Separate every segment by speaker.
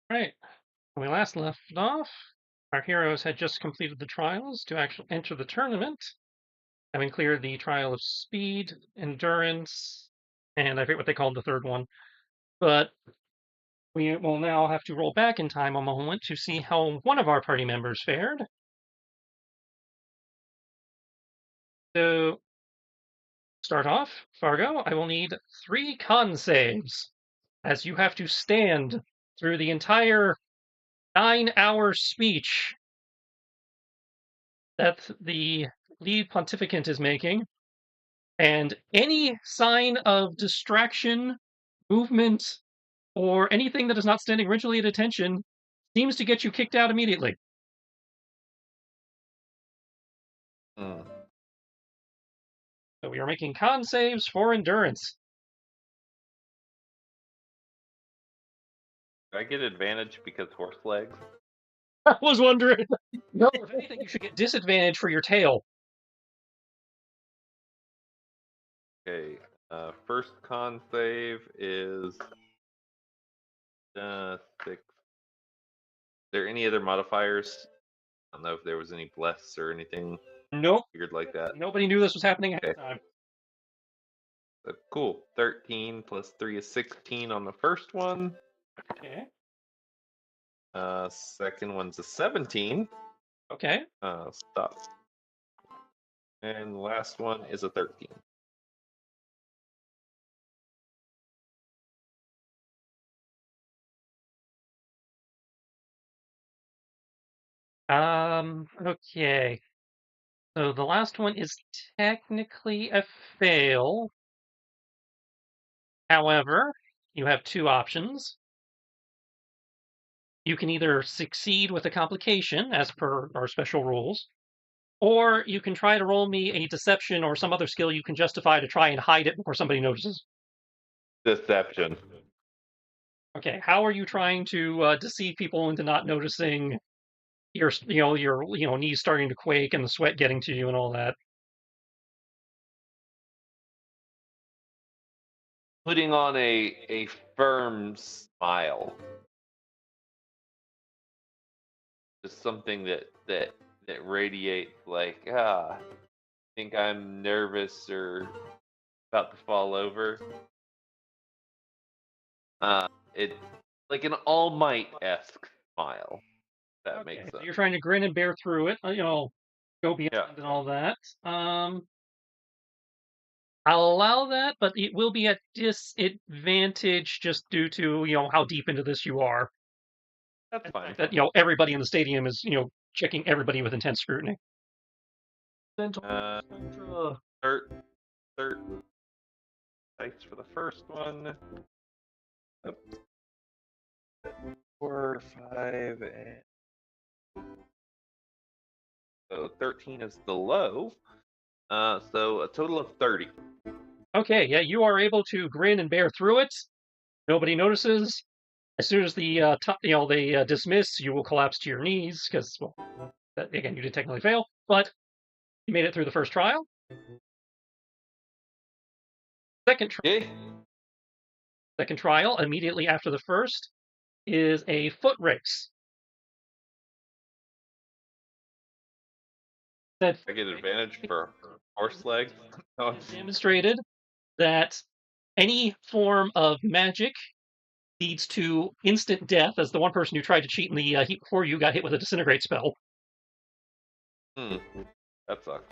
Speaker 1: Right. When we last left off, our heroes had just completed the trials to actually enter the tournament, having cleared the trial of speed, endurance, and I forget what they called the third one. But we will now have to roll back in time a moment to see how one of our party members fared. So, start off, Fargo, I will need 3 con saves, as you have to stand through the entire 9-hour speech that the lead pontificant is making, and any sign of distraction, movement, or anything that is not standing rigidly at attention seems to get you kicked out immediately.
Speaker 2: Hmm.
Speaker 1: So we are making con saves for endurance.
Speaker 2: Do I get advantage because horse legs?
Speaker 1: I was wondering. No, if anything, you should get disadvantage for your tail.
Speaker 2: Okay. First con save is 6. Is there any other modifiers? I don't know if there was any bless or anything
Speaker 1: Nope.
Speaker 2: weird like that.
Speaker 1: Nobody knew this was happening ahead of
Speaker 2: Okay.
Speaker 1: time.
Speaker 2: Cool. 13 plus 3 is 16 on the first one.
Speaker 1: Okay.
Speaker 2: Second one's a 17.
Speaker 1: Okay.
Speaker 2: Stop. And last one is a 13.
Speaker 1: Okay. So the last one is technically a fail. However, you have 2 options. You can either succeed with a complication, as per our special rules, or you can try to roll me a deception or some other skill you can justify to try and hide it before somebody notices.
Speaker 2: Deception.
Speaker 1: Okay, how are you trying to deceive people into not noticing your knees starting to quake and the sweat getting to you and all that?
Speaker 2: Putting on a firm smile. Just something that radiates like, think I'm nervous or about to fall over. It like an All Might-esque smile. That
Speaker 1: Okay,
Speaker 2: makes
Speaker 1: so
Speaker 2: sense.
Speaker 1: you're trying to grin and bear through it, go beyond
Speaker 2: Yeah.
Speaker 1: and all that. I'll allow that, but it will be at disadvantage just due to how deep into this you are.
Speaker 2: That's
Speaker 1: And the
Speaker 2: fine.
Speaker 1: fact that everybody in the stadium is checking everybody with intense scrutiny.
Speaker 2: Uh, third dice for the first one. Oops. 4, 5, and so 13 is the low. So a total of 30.
Speaker 1: Okay, yeah, you are able to grin and bear through it. Nobody notices. As soon as they dismiss, you will collapse to your knees because, well, again, you did technically fail, but you made it through the first trial. Second trial.
Speaker 2: Okay.
Speaker 1: Second trial, immediately after the first, is a foot race. That
Speaker 2: I get advantage for horse legs. Oh,
Speaker 1: demonstrated that any form of magic leads to instant death, as the one person who tried to cheat in the heat before you got hit with a disintegrate spell.
Speaker 2: That sucks.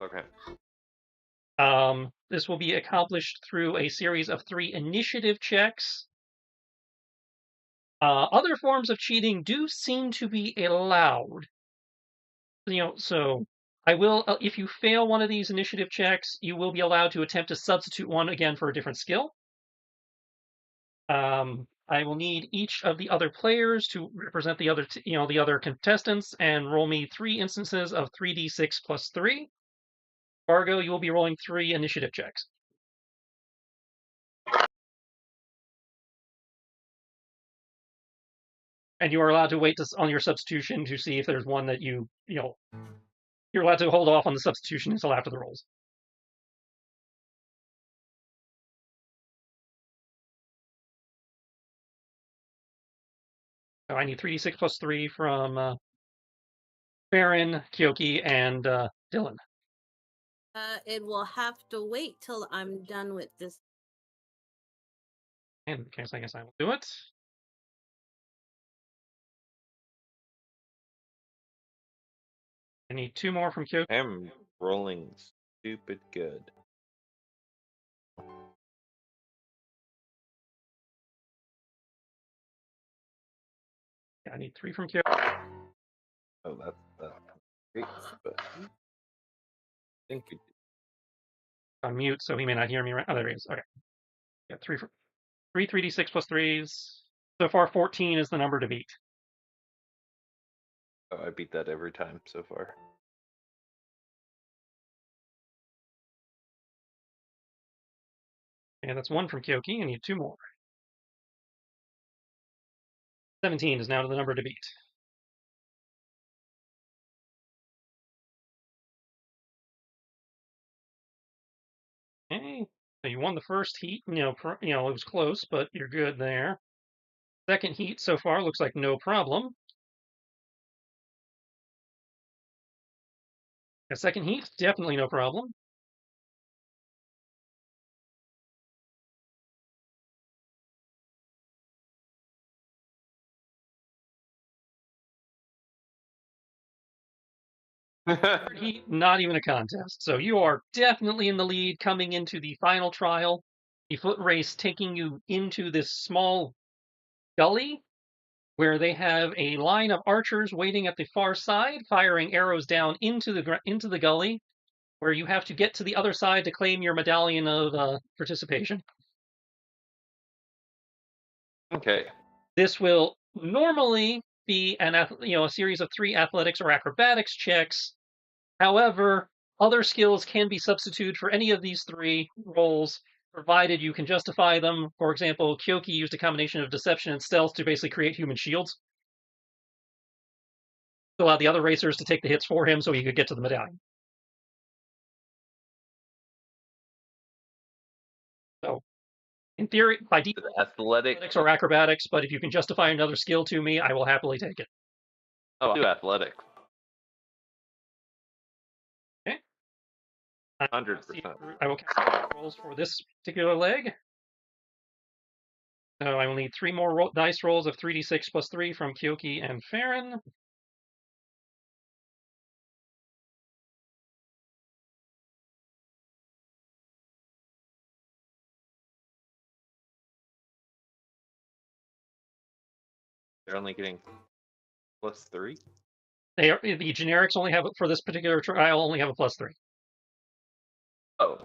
Speaker 2: Okay.
Speaker 1: This will be accomplished through a series of 3 initiative checks. Other forms of cheating do seem to be allowed. So I will, if you fail one of these initiative checks, you will be allowed to attempt to substitute one again for a different skill. I will need each of the other players to represent the other contestants and roll me 3 instances of 3d6 plus 3. Fargo, you will be rolling 3 initiative checks. And you are allowed to wait on your substitution to see if there's one that you're allowed to hold off on the substitution until after the rolls. So I need 3d6 plus 3 from Baron, Kyoki, and Dylan.
Speaker 3: It will have to wait till I'm done with this.
Speaker 1: In that case, I guess I will do it. I need 2 more from Kyoki.
Speaker 2: I'm rolling stupid good.
Speaker 1: Yeah, I need 3 from Kyoki.
Speaker 2: Oh, that's great. But I think we
Speaker 1: On mute, so he may not hear me right. Oh, there he is. Okay. Yeah, 3 3d6 plus 3s. So far, 14 is the number to beat.
Speaker 2: I beat that every time so far.
Speaker 1: And that's 1 from Kyoki. I need 2 more. 17 is now the number to beat. Okay. So you won the first heat. It was close, but you're good there. Second heat so far looks like no problem. The second heat, definitely no problem. Third heat, not even a contest. So you are definitely in the lead coming into the final trial. The foot race taking you into this small gully where they have a line of archers waiting at the far side, firing arrows down into the gully, where you have to get to the other side to claim your medallion of participation.
Speaker 2: Okay.
Speaker 1: This will normally be a series of 3 athletics or acrobatics checks. However, other skills can be substituted for any of these 3 roles, provided you can justify them. For example, Kyoki used a combination of deception and stealth to basically create human shields, to allow the other racers to take the hits for him so he could get to the medallion. So, in theory, by default, athletics or acrobatics, but if you can justify another skill to me, I will happily take it.
Speaker 2: Oh, I'll do athletics.
Speaker 1: Okay.
Speaker 2: 100%.
Speaker 1: I will cast rolls for this particular leg. So I will need 3 more dice rolls of 3d6 plus 3 from Kyoki and Farron.
Speaker 2: They're only getting +3.
Speaker 1: The generics only have, for this particular trial, only have a +3.
Speaker 2: Oh,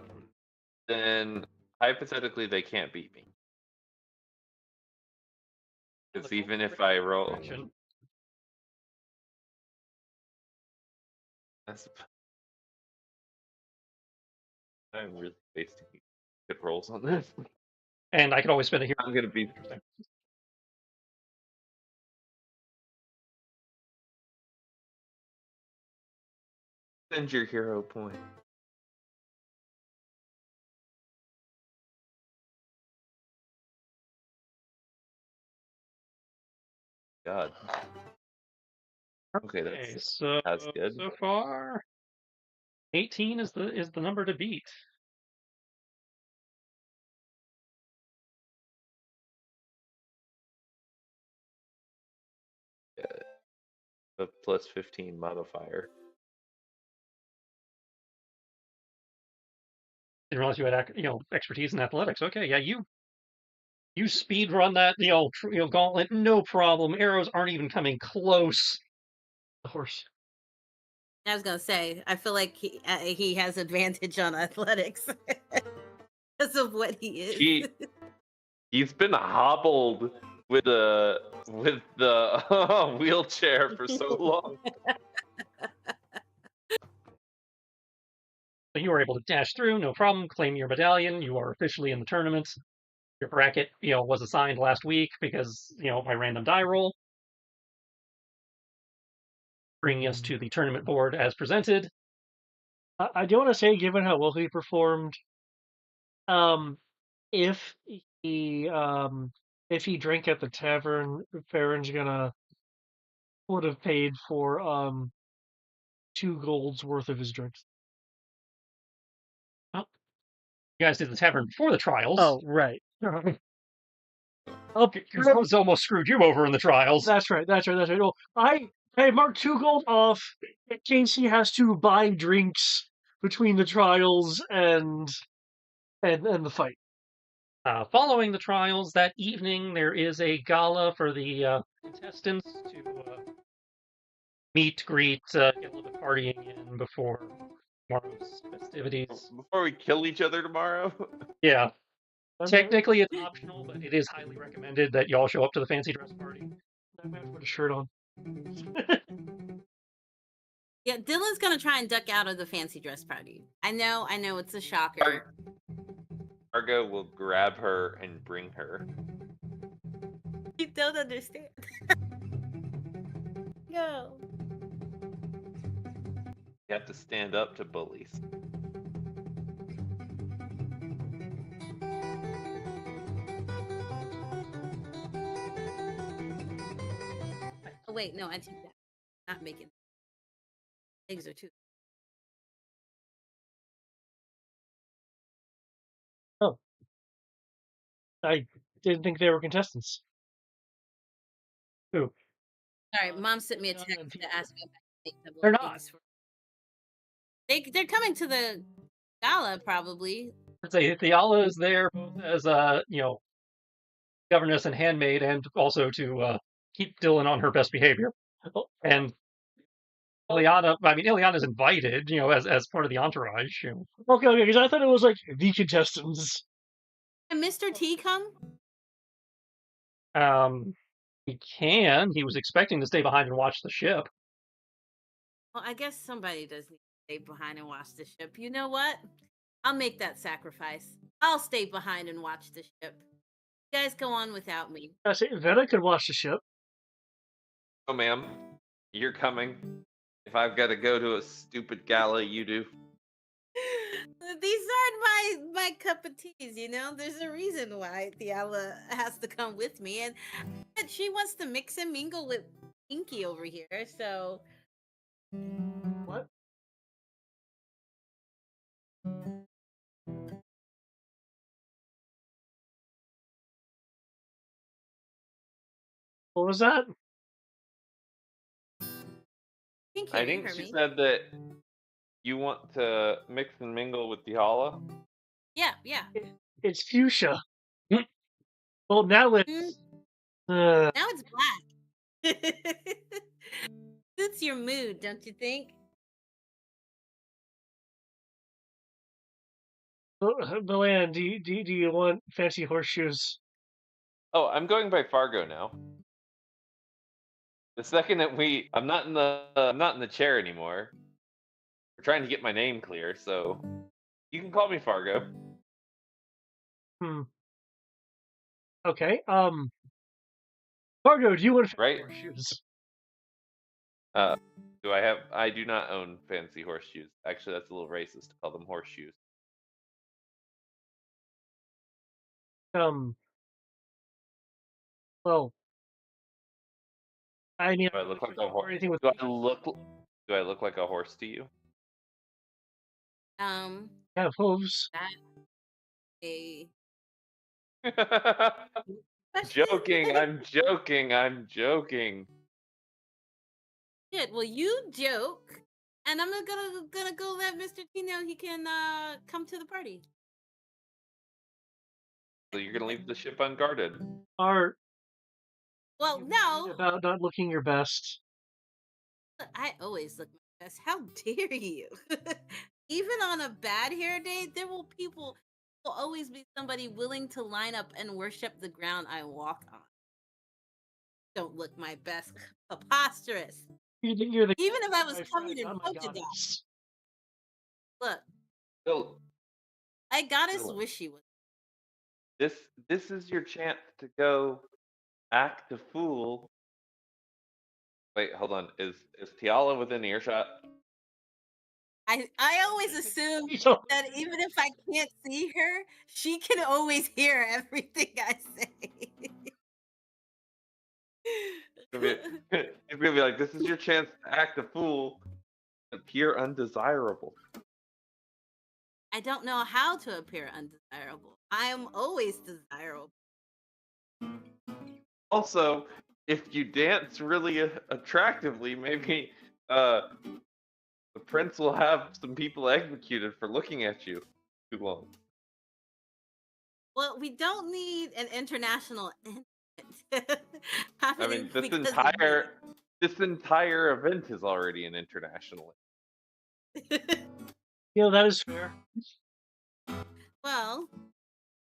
Speaker 2: then hypothetically they can't beat me. Because even if I roll, I'm really wasting good rolls on this.
Speaker 1: And I could always spend a hero.
Speaker 2: I'm gonna be. Send your hero point. God. Okay, that's good.
Speaker 1: So far, 18 is the number to beat.
Speaker 2: Yeah. A +15 modifier.
Speaker 1: Didn't realize you had expertise in athletics. Okay, yeah, you speed run that gauntlet, no problem. Arrows aren't even coming close. Of course.
Speaker 3: I was gonna say, I feel like he has advantage on athletics because of what he is.
Speaker 2: He's been hobbled with the wheelchair for so long.
Speaker 1: So you were able to dash through, no problem. Claim your medallion. You are officially in the tournament. Your bracket, was assigned last week because by random die roll. Bringing us to the tournament board as presented.
Speaker 4: I do want to say, given how well he performed, if he if he drank at the tavern, Farron's would have paid for 2 golds worth of his drinks.
Speaker 1: You guys did the tavern before the trials.
Speaker 4: Oh, right. Oh,
Speaker 1: Because Rose almost screwed you over in the trials.
Speaker 4: that's right. Oh, I marked 2 gold off in case he has to buy drinks between the trials and the fight.
Speaker 1: Following the trials that evening, there is a gala for the contestants to meet, greet, get a little bit partying in before tomorrow's festivities.
Speaker 2: Before we kill each other tomorrow.
Speaker 1: Yeah, technically it's optional, but it is highly recommended that y'all show up to the fancy dress party.
Speaker 4: I might have to put a shirt on.
Speaker 3: Yeah, Dylan's gonna try and duck out of the fancy dress party. I know, it's a shocker.
Speaker 2: Fargo will grab her and bring her.
Speaker 3: You don't understand. Go.
Speaker 2: You have to stand up to bullies.
Speaker 3: Oh wait, no, I take that. Not making. Eggs are too.
Speaker 4: Oh, I didn't think they were contestants. Who?
Speaker 3: Sorry, Mom sent me a
Speaker 4: Not
Speaker 3: text
Speaker 4: on
Speaker 3: to ask me if I could take double
Speaker 1: They're not.
Speaker 3: eggs for. They're coming to the gala probably.
Speaker 1: I'd say Theala is there both as governess and handmaid, and also to keep Dylan on her best behavior. And Ileana's invited, as part of the entourage.
Speaker 4: Okay, because I thought it was like the contestants.
Speaker 3: Can Mr. T come?
Speaker 1: He can. He was expecting to stay behind and watch the ship.
Speaker 3: Well, I guess somebody does need to stay behind and watch the ship. You know what? I'll make that sacrifice. I'll stay behind and watch the ship. You guys go on without me.
Speaker 4: I say Vena could watch the ship.
Speaker 2: Oh, ma'am, you're coming. If I've got to go to a stupid gala, you do.
Speaker 3: These aren't my cup of teas, There's a reason why Theala has to come with me, and she wants to mix and mingle with Inky over here. So
Speaker 4: What? What was that?
Speaker 2: I think she said that you want to mix and mingle with Theala.
Speaker 3: Yeah.
Speaker 4: It's fuchsia. Well, now it's
Speaker 3: Now it's black. Suits your mood, don't you think?
Speaker 4: Milan, do you want fancy horseshoes?
Speaker 2: Oh, I'm going by Fargo now. The second that I'm not in the chair anymore. We're trying to get my name clear, so you can call me Fargo.
Speaker 4: Okay. Fargo, do you want fancy
Speaker 2: Right?
Speaker 4: horseshoes?
Speaker 2: I do not own fancy horseshoes. Actually, that's a little racist to call them horseshoes.
Speaker 4: Well, I mean,
Speaker 2: Do I look like a horse?
Speaker 4: anything with
Speaker 2: Do I look like a horse to you?
Speaker 4: have hooves.
Speaker 2: Joking. I'm joking.
Speaker 3: Good. Well, you joke, and I'm gonna go let Mr. T know he can come to the party.
Speaker 2: So you're gonna leave the ship unguarded?
Speaker 4: Are
Speaker 3: Well, no.
Speaker 4: about not looking your best.
Speaker 3: I always look my best. How dare you? Even on a bad hair day, there will always be somebody willing to line up and worship the ground I walk on. Don't look my best. Preposterous.
Speaker 4: You're the
Speaker 3: Even if I was
Speaker 4: my
Speaker 3: covered
Speaker 4: friend,
Speaker 3: in
Speaker 4: not my
Speaker 3: polka dots.
Speaker 4: goddess.
Speaker 3: Look,
Speaker 2: Bill,
Speaker 3: I goddess
Speaker 2: Dylan.
Speaker 3: wish she was.
Speaker 2: This is your chance to go act a fool. Wait, hold on. Is Tiala within earshot?
Speaker 3: I always assume that even if I can't see her, she can always hear everything I say.
Speaker 2: He's gonna be like, "This is your chance to act a fool, appear undesirable."
Speaker 3: I don't know how to appear undesirable. I am always desirable.
Speaker 2: Also, if you dance really attractively, maybe the prince will have some people executed for looking at you too long.
Speaker 3: Well, we don't need an international incident
Speaker 2: I
Speaker 3: happening
Speaker 2: mean, this
Speaker 3: because of me.
Speaker 2: entire event is already an international.
Speaker 4: That is fair.
Speaker 3: Well,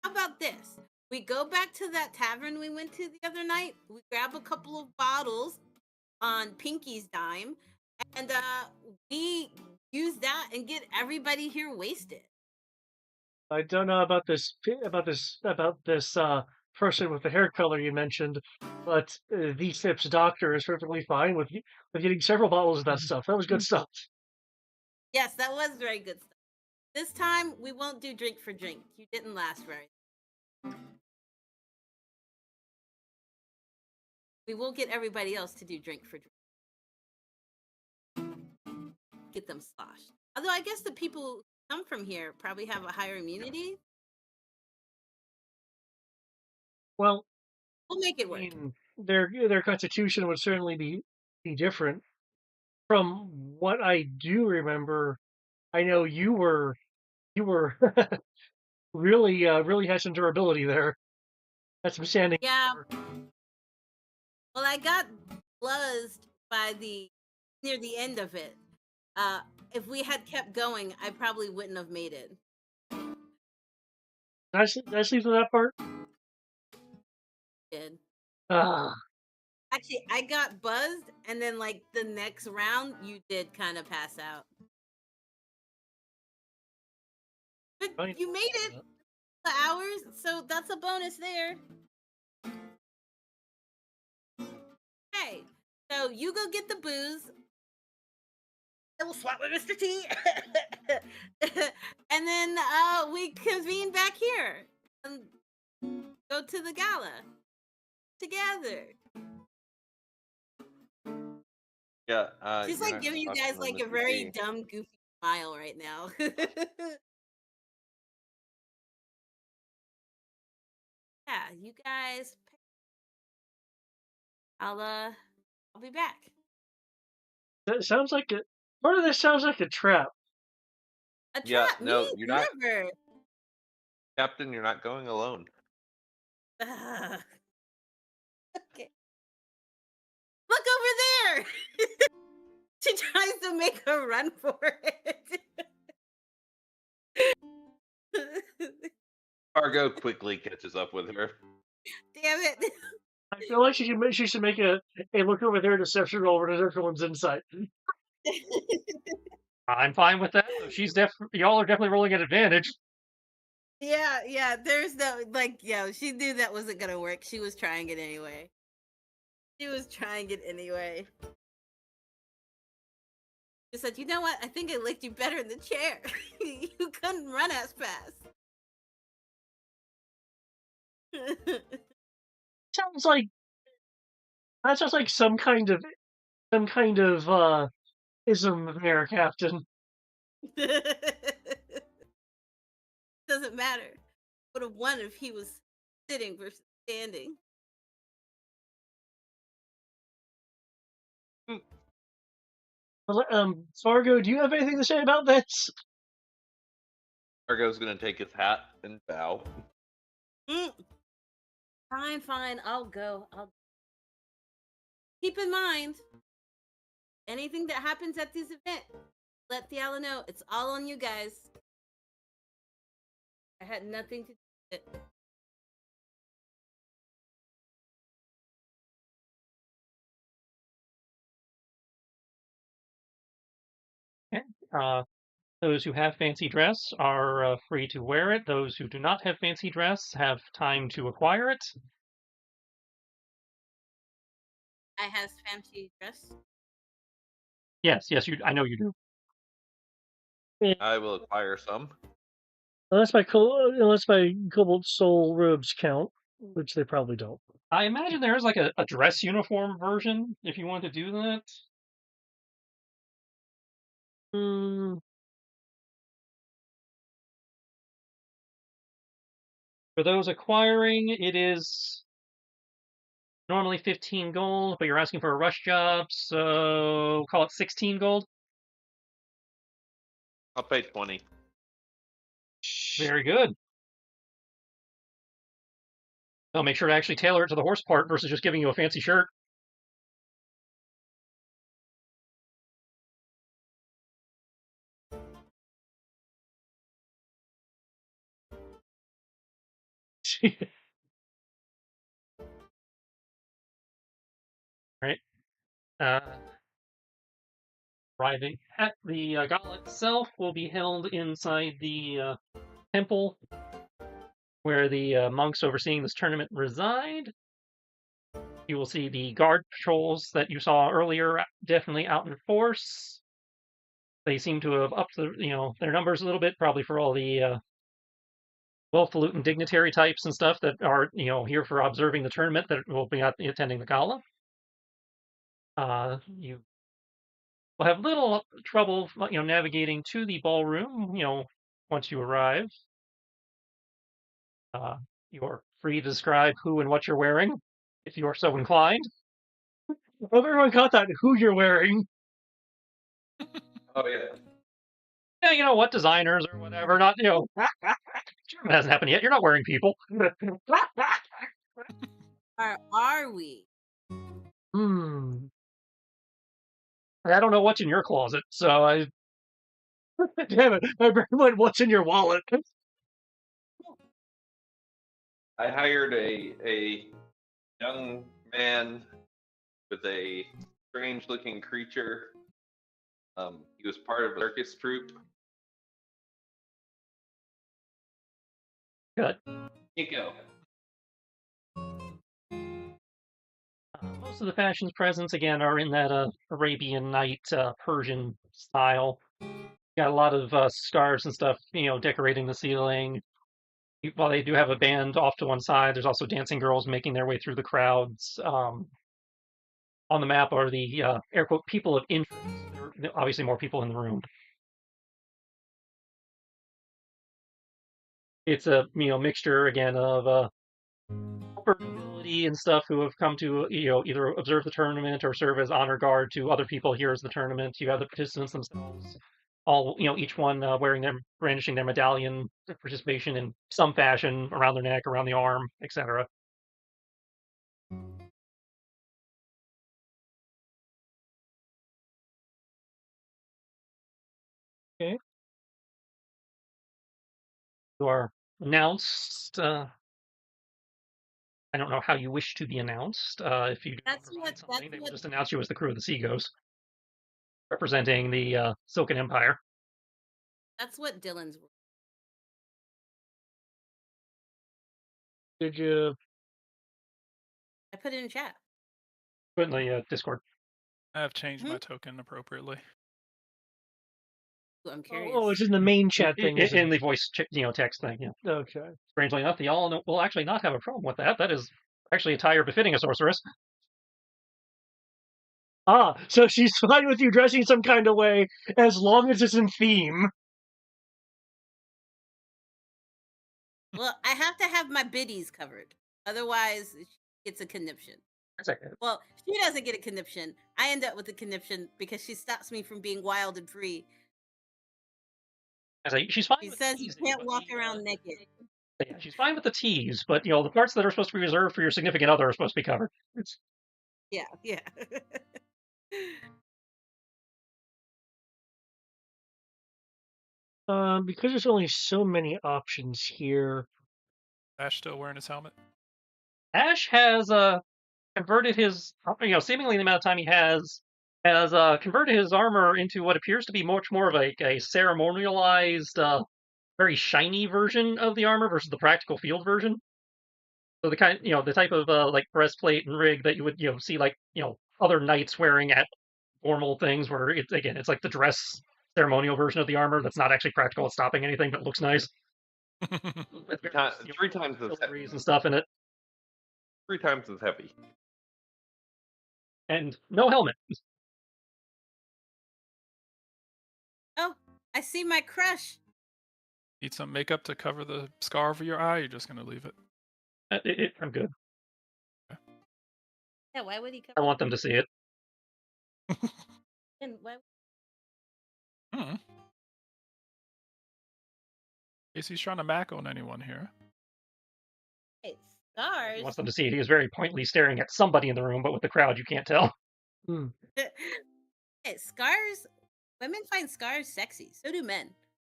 Speaker 3: how about this? We go back to that tavern we went to the other night. We grab a couple of bottles on Pinky's dime, and we use that and get everybody here wasted.
Speaker 4: I don't know about this person with the hair color you mentioned, but V-Tip's doctor is perfectly fine with getting several bottles of that stuff. That was good stuff.
Speaker 3: Yes, that was very good stuff. This time we won't do drink for drink. You didn't last very. We will get everybody else to do drink for drink. Get them sloshed. Although I guess the people who come from here probably have a higher immunity.
Speaker 4: Well,
Speaker 3: We'll make it
Speaker 4: I
Speaker 3: work.
Speaker 4: mean, their constitution would certainly be different. From what I do remember, I know you were really had some durability there. Had some standing.
Speaker 3: Yeah. Well, I got buzzed by near the end of it. If we had kept going, I probably wouldn't have made it.
Speaker 4: Did I sleep through that part?
Speaker 3: Did.
Speaker 4: Ah,
Speaker 3: Actually, I got buzzed, and then like the next round, you did kind of pass out. But
Speaker 4: fine.
Speaker 3: you made it the hours, so that's a bonus there. Hey, so you go get the booze. I will swap with Mr. T. And then we convene back here and go to the gala together.
Speaker 2: Yeah.
Speaker 3: She's
Speaker 2: you're
Speaker 3: like
Speaker 2: not
Speaker 3: giving you
Speaker 2: talking
Speaker 3: guys
Speaker 2: to
Speaker 3: like a
Speaker 2: Mr.
Speaker 3: very
Speaker 2: T.
Speaker 3: dumb, goofy smile right now. Yeah, you guys. I'll be back.
Speaker 4: That sounds like a part of this sounds like a trap.
Speaker 3: A
Speaker 2: Yeah,
Speaker 3: trap?
Speaker 2: no,
Speaker 3: Me?
Speaker 2: you're not,
Speaker 3: Never.
Speaker 2: Captain. You're not going alone.
Speaker 3: Ugh. Okay. Look over there. She tries to make a run for it.
Speaker 2: Fargo quickly catches up with her.
Speaker 3: Damn it.
Speaker 4: I feel like she should make a look over there deception roll for everyone's insight.
Speaker 1: I'm fine with that. Y'all are definitely rolling at advantage.
Speaker 3: Yeah, there's no like, she knew that wasn't gonna work. She was trying it anyway. She said, you know what? I think I licked you better in the chair. You couldn't run as fast.
Speaker 4: Sounds like that sounds like some kind of ism there, Captain.
Speaker 3: Doesn't matter. Would have won if he was sitting versus standing.
Speaker 4: Fargo, do you have anything to say about this?
Speaker 2: Fargo's gonna take his hat and bow.
Speaker 3: Fine. I'll go. Keep in mind, anything that happens at this event, let Theala know. It's all on you guys. I had nothing to do with it.
Speaker 1: Those who have fancy dress are free to wear it. Those who do not have fancy dress have time to acquire it.
Speaker 3: I has fancy dress.
Speaker 1: Yes, I know you do.
Speaker 2: I will acquire some.
Speaker 4: Unless my cobalt soul robes count. which they probably don't.
Speaker 1: I imagine there is like a dress uniform version if you want to do that.
Speaker 4: Mm,
Speaker 1: For those acquiring, it is normally 15 gold, but you're asking for a rush job, so call it 16 gold.
Speaker 2: I'll pay 20.
Speaker 1: Very good. I'll make sure to actually tailor it to the horse part versus just giving you a fancy shirt. Right. Arriving at the gala itself will be held inside the temple where the monks overseeing this tournament reside. You will see the guard patrols that you saw earlier definitely out in force. They seem to have upped their numbers a little bit, probably for all the highfalutin dignitary types and stuff that are here for observing the tournament that will be attending the gala. You will have little trouble, navigating to the ballroom. Once you arrive, you're free to describe who and what you're wearing, if you are so inclined.
Speaker 4: Hope everyone caught that. Who you're wearing?
Speaker 2: Oh yeah.
Speaker 1: Yeah, what designers or whatever. Not German hasn't happened yet. You're not wearing people.
Speaker 3: Are we?
Speaker 1: I don't know what's in your closet, so I.
Speaker 4: Damn it! My brain went, "What's in your wallet?"
Speaker 2: I hired a young man with a strange looking creature. He was part of a circus troupe.
Speaker 1: Good.
Speaker 2: Nico.
Speaker 1: Most of the fashions presents again are in that Arabian Night Persian style. Got a lot of scarves and stuff, decorating the ceiling. While they do have a band off to one side, there's also dancing girls making their way through the crowds. On the map are the air quote people of interest. There are obviously more people in the room. It's a mixture again of upper nobility and stuff who have come to either observe the tournament or serve as honor guard to other people here as the tournament. You have the participants themselves, all each one brandishing their medallion of participation in some fashion around their neck, around the arm, etc.
Speaker 4: Okay.
Speaker 1: You are announced. I don't know how you wish to be announced. If you provide something, they will just announce you as the crew of the Seaghost, representing the Silken Empire.
Speaker 3: That's what Dylan's.
Speaker 4: Did you?
Speaker 3: I put it in chat.
Speaker 1: Put in the Discord.
Speaker 5: I've changed my token appropriately.
Speaker 3: Ooh, I'm curious.
Speaker 4: Oh, it's in the main chat thing.
Speaker 1: In the voice, text thing. Yeah.
Speaker 4: Okay.
Speaker 1: Strangely enough, the all will actually not have a problem with that. That is actually attire befitting a sorceress.
Speaker 4: Ah, so she's fine with you dressing some kind of way as long as it's in theme.
Speaker 3: Well, I have to have my biddies covered. Otherwise, she gets a conniption. Well, she doesn't get a conniption. I end up with a conniption because she stops me from being wild and free.
Speaker 1: She's fine.
Speaker 3: She says you can't walk around naked.
Speaker 1: Yeah, she's fine with the tease, but the parts that are supposed to be reserved for your significant other are supposed to be covered.
Speaker 3: Yeah.
Speaker 4: Because there's only so many options here.
Speaker 5: Ash still wearing his helmet?
Speaker 1: Ash has converted his, seemingly the amount of time he has converted his armor into what appears to be much more of a ceremonialized, very shiny version of the armor versus the practical field version. So the kind, the type of like breastplate and rig that you would see like other knights wearing at formal things, where it's like the dress ceremonial version of the armor that's not actually practical at stopping anything, but looks nice.
Speaker 2: Three times the
Speaker 1: and stuff in it.
Speaker 2: 3 times as heavy.
Speaker 1: And no helmet.
Speaker 3: Oh, I see my crush.
Speaker 5: Need some makeup to cover the scar over your eye? You're just gonna leave it.
Speaker 1: I'm good.
Speaker 3: Yeah, why would he come?
Speaker 1: I want them to see it.
Speaker 3: And why?
Speaker 5: In case he's trying to mac on anyone here.
Speaker 3: Hey,
Speaker 1: He
Speaker 3: scars.
Speaker 1: wants them to see it. He was very pointedly staring at somebody in the room, but with the crowd, you can't tell.
Speaker 3: Hey, scars. Women find scars sexy. So do men,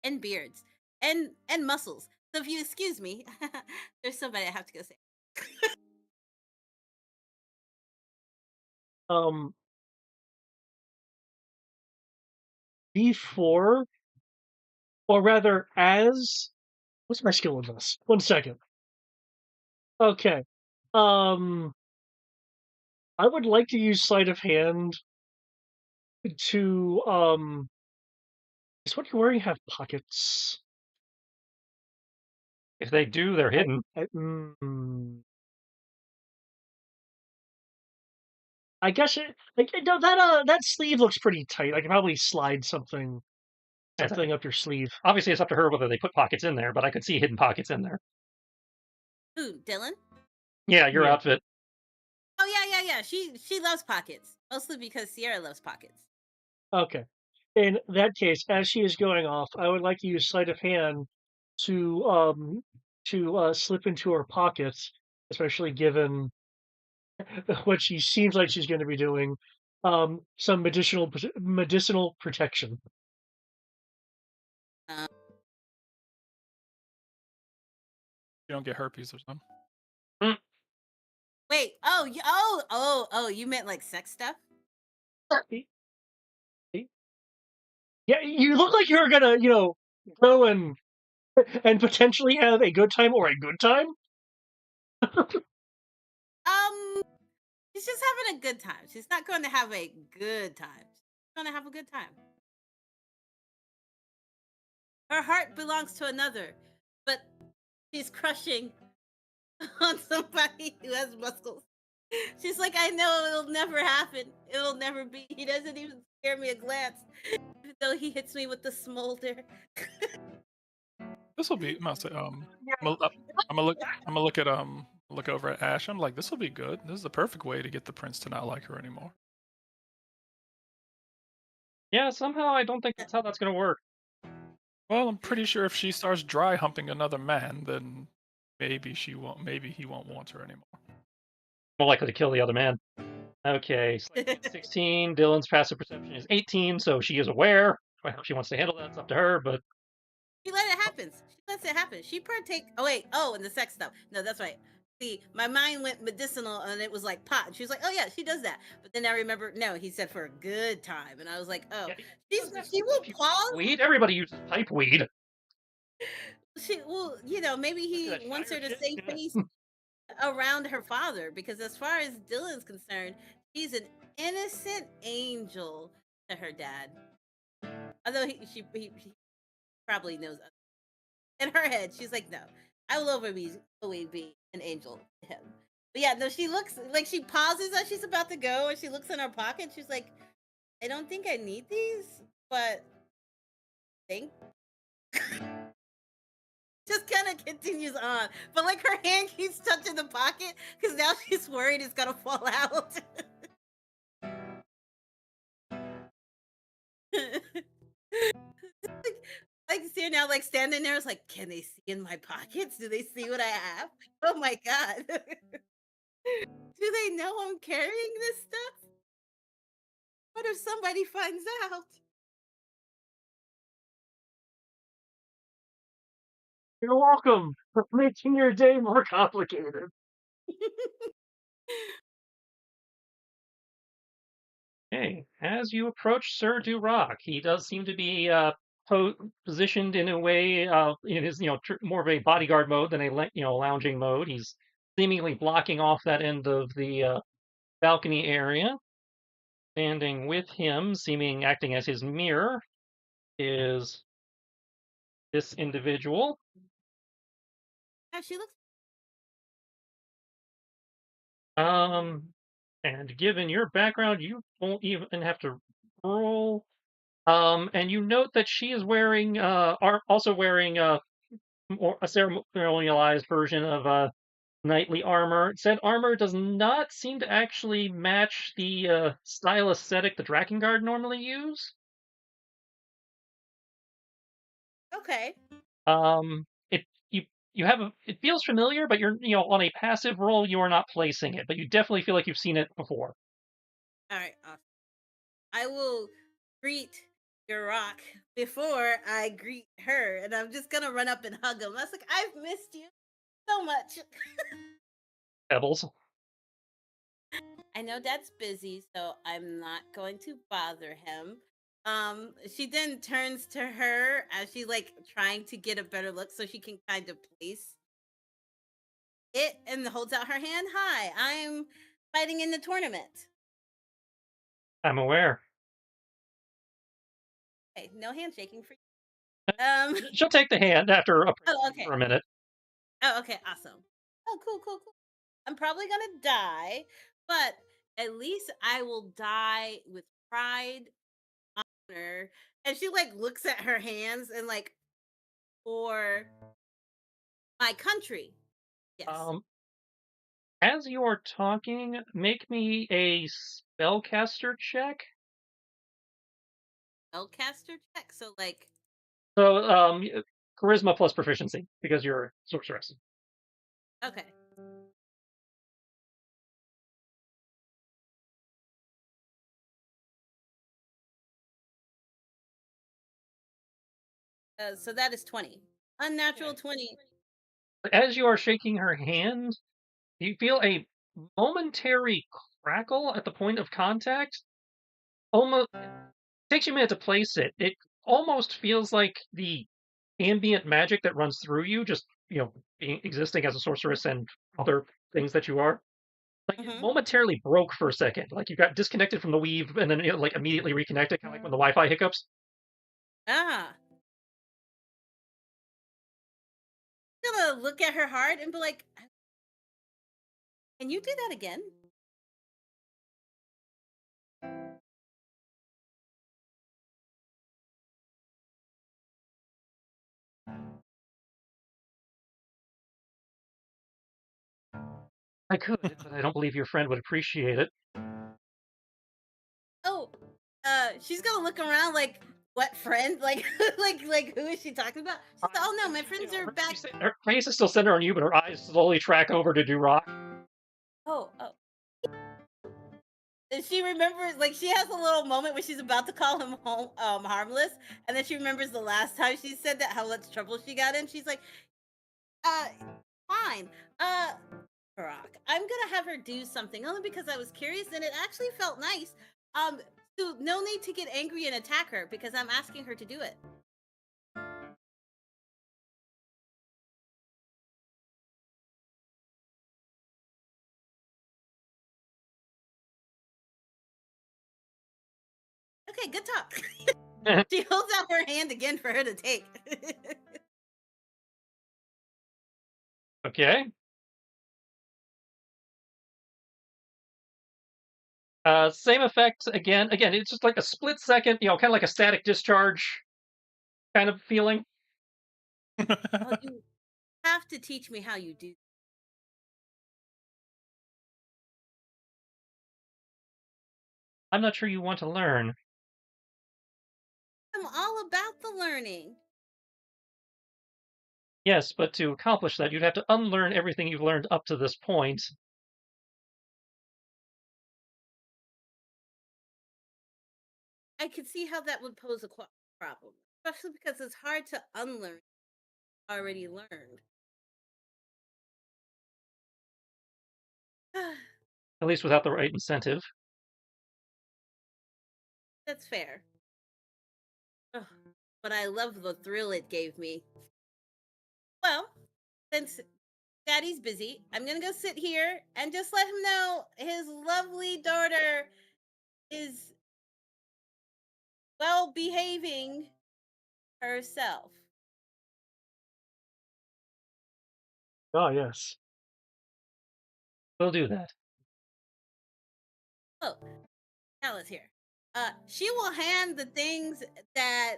Speaker 3: and beards, and muscles. So if you excuse me, there's somebody I have to go say.
Speaker 4: Before, or rather, as what's my skill with this? 1 second. Okay. I would like to use sleight of hand to Does what you're wearing have pockets?
Speaker 1: If they do, they're hidden.
Speaker 4: I guess no, that sleeve looks pretty tight. I can probably slide something up your sleeve.
Speaker 1: Obviously, it's up to her whether they put pockets in there, but I could see hidden pockets in there.
Speaker 3: Who, Dylan?
Speaker 1: Yeah, your
Speaker 4: Yeah.
Speaker 1: outfit.
Speaker 3: Oh yeah. She loves pockets, mostly because Sierra loves pockets.
Speaker 4: Okay. In that case, as she is going off, I would like to use sleight of hand to slip into her pockets, especially given what she seems like she's going to be doing, some medicinal protection.
Speaker 5: You don't get herpes or something.
Speaker 3: Wait, you meant like sex stuff?
Speaker 4: Yeah, you look like you're gonna, go and potentially have a good time or a good time.
Speaker 3: She's just having a good time. She's not going to have a good time. She's going to have a good time. Her heart belongs to another, but she's crushing on somebody who has muscles. She's like, I know it'll never happen. It'll never be. He doesn't even scare me a glance, even though he hits me with the smolder.
Speaker 5: This will be. I'm gonna look over at Ash. I'm like, this will be good. This is the perfect way to get the prince to not like her anymore.
Speaker 1: Yeah, somehow I don't think that's how that's going to work.
Speaker 5: Well, I'm pretty sure if she starts dry humping another man, then maybe he won't want her anymore.
Speaker 1: More likely to kill the other man. Okay, 16. Dylan's passive perception is 18, so she is aware. How she wants to handle that, it's up to her, but
Speaker 3: She let it happen. She lets it happen. She partake. And the sex stuff. No, that's right. See, my mind went medicinal, and it was like pot. And she was like, "Oh yeah, she does that." But then I remember, no, he said for a good time, and I was like, "Oh,
Speaker 1: yeah,
Speaker 3: she will pause."
Speaker 1: Weed? Everybody uses pipe weed.
Speaker 3: Maybe he wants her to stay face around her father, because as far as Dylan's concerned, he's an innocent angel to her dad. Although he probably knows. In her head, she's like, no, I will always be an angel to him. But yeah, no, she looks like she pauses as she's about to go, and she looks in her pocket. She's like, I don't think I need these, but think. Just kind of continues on, but like her hand keeps touching the pocket because now she's worried it's gonna fall out. like see now, like standing there, is like, can they see in my pockets? Do they see what I have? Oh my god! Do they know I'm carrying this stuff? What if somebody finds out?
Speaker 4: You're welcome for making your day more complicated.
Speaker 1: Okay, as you approach Sir Duroc, he does seem to be positioned in a way in his more of a bodyguard mode than a lounging mode. He's seemingly blocking off that end of the balcony area. Standing with him, acting as his mirror, is this individual.
Speaker 3: Yeah, she looks.
Speaker 1: And given your background, you won't even have to roll. And you note that she is wearing, also wearing a ceremonialized version of knightly armor. Said armor does not seem to actually match the style aesthetic the Drakengard normally use.
Speaker 3: Okay.
Speaker 1: It you have it feels familiar, but you're on a passive roll, you are not placing it, but you definitely feel like you've seen it before.
Speaker 3: All right. Awesome. I will greet your rock before I greet her, and I'm just gonna run up and hug him. I was like, I've missed you so much.
Speaker 1: Pebbles.
Speaker 3: I know Dad's busy, so I'm not going to bother him. She then turns to her as she's like trying to get a better look so she can kind of place it and holds out her hand. Hi, I'm fighting in the tournament.
Speaker 1: I'm aware.
Speaker 3: Okay, no handshaking for you.
Speaker 1: She'll take the hand after
Speaker 3: Oh,
Speaker 1: appraising
Speaker 3: okay.
Speaker 1: for a minute.
Speaker 3: Oh, okay, awesome. Oh, cool. I'm probably gonna die, but at least I will die with pride, honor. And she like looks at her hands and like, for my country. Yes.
Speaker 1: As you are talking, make me a spellcaster check.
Speaker 3: Spellcaster check. So like,
Speaker 1: So, charisma plus proficiency because you're a sorceress.
Speaker 3: okay. So that is 20. Unnatural 20.
Speaker 1: As you are shaking her hand, you feel a momentary crackle at the point of contact. Almost takes you a minute to place it. It almost feels like the ambient magic that runs through you, just existing as a sorceress and other things that you are. Like it
Speaker 3: Mm-hmm.
Speaker 1: momentarily broke for a second. Like you got disconnected from the weave and then like immediately reconnected, kind of like when the Wi-Fi hiccups.
Speaker 3: Ah. I'm gonna look at her hard and be like, can you do that again?
Speaker 1: I could, but I don't believe your friend would appreciate it.
Speaker 3: Oh, she's gonna look around like, what friend? Like, like who is she talking about? She's like, oh no, my friends are back.
Speaker 1: Her face is still centered on you, but her eyes slowly track over to Durock.
Speaker 3: Oh. And she remembers, like, she has a little moment where she's about to call him harmless, and then she remembers the last time she said that, how much trouble she got in. She's like, uh, fine. Barack, I'm gonna have her do something only because I was curious, and it actually felt nice. So no need to get angry and attack her because I'm asking her to do it. Okay, good talk. She holds out her hand again for her to take.
Speaker 1: Okay. Same effect again. Again, it's just like a split second, kind of like a static discharge kind of feeling.
Speaker 3: Oh, you have to teach me how you do.
Speaker 1: I'm not sure you want to learn.
Speaker 3: I'm all about the learning.
Speaker 1: Yes, but to accomplish that, you'd have to unlearn everything you've learned up to this point.
Speaker 3: I could see how that would pose a problem, especially because it's hard to unlearn already learned.
Speaker 1: At least without the right incentive.
Speaker 3: That's fair. Ugh, but I love the thrill it gave me. Well, since Daddy's busy, I'm gonna go sit here and just let him know his lovely daughter is well behaving herself.
Speaker 4: Oh yes.
Speaker 1: We'll do that.
Speaker 3: Oh, Alice here. She will hand the things that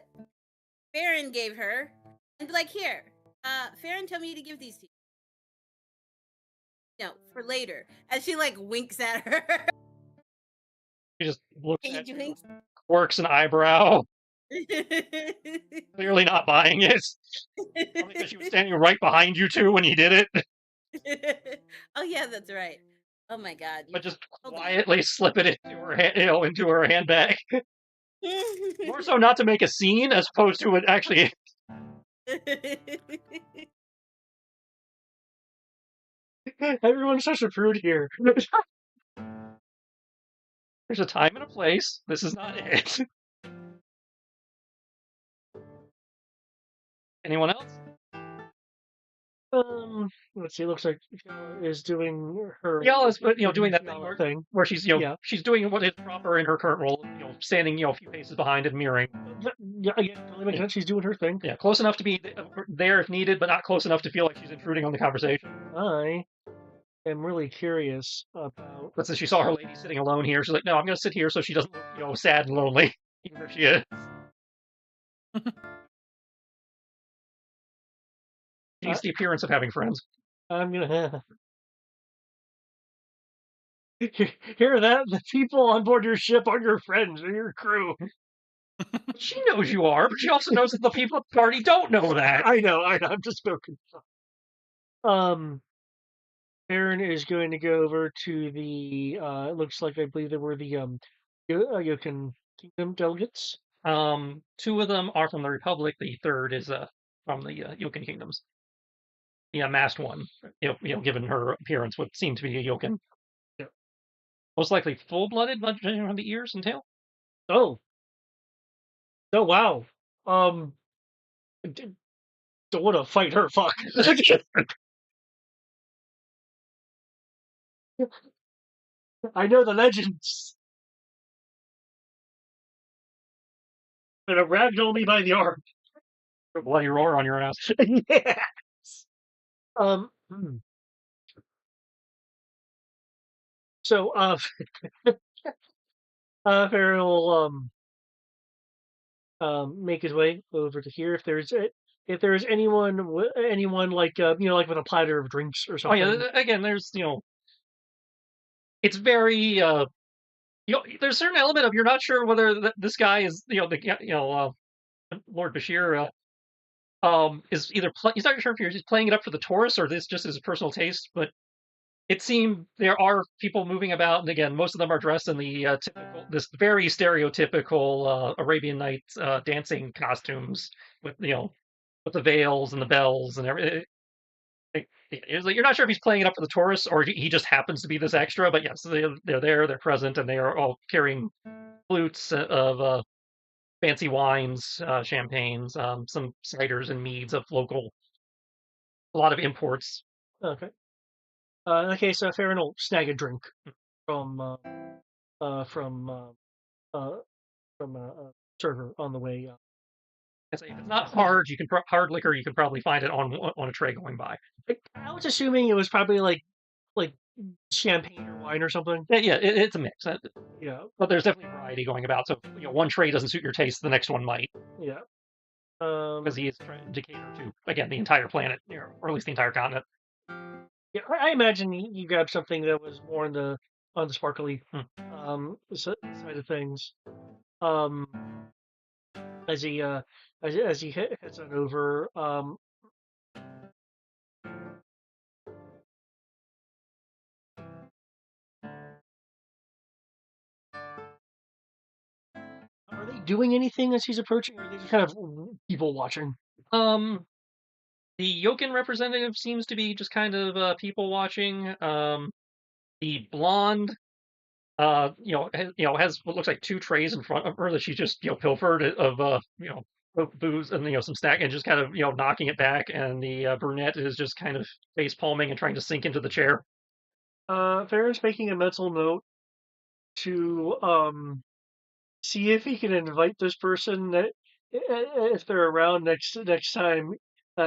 Speaker 3: Farron gave her and be like, here, Farron told me to give these to you. No, for later. And she like winks at her.
Speaker 1: She just looks
Speaker 3: Can
Speaker 1: at
Speaker 3: you
Speaker 1: you,
Speaker 3: wink?
Speaker 1: quirks an eyebrow, clearly not buying it. Probably because she was standing right behind you two when you did it.
Speaker 3: Oh yeah, that's right. Oh my god.
Speaker 1: But just
Speaker 3: Hold on.
Speaker 1: quietly slip it into her into her handbag. More so not to make a scene as opposed to it actually.
Speaker 4: Everyone's such a prude here.
Speaker 1: There's a time and a place. This is not it. Anyone else?
Speaker 4: Let's see. It looks like Fiala is doing her.
Speaker 1: Fiala's, doing that
Speaker 4: Fiala
Speaker 1: thing where she's,
Speaker 4: Yeah.
Speaker 1: she's doing what is proper in her current role, standing, a few paces behind and mirroring.
Speaker 4: Yeah, again, totally makes sense. She's doing her thing.
Speaker 1: Yeah, close enough to be there if needed, but not close enough to feel like she's intruding on the conversation.
Speaker 4: I am really curious about.
Speaker 1: But since she saw her lady sitting alone here, she's like, no, I'm going to sit here so she doesn't look, sad and lonely, even if she is. She needs the appearance of having friends.
Speaker 4: I'm gonna hear that. The people on board your ship are your friends or your crew.
Speaker 1: She knows you are, but she also knows that the people at the party don't know that.
Speaker 4: I know. I'm just joking. Aaron is going to go over to the. It looks like I believe there were the Yokan Kingdom delegates.
Speaker 1: 2 of them are from the Republic. The third is from the Yokan Kingdoms. The masked one, given her appearance, would seem to be a Yokan.
Speaker 4: Yeah.
Speaker 1: Most likely full-blooded, but from the ears and tail.
Speaker 4: Oh. Oh wow. Don't want to fight her. Fuck. I know the legends. Gonna ragdoll me by the arm.
Speaker 1: Bloody roar on your ass.
Speaker 4: Yes. So, Farron will make his way over to here. If there's anyone like like with a platter of drinks or
Speaker 1: Oh
Speaker 4: something.
Speaker 1: yeah, again, there's it's very there's a certain element of you're not sure whether this guy is Lord Bashir is either he's not sure if he's playing it up for the tourists or this just is a personal taste, but it seemed there are people moving about, and again, most of them are dressed in the this very stereotypical Arabian Nights dancing costumes with with the veils and the bells and everything. It's like you're not sure if he's playing it up for the tourists or he just happens to be this extra, but yes, they're there, they're present, and they are all carrying flutes of fancy wines, champagnes, some ciders and meads of a lot of imports.
Speaker 4: Okay. In that case, Farron will snag a drink from a server on the way.
Speaker 1: If it's not hard, hard liquor. You can probably find it on a tray going by.
Speaker 4: I was assuming it was probably like champagne or wine or something.
Speaker 1: Yeah, it's a mix.
Speaker 4: Yeah,
Speaker 1: but there's definitely variety going about. So one tray doesn't suit your taste, the next one might.
Speaker 4: Yeah,
Speaker 1: because he is trying to cater to again the entire planet, or at least the entire continent.
Speaker 4: Yeah, I imagine you grabbed something that was more on the sparkly side of things. As he heads on over. Are they doing anything as he's approaching, or are they just kind of people watching?
Speaker 1: The Yokin representative seems to be just kind of people watching. The blonde, has what looks like 2 trays in front of her that she's just pilfered of booze and some snack and just kind of knocking it back. And the brunette is just kind of face palming and trying to sink into the chair.
Speaker 4: Farron's making a mental note to see if he can invite this person that if they're around next time.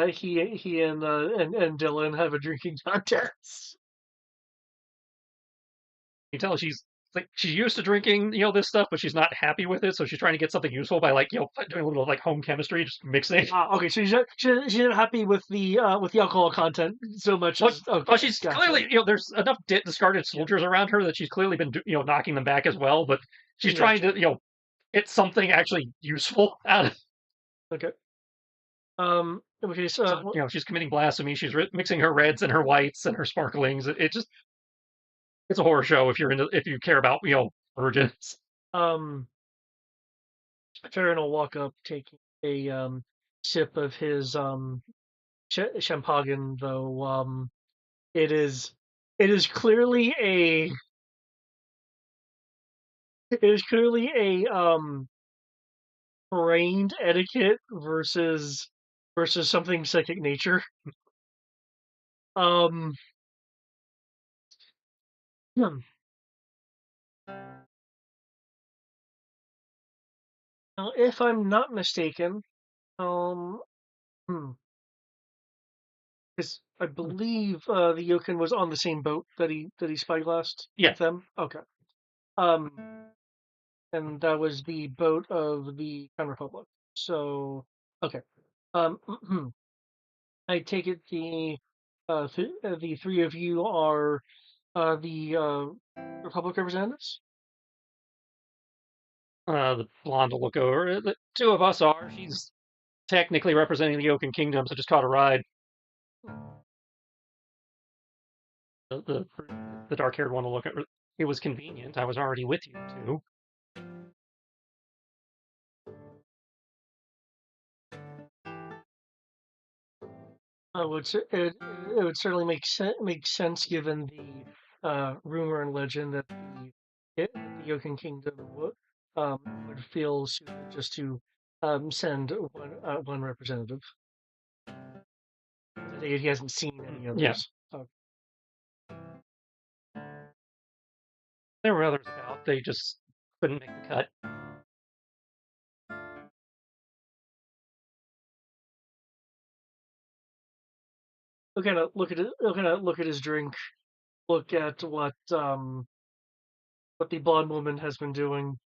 Speaker 4: He and Dylan have a drinking contest.
Speaker 1: You tell she's like she's used to drinking, this stuff, but she's not happy with it, so she's trying to get something useful by like, doing a little like home chemistry, just mixing.
Speaker 4: Okay, so she's not happy with the alcohol content so much.
Speaker 1: Well,
Speaker 4: Okay,
Speaker 1: she's
Speaker 4: gotcha.
Speaker 1: clearly, there's enough discarded soldiers around her that she's clearly been, knocking them back as well. But she's trying to, get something actually useful out of it.
Speaker 4: Okay. Okay,
Speaker 1: So, she's committing blasphemy. She's mixing her reds and her whites and her sparklings. It's a horror show if you care about, virgins.
Speaker 4: Farron will walk up, taking a sip of his champagne, though it is clearly a trained etiquette versus something psychic nature. Hmm. Now, if I'm not mistaken, because I believe the Yokin was on the same boat that he spyglassed with them. Okay. And that was the boat of the Crown Republic. So okay. I take it the three of you are the Republic representatives.
Speaker 1: The blonde will look over. The two of us are. She's technically representing the Oaken Kingdom, so just caught a ride. The dark-haired one will look at her. It was convenient. I was already with you two.
Speaker 4: It would certainly make sense given the rumor and legend that the Yokin Kingdom would feel suited just to send one representative. He hasn't seen any others.
Speaker 1: Yeah. There were others about. They just couldn't make the cut.
Speaker 4: He'll kind of look at his drink, look at what the blonde woman has been doing.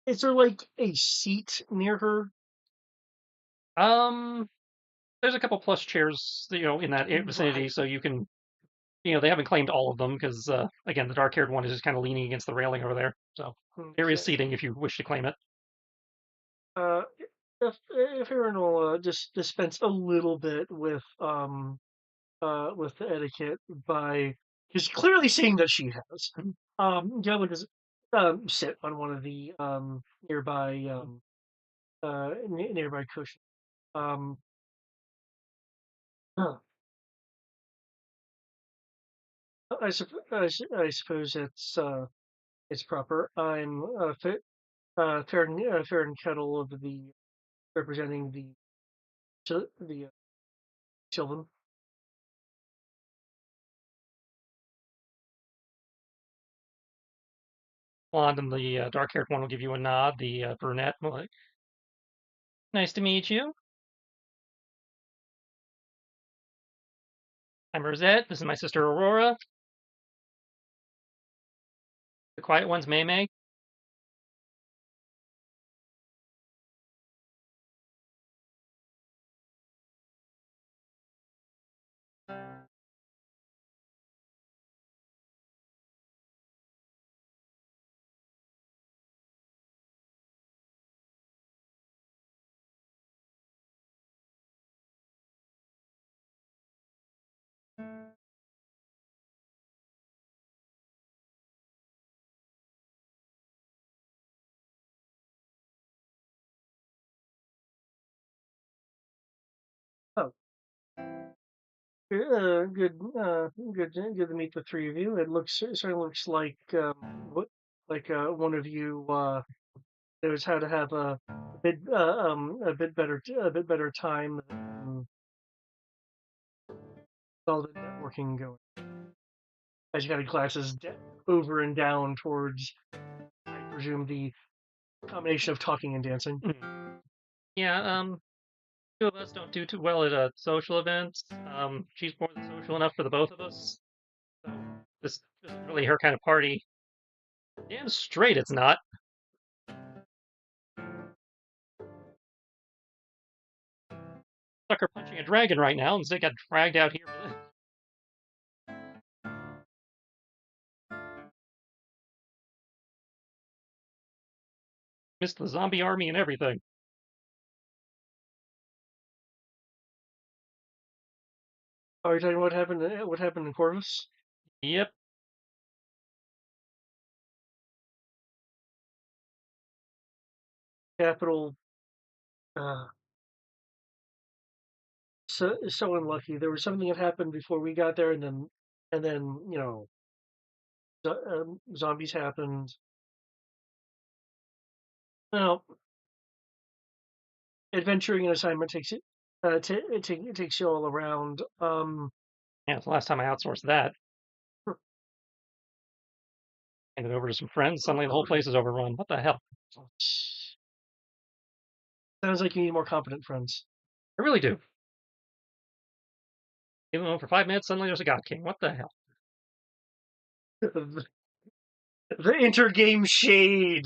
Speaker 4: Is there like a seat near her?
Speaker 1: There's a couple plush chairs, in that vicinity, so you can, they haven't claimed all of them because, again, the dark-haired one is just kind of leaning against the railing over there. So there is seating if you wish to claim it.
Speaker 4: If Aaron will just dispense a little bit with the etiquette by just clearly seeing that she has. Gavin does sit on one of the nearby nearby cushions. I suppose it's proper. I'm Farron Kettle of the representing the children.
Speaker 1: Blonde and the dark-haired one will give you a nod. The brunette will like, nice to meet you. I'm Rosette. This is my sister Aurora. The quiet one's May May.
Speaker 4: Oh. Good to meet the three of you. It certainly looks like one of you knows how to have a bit better time all the networking going. As you kind of glasses over and down towards, I presume, the combination of talking and dancing.
Speaker 1: Yeah. Two of us don't do too well at social events. She's more than social enough for the both of us. So this isn't really her kind of party. Damn straight it's not. Sucker punching a dragon right now, and they got dragged out here. Missed the zombie army and everything.
Speaker 4: Are you talking what happened? What happened in Corvus?
Speaker 1: Yep.
Speaker 4: Capital. So unlucky. There was something that happened before we got there, and then you know, zombies happened. Well, adventuring an assignment takes it. It takes you all around.
Speaker 1: Yeah, it's the last time I outsourced that. Handed over to some friends. Suddenly the whole place is overrun. What the hell?
Speaker 4: Sounds like you need more competent friends.
Speaker 1: I really do. Even though for 5 minutes, suddenly there's a God King. What the hell?
Speaker 4: The intergame shade.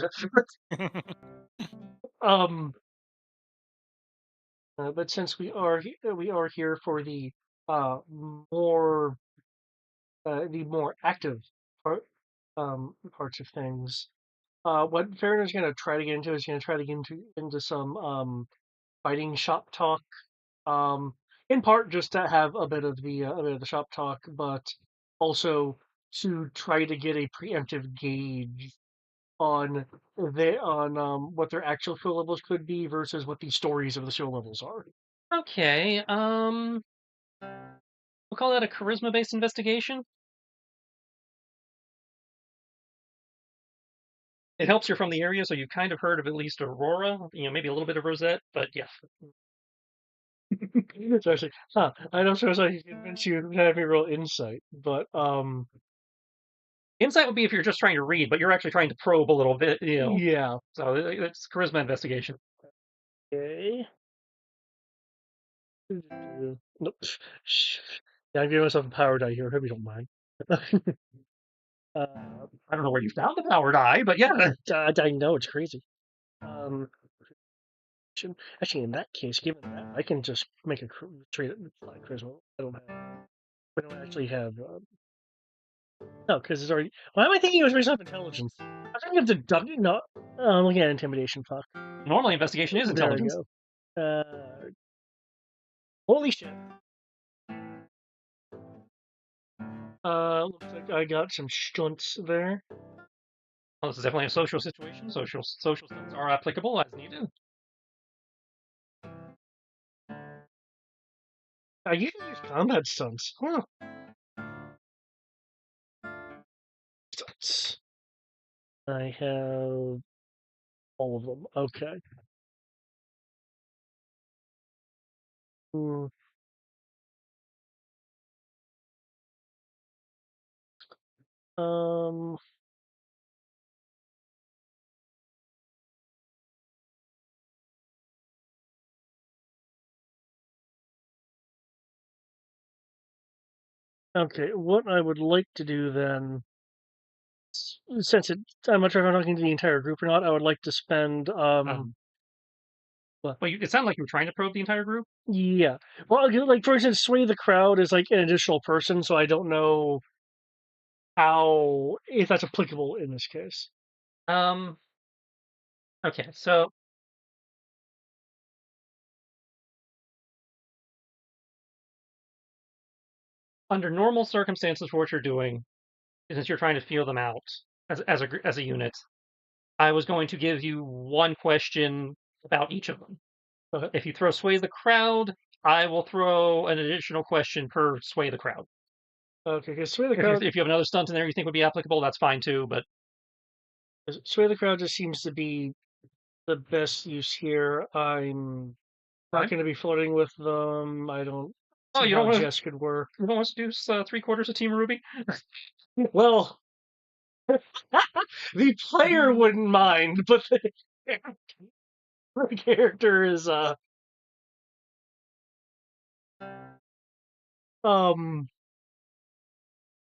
Speaker 4: But since we are here for the more active parts of things, what Farron is going to try to get into is going to try to get into some fighting shop talk. In part just to have a bit of the shop talk, but also to try to get a preemptive gauge on what their actual skill levels could be versus what the stories of the skill levels are.
Speaker 1: Okay, we'll call that a charisma-based investigation. It helps you're from the area, so you've kind of heard of at least Aurora, maybe a little bit of Rosette, but yeah.
Speaker 4: So I say, I don't suppose I can convince you to have me roll insight, but
Speaker 1: Insight would be if you're just trying to read, but you're actually trying to probe a little bit,
Speaker 4: yeah.
Speaker 1: So it's charisma investigation.
Speaker 4: Okay. Nope. Yeah, I'm giving myself a power die here. I hope you don't mind.
Speaker 1: I don't know where you found the power die, but yeah.
Speaker 4: I know it's crazy. Actually, in that case, given that, I can just make a trade fly charisma. We don't actually have. No, because it's already. Why am I thinking it was based off intelligence? I think it's deducting. No, I'm looking at intimidation. Fuck.
Speaker 1: Normally, investigation is intelligence.
Speaker 4: There we go. Holy shit. Looks like I got some stunts there.
Speaker 1: Well, this is definitely a social situation. Social stunts are applicable as needed.
Speaker 4: I usually use combat stunts. Huh. Stunts. I have all of them. Okay. Hmm. Um. Okay, what I would like to do then, since I'm not sure if I'm talking to the entire group or not, I would like to spend
Speaker 1: Well, it sounded like you were trying to probe the entire group.
Speaker 4: Yeah. Well, like for instance, sway the crowd is like an additional person, so I don't know if that's applicable in this case.
Speaker 1: Okay, so under normal circumstances for what you're doing, since you're trying to feel them out as a unit, I was going to give you one question about each of them. If you throw sway the crowd, I will throw an additional question per sway the crowd.
Speaker 4: Okay, because sway the crowd.
Speaker 1: If you have another stunt in there you think would be applicable, that's fine too. But
Speaker 4: sway the crowd just seems to be the best use here. I'm not going to be flirting with them. I don't.
Speaker 1: Oh, you don't want
Speaker 4: Jess could work.
Speaker 1: You don't want to do 3/4 of Team Ruby?
Speaker 4: Well, the player wouldn't mind, but the character is Um,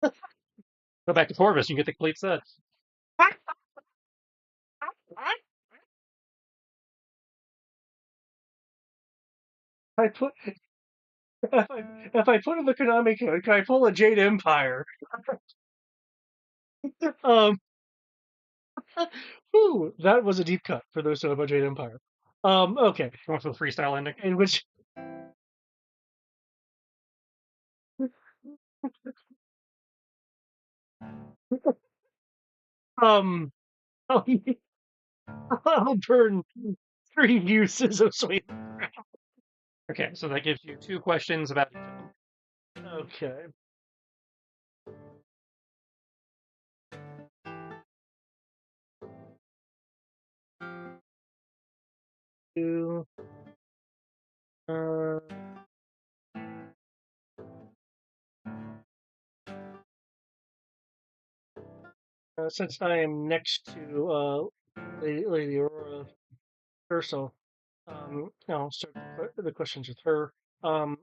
Speaker 1: Go back to Corvus, you get the complete set.
Speaker 4: I put if I put in the Konami code, can I pull a Jade Empire? Um, whew, that was a deep cut for those who know about Jade Empire. Okay,
Speaker 1: Going for the freestyle ending.
Speaker 4: in which um, I'll, I'll burn 3 uses of sweet.
Speaker 1: Okay, so that gives you 2 questions about each of them.
Speaker 4: Okay. Two. Uh, since I am next to Lady Aurora Urso, I'll start the questions with her.
Speaker 1: And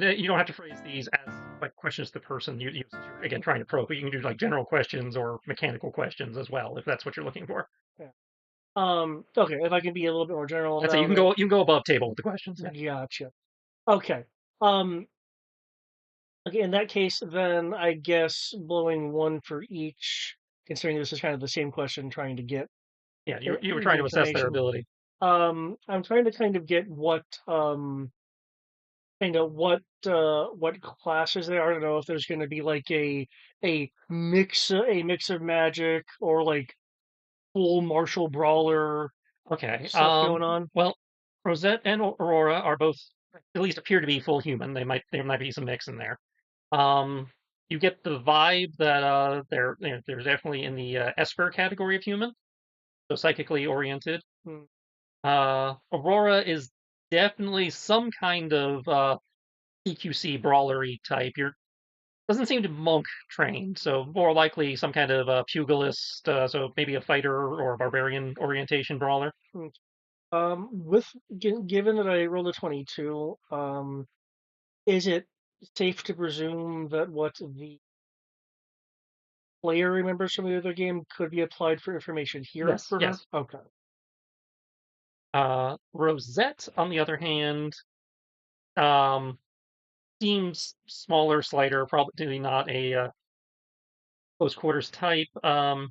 Speaker 1: you don't have to phrase these as like questions to the person you use. You're, again, trying to probe, but you can do like general questions or mechanical questions as well if that's what you're looking for.
Speaker 4: Okay, if I can be a little bit more general
Speaker 1: That's
Speaker 4: about
Speaker 1: it. You can go above table with the questions. Yeah.
Speaker 4: Gotcha. Okay. Okay, in that case, then I guess blowing 1 for each, considering this is kind of the same question, trying to get
Speaker 1: Yeah, you were trying to assess their
Speaker 4: information.
Speaker 1: ability.
Speaker 4: I'm trying to kind of get what what classes they are. I don't know if there's going to be like a mix of magic or like full martial brawler
Speaker 1: Okay.
Speaker 4: stuff going on.
Speaker 1: Well, Rosette and Aurora are both at least appear to be full human. There might be some mix in there. You get the vibe that they're definitely in the Esper category of human, so psychically oriented.
Speaker 4: Hmm.
Speaker 1: Aurora is definitely some kind of EQC brawlery type. You're doesn't seem to be monk trained, so more likely some kind of pugilist, so maybe a fighter or a barbarian orientation brawler.
Speaker 4: With given that I rolled a 22, is it safe to presume that what the player remembers from the other game could be applied for information here
Speaker 1: Yes,
Speaker 4: for
Speaker 1: yes.
Speaker 4: her? Okay.
Speaker 1: Rosette, on the other hand, um, seems smaller, slighter, probably not a close quarters type. There's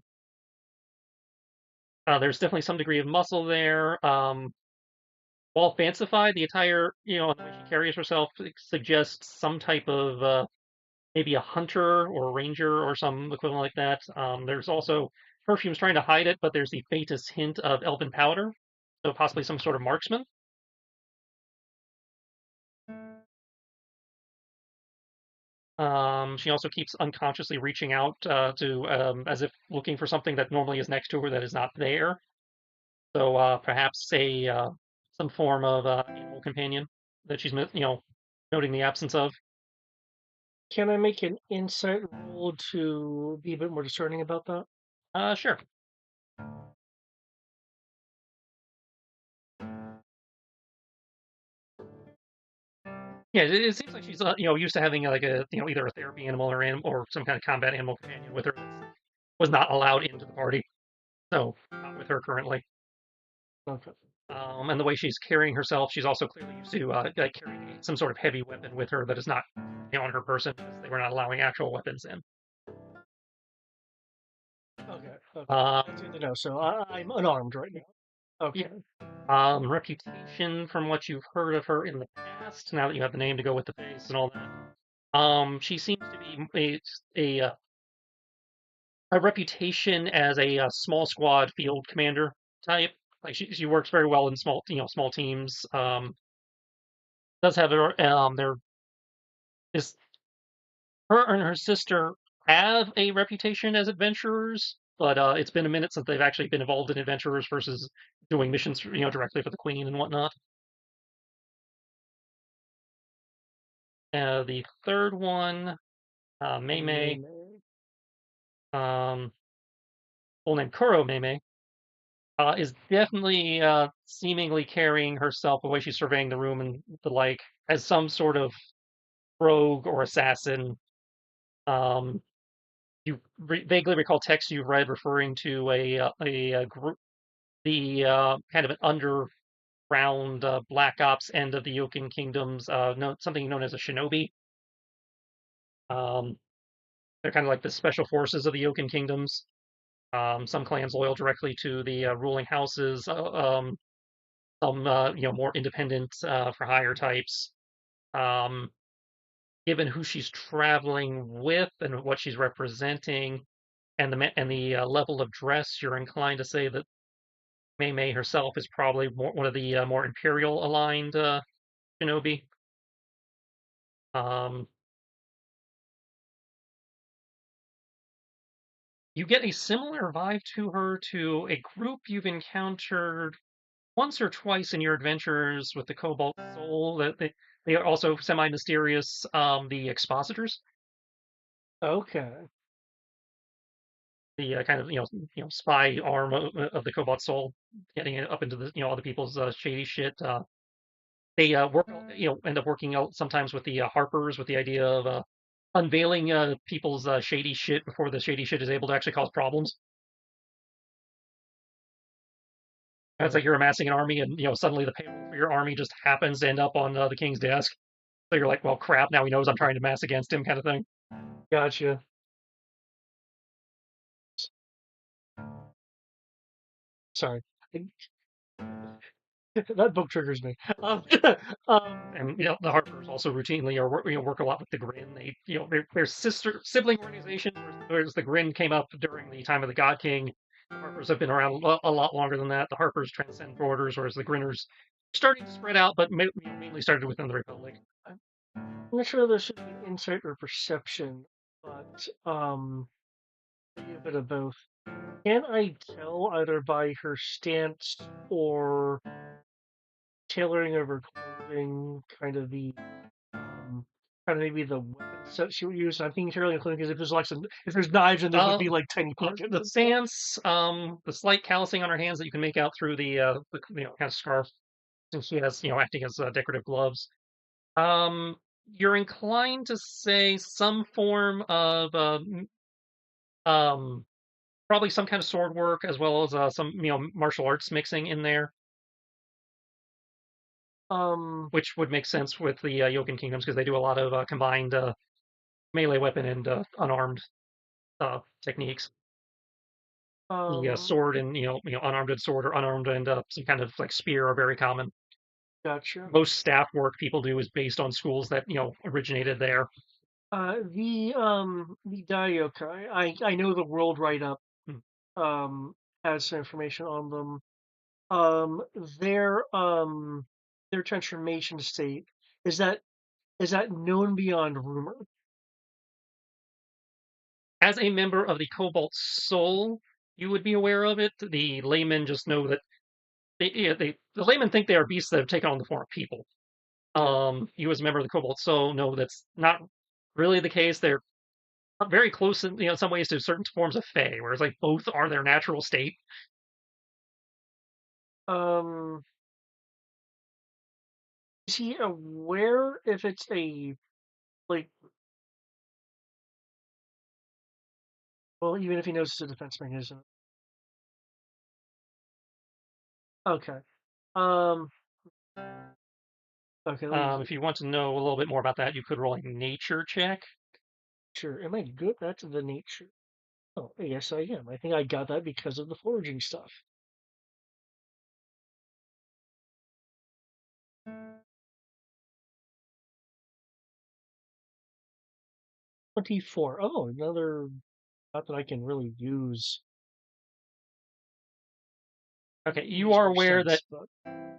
Speaker 1: definitely some degree of muscle there. While fancified, the attire, the way she carries herself suggests some type of maybe a hunter or a ranger or some equivalent like that. There's also perfumes trying to hide it, but there's the faintest hint of elven powder, so possibly some sort of marksman. She also keeps unconsciously reaching out as if looking for something that normally is next to her that is not there. So perhaps some form of animal companion that she's noting the absence of.
Speaker 4: Can I make an insight roll to be a bit more discerning about that?
Speaker 1: Sure. Yeah, it seems like she's used to having like a either a therapy animal or some kind of combat animal companion with her that was not allowed into the party, so not with her currently.
Speaker 4: Okay.
Speaker 1: And the way she's carrying herself, she's also clearly used to like carrying some sort of heavy weapon with her that is not on her person because they were not allowing actual weapons in.
Speaker 4: Okay. That's good to know. So I'm unarmed right now. Okay.
Speaker 1: Reputation, from what you've heard of her in the past, now that you have the name to go with the face and all that, she seems to be a reputation as a small squad field commander type. Like she works very well in small teams. Does have there is her and her sister have a reputation as adventurers, but it's been a minute since they've actually been involved in adventurers versus doing missions, directly for the queen and whatnot. The third one, Mei Mei, full name Kuro Mei Mei, is definitely seemingly carrying herself the way she's surveying the room and the like as some sort of rogue or assassin. You vaguely recall texts you've read referring to a group, the kind of an underground black ops end of the Yokin Kingdoms, something known as a shinobi. They're kind of like the special forces of the Yokin Kingdoms. Some clans loyal directly to the ruling houses. Some more independent for higher types. Given who she's traveling with and what she's representing, and the level of dress, you're inclined to say that Mei Mei herself is probably one of the more imperial aligned shinobi. Um, you get a similar vibe to her to a group you've encountered once or twice in your adventures with the Cobalt Soul. That they are also semi-mysterious. The expositors,
Speaker 4: Okay.
Speaker 1: the kind of spy arm of the Cobalt Soul, getting it up into the other people's shady shit. They work, end up working out sometimes with the Harpers with the idea of unveiling people's shady shit before the shady shit is able to actually cause problems. It's like you're amassing an army, and suddenly the payroll for your army just happens to end up on the king's desk. So you're like, well, crap. Now he knows I'm trying to mass against him, kind of thing.
Speaker 4: Gotcha. Sorry. That book triggers me.
Speaker 1: And the Harpers also routinely work a lot with the Grin. They their sibling organization. Whereas the Grin came up during the time of the God King. The Harpers have been around a lot longer than that. The Harpers transcend borders, whereas the Grinners starting to spread out, but mainly started within the Republic.
Speaker 4: I'm not sure there should be insight or perception, but maybe a bit of both. Can I tell either by her stance or tailoring of her clothing, kind of maybe the weapon set she would use? I'm thinking tailoring the clothing because if there's knives and there would be like tiny pockets.
Speaker 1: The stance, the slight callousing on her hands that you can make out through the kind of scarf, since she has acting as decorative gloves. You're inclined to say some form of probably some kind of sword work as well as some martial arts mixing in there, which would make sense with the Yokin Kingdoms because they do a lot of combined melee weapon and unarmed techniques. The sword and unarmed and sword or unarmed and some kind of like spear are very common.
Speaker 4: Gotcha.
Speaker 1: Most staff work people do is based on schools that originated there.
Speaker 4: The Daiokai, I know the world write up has some information on them. Their transformation state is that known beyond rumor?
Speaker 1: As a member of the Cobalt Soul, you would be aware of it. The laymen just know that the laymen think they are beasts that have taken on the form of people. You as a member of the Cobalt Soul know that's not really the case. They're very close in some ways to certain forms of Fae, whereas like both are their natural state.
Speaker 4: Is he aware if it's a well, even if he knows it's a defense mechanism? Okay. Okay.
Speaker 1: If you want to know a little bit more about that, you could roll a nature check.
Speaker 4: Sure. Am I good? That's the nature. Oh, yes, I am. I think I got that because of the foraging stuff. 24. Oh, another. Not that I can really use.
Speaker 1: Okay, you are aware that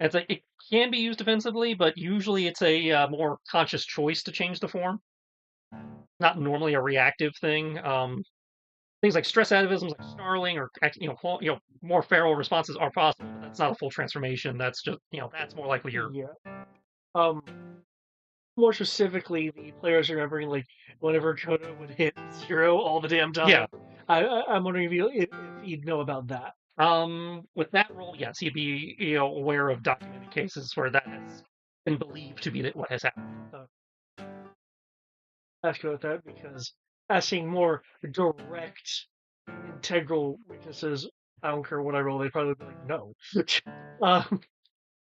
Speaker 1: it's like it can be used defensively, but usually it's a more conscious choice to change the form. Not normally a reactive thing. Things like stress atavisms, like snarling, or more feral responses are possible, but that's not a full transformation. That's just that's more likely your
Speaker 4: more specifically, the players remembering like whenever Kodo would hit 0 all the damn time.
Speaker 1: Yeah.
Speaker 4: I'm wondering if you'd know about that.
Speaker 1: With that roll, yes, he'd be aware of documented cases where that has been believed to be what has happened.
Speaker 4: ask about that because asking more direct, integral weaknesses, I don't care what I roll, they'd probably be like, no.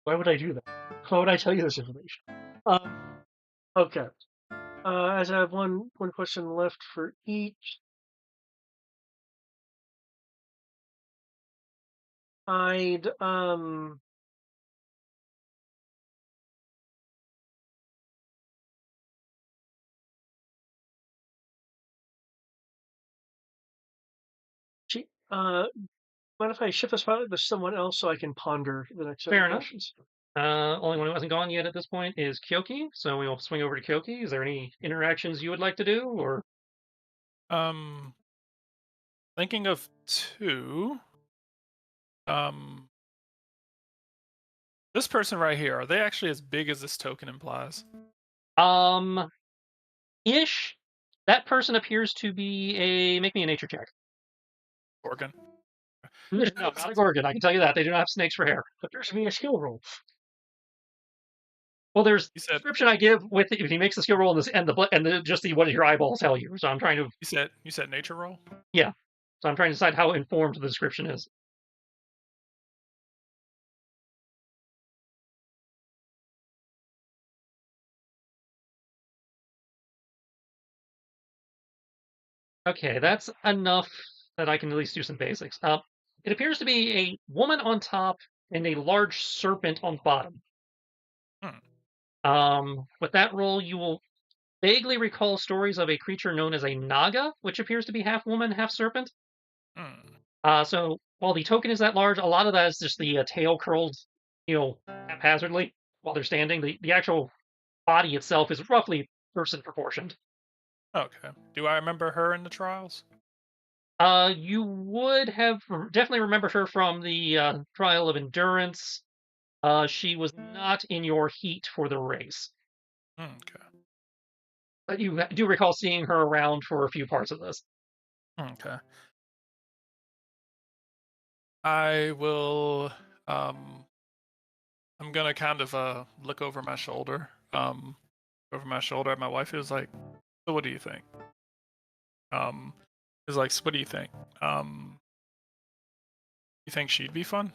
Speaker 4: Why would I do that? Why would I tell you this information? Okay. As I have one question left for each, I'd mind if I shift this spotlight to someone else so I can ponder the next set
Speaker 1: Fair
Speaker 4: of
Speaker 1: enough.
Speaker 4: questions?
Speaker 1: Only one who hasn't gone yet at this point is Kyoki, so we will swing over to Kyoki. Is there any interactions you would like to do, or
Speaker 5: Thinking of two. This person right here, are they actually as big as this token implies?
Speaker 1: Ish? That person appears to be a. Make me a nature check.
Speaker 5: Gorgon.
Speaker 1: No, not a Gorgon. I can tell you that they do not have snakes for hair.
Speaker 4: Appears to be a skill roll.
Speaker 1: Well, there's
Speaker 5: You
Speaker 1: the
Speaker 5: said
Speaker 1: description I give with if he makes the skill roll and just the what does your eyeballs tell you. So I'm trying to
Speaker 5: you said nature roll?
Speaker 1: So I'm trying to decide how informed the description is. Okay, that's enough that I can at least do some basics. It appears to be a woman on top and a large serpent on bottom. With that roll, you will vaguely recall stories of a creature known as a Naga, which appears to be half woman, half serpent. So while the token is that large, a lot of that is just the tail curled, haphazardly while they're standing. The actual body itself is roughly person proportioned.
Speaker 5: Okay. Do I remember her in the trials?
Speaker 1: You would have definitely remembered her from the trial of endurance. She was not in your heat for the race.
Speaker 5: Okay.
Speaker 1: But you do recall seeing her around for a few parts of this.
Speaker 5: Okay. I will. I'm gonna kind of look over my shoulder. Over my shoulder at my wife. It was like, so what do you think? It's like, so what do you think? You think she'd be fun?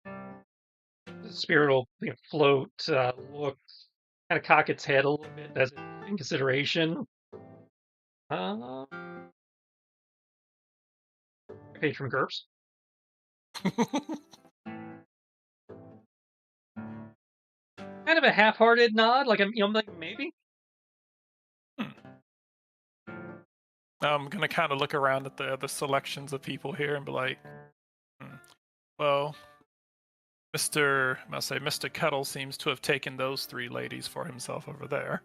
Speaker 1: The spirit will float, look, kind of cock its head a little bit as in consideration. Page from GURPS. Kind of a half-hearted nod, like I'm like maybe.
Speaker 5: I'm gonna kind of look around at the other selections of people here and be like, well, Mr. Kettle seems to have taken those three ladies for himself over there.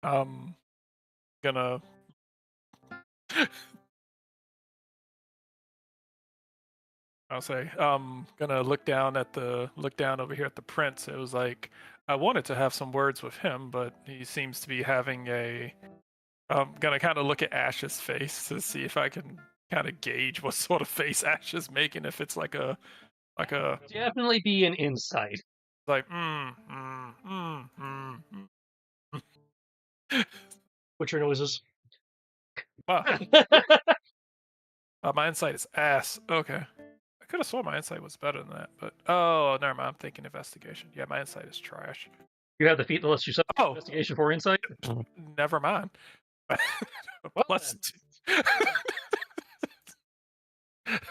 Speaker 5: Gonna gonna look down over here at the prince. It was like, I wanted to have some words with him, but he seems to be having a. I'm gonna kind of look at Ash's face to see if I can kind of gauge what sort of face Ash is making. If it's like a.
Speaker 1: Definitely be an insight.
Speaker 5: Like,
Speaker 4: What's your noises?
Speaker 5: my insight is ass. Okay. I could have sworn my insight was better than that, but oh, never mind. I'm thinking investigation. Yeah, my insight is trash.
Speaker 1: You have the feat that lets you investigation for insight?
Speaker 5: Never mind. Plus 2.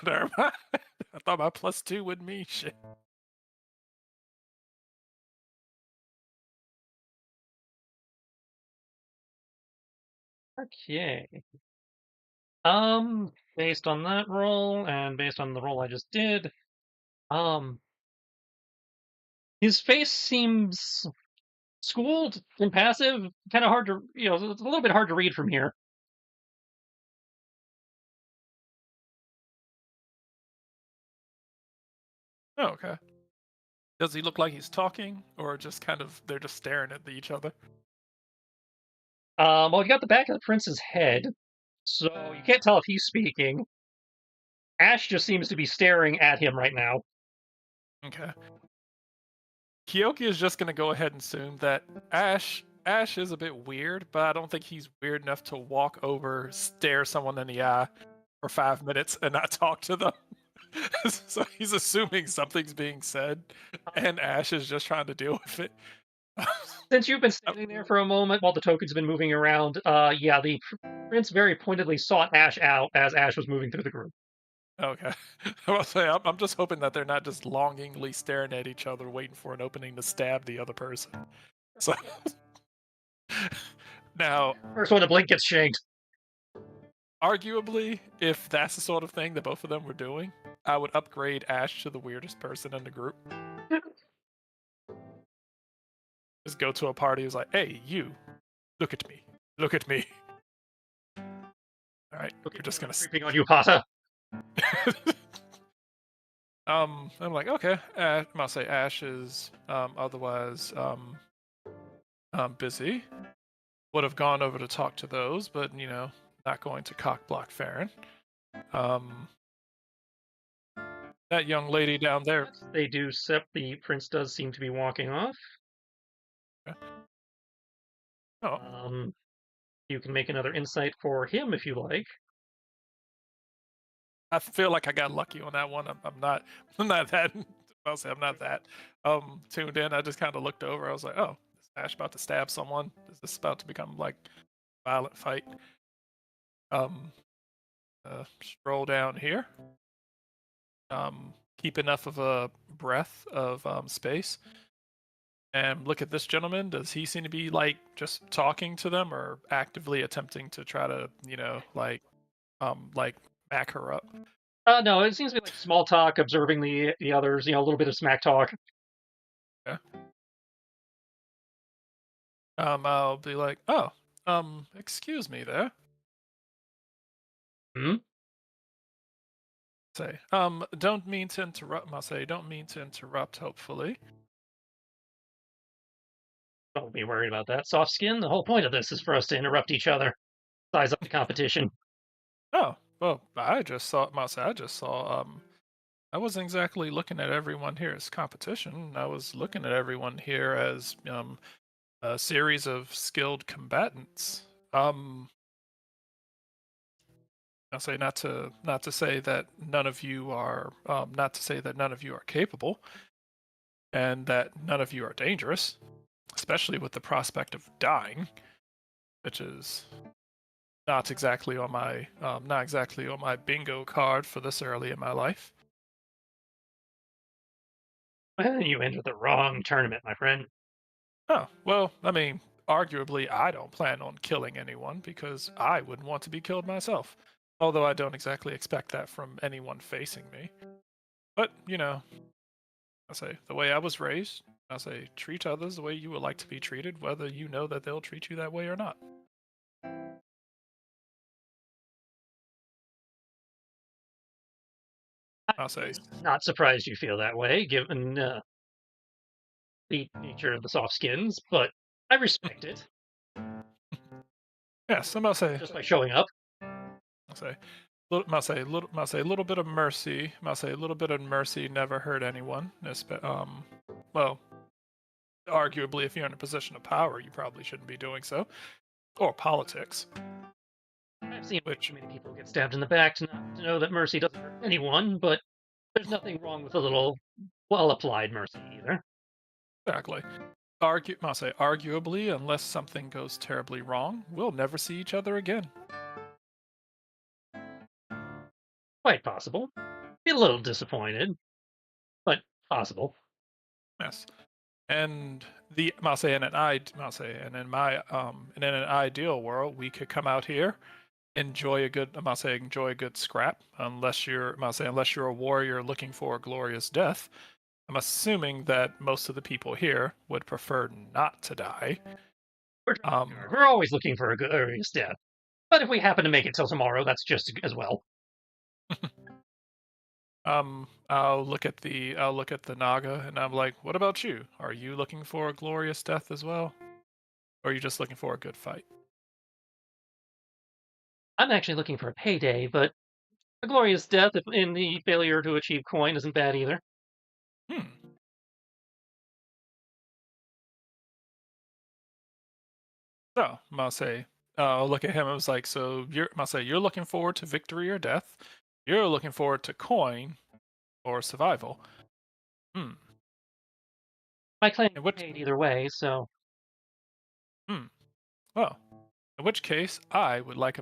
Speaker 5: Never mind. I thought my plus 2 would mean shit.
Speaker 1: Okay. Based on that roll and based on the roll I just did, his face seems schooled and passive, kind of hard to, it's a little bit hard to read from here.
Speaker 5: Oh, okay. Does he look like he's talking, or just kind of they're just staring at each other?
Speaker 1: Well, you got the back of the prince's head, so you can't tell if he's speaking. Ash just seems to be staring at him right now.
Speaker 5: Okay. Kyoki is just gonna go ahead and assume that Ash is a bit weird, but I don't think he's weird enough to walk over, stare someone in the eye for 5 minutes and not talk to them. So he's assuming something's being said, and Ash is just trying to deal with it.
Speaker 1: Since you've been standing there for a moment while the tokens have been moving around, yeah, the prince very pointedly sought Ash out as Ash was moving through the group.
Speaker 5: Okay. I will say, I'm just hoping that they're not just longingly staring at each other, waiting for an opening to stab the other person. So now,
Speaker 1: First one to blink gets shanked.
Speaker 5: arguably, if that's the sort of thing that both of them were doing, I would upgrade Ash to the weirdest person in the group. Just go to a party who's like, hey, you, look at me. Look at me. All right, you're just gonna
Speaker 1: Creeping on you, Pata.
Speaker 5: I'm like, okay. I'll say Ash is otherwise busy. Would have gone over to talk to those, but not going to cock block Farron. That young lady down there.
Speaker 1: They do. The prince does seem to be walking off.
Speaker 5: Okay. Oh.
Speaker 1: You can make another insight for him if you like.
Speaker 5: I feel like I got lucky on that one. I'm not that. I'll say I'm not that tuned in. I just kind of looked over. I was like, oh, is Ash about to stab someone? Is this about to become like a violent fight? Stroll down here. Keep enough of a breath of space. And look at this gentleman. Does he seem to be like just talking to them or actively attempting to try to, like back her up?
Speaker 1: No, it seems to be like small talk, observing the others, a little bit of smack talk.
Speaker 5: Okay. I'll be like, oh, excuse me there.
Speaker 1: Hmm?
Speaker 5: Say, don't mean to interrupt. I'll say, don't mean to interrupt, hopefully.
Speaker 1: Don't be worried about that. Soft skin, the whole point of this is for us to interrupt each other. Size up the competition.
Speaker 5: Oh, well, I just saw, I wasn't exactly looking at everyone here as competition. I was looking at everyone here as, a series of skilled combatants. I'll say not to say that none of you are capable, and that none of you are dangerous, especially with the prospect of dying, which is not exactly on my bingo card for this early in my life.
Speaker 1: Well, you entered the wrong tournament, my friend.
Speaker 5: Oh, well, I mean, arguably, I don't plan on killing anyone because I wouldn't want to be killed myself. Although I don't exactly expect that from anyone facing me. But, I say, the way I was raised, I say, treat others the way you would like to be treated, whether you know that they'll treat you that way or not. I'll say,
Speaker 1: Not surprised you feel that way, given the nature of the soft skins, but I respect it.
Speaker 5: yes, I'm about to say,
Speaker 1: just by showing up.
Speaker 5: I'll say, a little bit of mercy. I'll say a little bit of mercy never hurt anyone. Well, arguably, if you're in a position of power, you probably shouldn't be doing so, or politics.
Speaker 1: I've seen too many people get stabbed in the back to know that mercy doesn't hurt anyone, but there's nothing wrong with a little well-applied mercy either.
Speaker 5: Exactly. I'll say arguably, unless something goes terribly wrong, we'll never see each other again.
Speaker 1: Quite possible. Be a little disappointed, but possible.
Speaker 5: Yes. And in an ideal world, we could come out here, enjoy a good scrap. Unless you're a warrior looking for a glorious death. I'm assuming that most of the people here would prefer not to die.
Speaker 1: We're always looking for a glorious death, but if we happen to make it till tomorrow, that's just as well.
Speaker 5: I'll look at the Naga and I'm like, what about you? Are you looking for a glorious death as well? Or are you just looking for a good fight?
Speaker 1: I'm actually looking for a payday, but a glorious death in the failure to achieve coin isn't bad either.
Speaker 5: So, Mase, I'll look at him. I was like, so you're looking forward to victory or death. You're looking forward to coin or survival. Hmm.
Speaker 1: My clan
Speaker 5: In which,
Speaker 1: paid either way, so
Speaker 5: well, in which case, I would like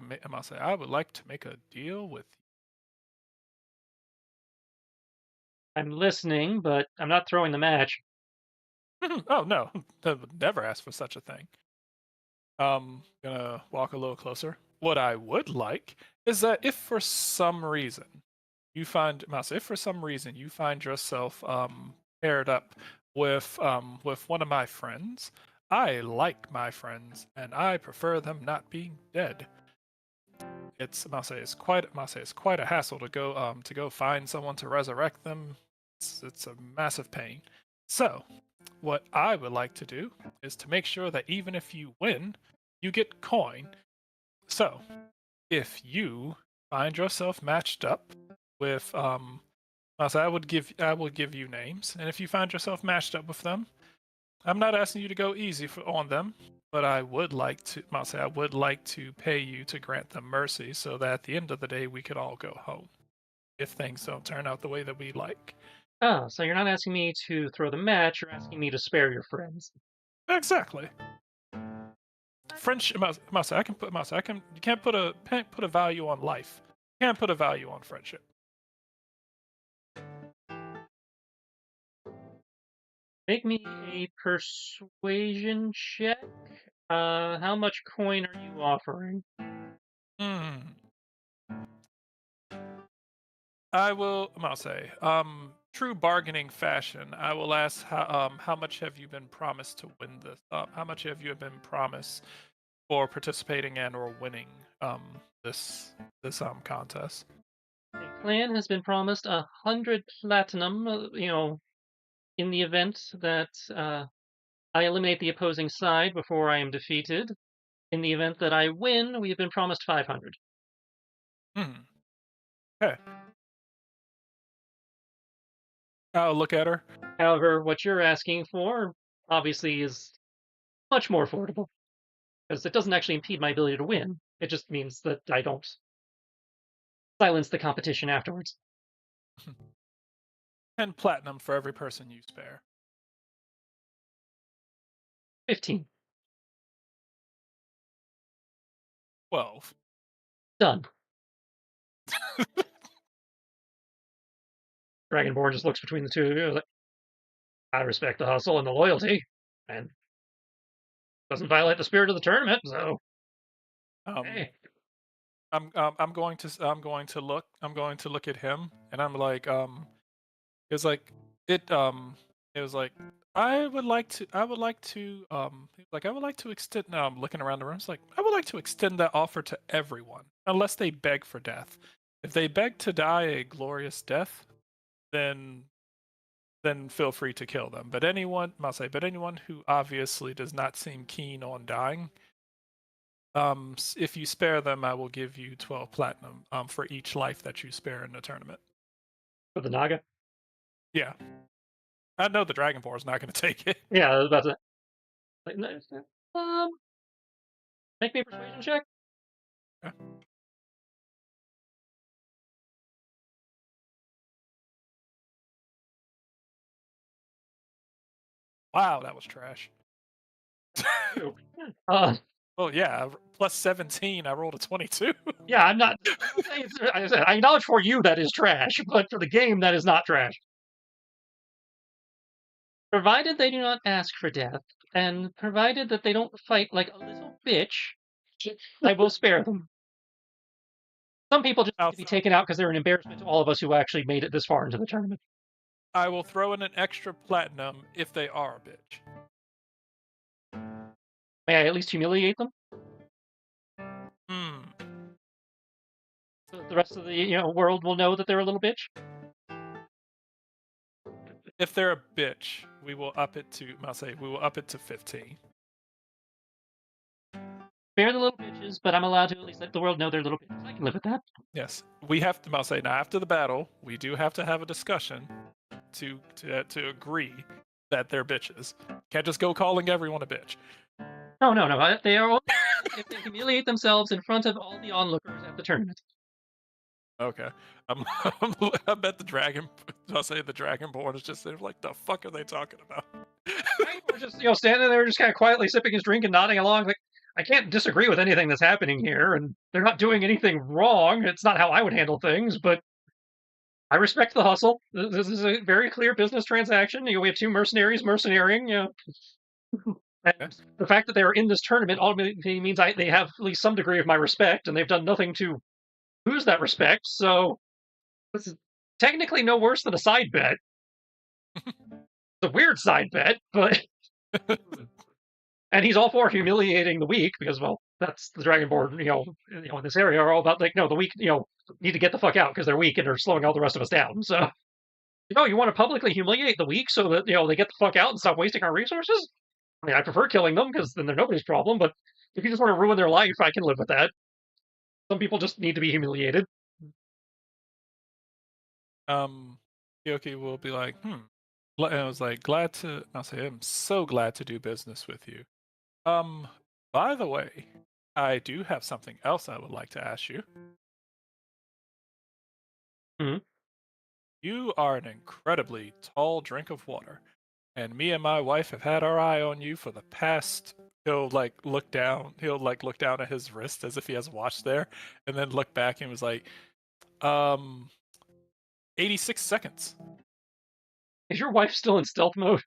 Speaker 5: I would like to make a deal with
Speaker 1: I'm listening, but I'm not throwing the match.
Speaker 5: you. Oh no, I would never ask for such a thing. Gonna walk a little closer. What I would like is that if for some reason if for some reason you find yourself paired up with one of my friends, I like my friends and I prefer them not being dead. It's quite a hassle to go find someone to resurrect them. It's a massive pain. So, what I would like to do is to make sure that even if you win, you get coin. So, if you find yourself matched up with I would give you names, and if you find yourself matched up with them, I'm not asking you to go easy on them, but I would like to pay you to grant them mercy, so that at the end of the day we could all go home. If things don't turn out the way that we like.
Speaker 1: Oh, so you're not asking me to throw the match, you're asking me to spare your friends.
Speaker 5: Exactly. Friendship, you can't put a value on life. You can't put a value on friendship.
Speaker 1: Make me a persuasion check. How much coin are you offering?
Speaker 5: Hmm. I will, true bargaining fashion. I will ask how much have you been promised to win this? How much have you been promised for participating and or winning this contest?
Speaker 1: The clan has been promised 100 platinum, in the event that I eliminate the opposing side before I am defeated. In the event that I win, we have been promised 500.
Speaker 5: Hmm. Okay. I'll look at her.
Speaker 1: However, what you're asking for obviously is much more affordable, because it doesn't actually impede my ability to win. It just means that I don't silence the competition afterwards.
Speaker 5: 10 platinum for every person you spare.
Speaker 1: 15.
Speaker 5: 12.
Speaker 1: Done. Dragonborn just looks between the two of you like, I respect the hustle and the loyalty, and doesn't violate the spirit of the tournament, so hey.
Speaker 5: I'm going to look at him, and I'm like it was like it was like I would like to I would like to extend. Now I'm looking around the room. It's like I would like to extend that offer to everyone, unless they beg for death. If they beg to die a glorious death, then feel free to kill them. But anyone who obviously does not seem keen on dying, if you spare them, I will give you 12 platinum for each life that you spare in the tournament.
Speaker 1: For the Naga?
Speaker 5: Yeah. I know the Dragonborn is not going to take it.
Speaker 1: Yeah, I was about to. Like, make me a persuasion check.
Speaker 5: Yeah. Wow, that was trash. Well, yeah, plus 17, I rolled a 22.
Speaker 1: Yeah, I'm not. I acknowledge for you that is trash, but for the game, that is not trash. Provided they do not ask for death, and provided that they don't fight like a little bitch, I will spare them. Some people just need to be taken out because they're an embarrassment to all of us who actually made it this far into the tournament.
Speaker 5: I will throw in an extra platinum if they are a bitch.
Speaker 1: May I at least humiliate them? So the rest of the world will know that they're a little bitch.
Speaker 5: If they're a bitch, we will up it to 15.
Speaker 1: Spare the little bitches, but I'm allowed to at least let the world know they're little bitches. I can live with that.
Speaker 5: Yes, we have to. Now after the battle, we do have to have a discussion to agree that they're bitches. Can't just go calling everyone a bitch.
Speaker 1: No, no, no. They are only if they humiliate themselves in front of all the onlookers at the tournament.
Speaker 5: Okay. I bet the dragon. I'll say the dragonborn is just there, like, the fuck are they talking about?
Speaker 1: Or just standing there, just kind of quietly sipping his drink and nodding along. Like, I can't disagree with anything that's happening here, and they're not doing anything wrong. It's not how I would handle things, but I respect the hustle. This is a very clear business transaction. We have two mercenaries mercenarying. And the fact that they're in this tournament ultimately means they have at least some degree of my respect, and they've done nothing to lose that respect. So this is technically no worse than a side bet. It's a weird side bet, but and he's all for humiliating the weak because, well, that's the Dragonborn. In this area are all about like, no, the weak, need to get the fuck out because they're weak and they're slowing all the rest of us down. So, you want to publicly humiliate the weak so that they get the fuck out and stop wasting our resources. I mean, I prefer killing them because then they're nobody's problem. But if you just want to ruin their life, I can live with that. Some people just need to be humiliated.
Speaker 5: Yoki will be like, And I was like, I'll say, I'm so glad to do business with you. By the way, I do have something else I would like to ask you.
Speaker 1: Mhm.
Speaker 5: You are an incredibly tall drink of water, and me and my wife have had our eye on you for the past. He'll look down at his wrist as if he has a watch there, and then look back and was like, 86 seconds.
Speaker 1: Is your wife still in stealth mode?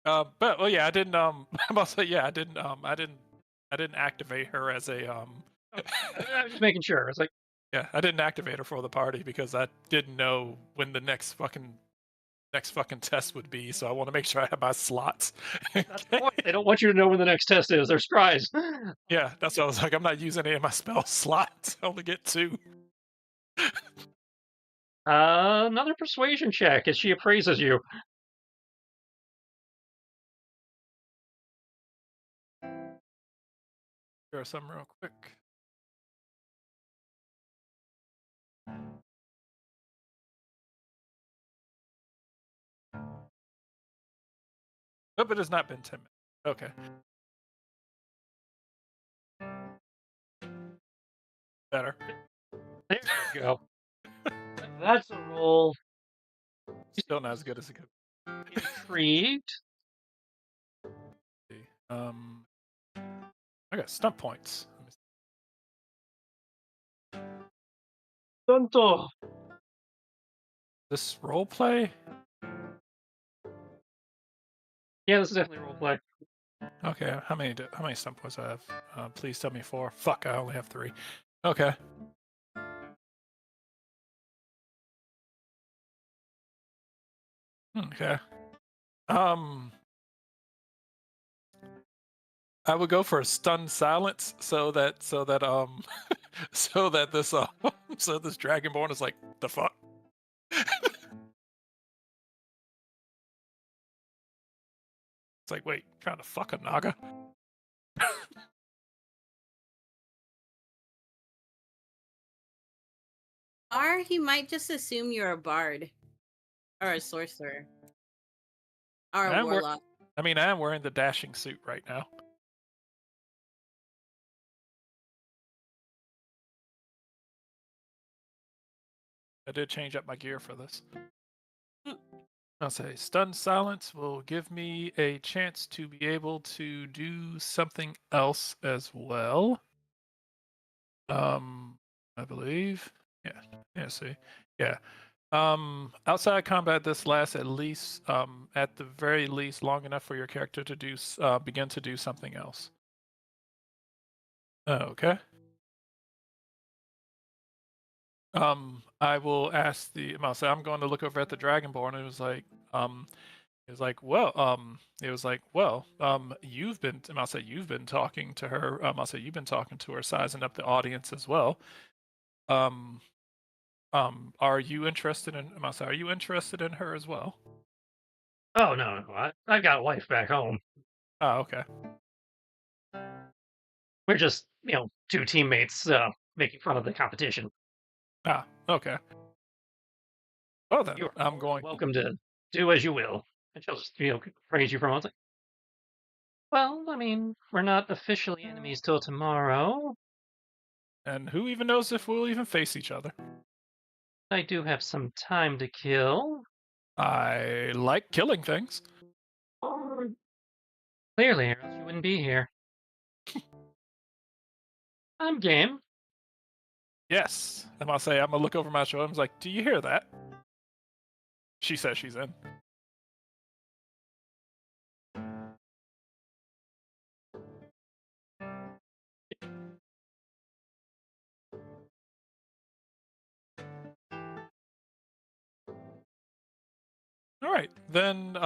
Speaker 5: But well, yeah, I didn't. I'm also, yeah, I didn't. I didn't activate her as a.
Speaker 1: I was just making sure. It's like,
Speaker 5: Yeah, I didn't activate her for the party because I didn't know when the next fucking test would be. So I want to make sure I have my slots.
Speaker 1: that's the point. They don't want you to know when the next test is. They're spies.
Speaker 5: Yeah, that's what I was like. I'm not using any of my spell slots. I only get 2.
Speaker 1: Another persuasion check as she appraises you.
Speaker 5: Here are some real quick. Nope, it has not been 10 minutes. Okay. Better.
Speaker 1: There you go.
Speaker 4: That's a roll.
Speaker 5: Still not as good as it could
Speaker 1: Intrigued.
Speaker 5: be. I got stunt points.
Speaker 4: Tonto.
Speaker 5: This role play?
Speaker 1: Yeah, this is definitely roleplay.
Speaker 5: Okay, how many stunt points I have? Please tell me 4. Fuck, I only have 3. Okay. Okay. I would go for a stunned silence so that so that this so this dragonborn is like, the fuck. It's like, wait, trying to fuck a naga?
Speaker 3: Or he might just assume you're a bard or a sorcerer or a warlock.
Speaker 5: I mean, I am wearing the dashing suit right now. I did change up my gear for this. I'll say stunned silence will give me a chance to be able to do something else as well. I believe. Yeah, see. Yeah. Outside combat, this lasts at least, at the very least, long enough for your character to do begin to do something else. Okay. I will ask I'll say I'm going to look over at the Dragonborn, and it was like, you've been, I'll say you've been talking to her. I'll say you've been talking to her, sizing up the audience as well. Are you interested in? Are you interested in her as well?
Speaker 1: Oh no, I've got a wife back home.
Speaker 5: Oh, okay.
Speaker 1: We're just two teammates making fun of the competition.
Speaker 5: Ah, okay. Oh, then
Speaker 1: You're
Speaker 5: I'm going.
Speaker 1: welcome to do as you will. And she'll just praise you for a moment. Well, I mean, we're not officially enemies till tomorrow.
Speaker 5: And who even knows if we'll even face each other?
Speaker 1: I do have some time to kill.
Speaker 5: I like killing things.
Speaker 1: Clearly, or else you wouldn't be here. I'm game.
Speaker 5: Yes. And I'll say, I'm gonna look over my shoulder. I'm like, do you hear that? She says she's in. All right, then.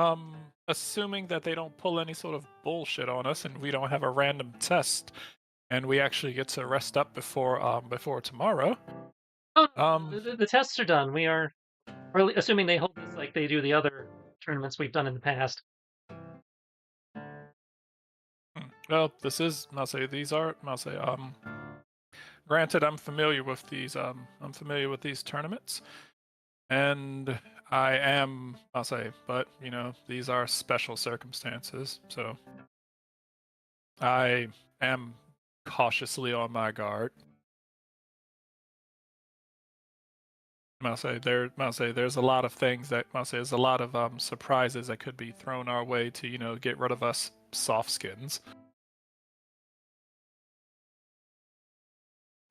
Speaker 5: Assuming that they don't pull any sort of bullshit on us, and we don't have a random test, and we actually get to rest up before tomorrow.
Speaker 1: Oh, the tests are done. We are, or assuming they hold this like they do the other tournaments we've done in the past.
Speaker 5: Well, this is. I'll say these are. I'll say. Granted, I'm familiar with these. I'm familiar with these tournaments, and I am. I'll say, but you know, these are special circumstances, so I am cautiously on my guard. I'll say there's a lot of things that I'll say there's a lot of surprises that could be thrown our way to get rid of us soft skins.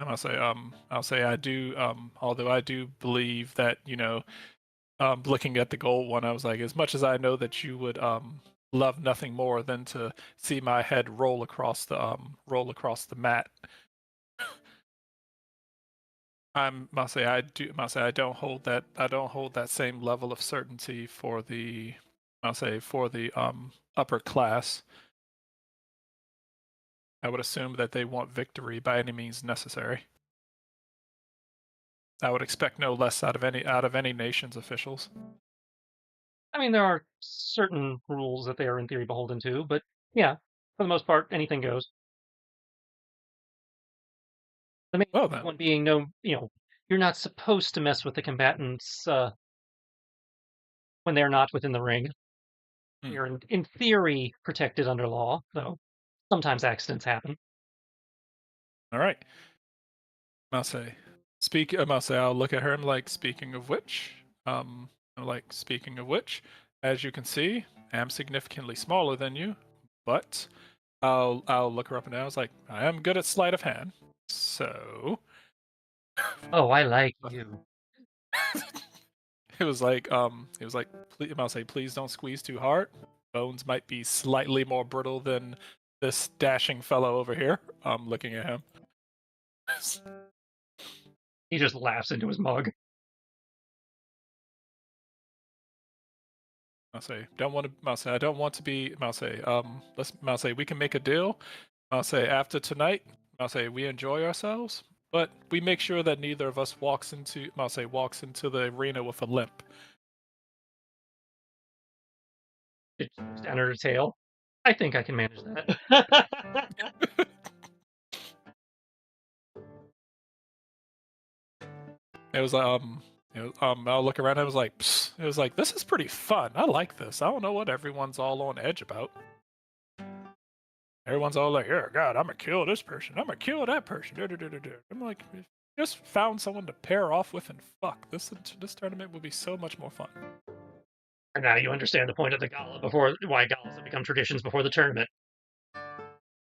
Speaker 5: And I'll say I do although I do believe that looking at the gold one, I was like, as much as I know that you would love nothing more than to see my head roll across the mat. I'll say I don't hold that same level of certainty for the upper class. I would assume that they want victory by any means necessary. I would expect no less out of any nation's officials.
Speaker 1: I mean, there are certain rules that they are in theory beholden to, but yeah, for the most part, anything goes. The main one being you're not supposed to mess with the combatants when they're not within the ring. You're in theory protected under law, though sometimes accidents happen.
Speaker 5: All right. I'll say, I'll look at her. I'm like, speaking of which, as you can see, I am significantly smaller than you, but I'll look her up and down. I was like, I am good at sleight of hand, so.
Speaker 1: Oh, I like you.
Speaker 5: It was like, I'll say, please don't squeeze too hard. Bones might be slightly more brittle than this dashing fellow over here. Looking at him.
Speaker 1: He just laughs into his mug.
Speaker 5: I don't want to be. We can make a deal. After tonight, we enjoy ourselves, but we make sure that neither of us walks into the arena with a limp.
Speaker 1: It's under her tail. I think I can manage that.
Speaker 5: It was I'll look around. I was like, psst. It was like, this is pretty fun. I like this. I don't know what everyone's all on edge about. Everyone's all like, "Oh God, I'm gonna kill this person. I'm gonna kill that person." I'm like, just found someone to pair off with and fuck. This tournament would be so much more fun.
Speaker 1: And now you understand the point of the gala why galas have become traditions before the tournament.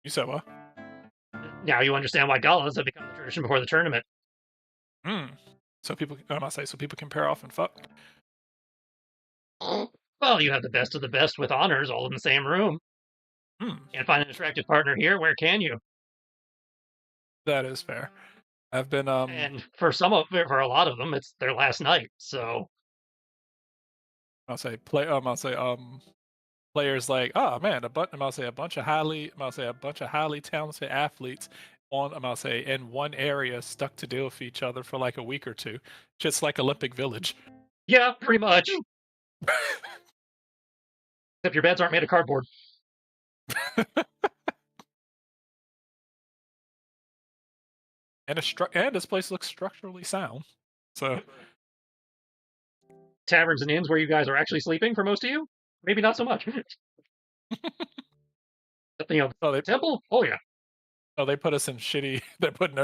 Speaker 5: You said what?
Speaker 1: Now you understand why galas have become the tradition before the tournament.
Speaker 5: So people can pair off and fuck.
Speaker 1: Well, you have the best of the best with honors all in the same room. Can't find an attractive partner here. Where can you?
Speaker 5: That is fair. I've been
Speaker 1: and for a lot of them, it's their last night. So
Speaker 5: players like, oh man, a bunch of highly talented athletes in one area stuck to deal with each other for like a week or two, just like Olympic Village.
Speaker 1: Yeah, pretty much. Except your beds aren't made of cardboard.
Speaker 5: And this place looks structurally sound. So
Speaker 1: taverns and inns where you guys are actually sleeping for most of you, maybe not so much.
Speaker 5: Oh, they
Speaker 1: temple. Oh yeah.
Speaker 5: they put us in shitty. They're putting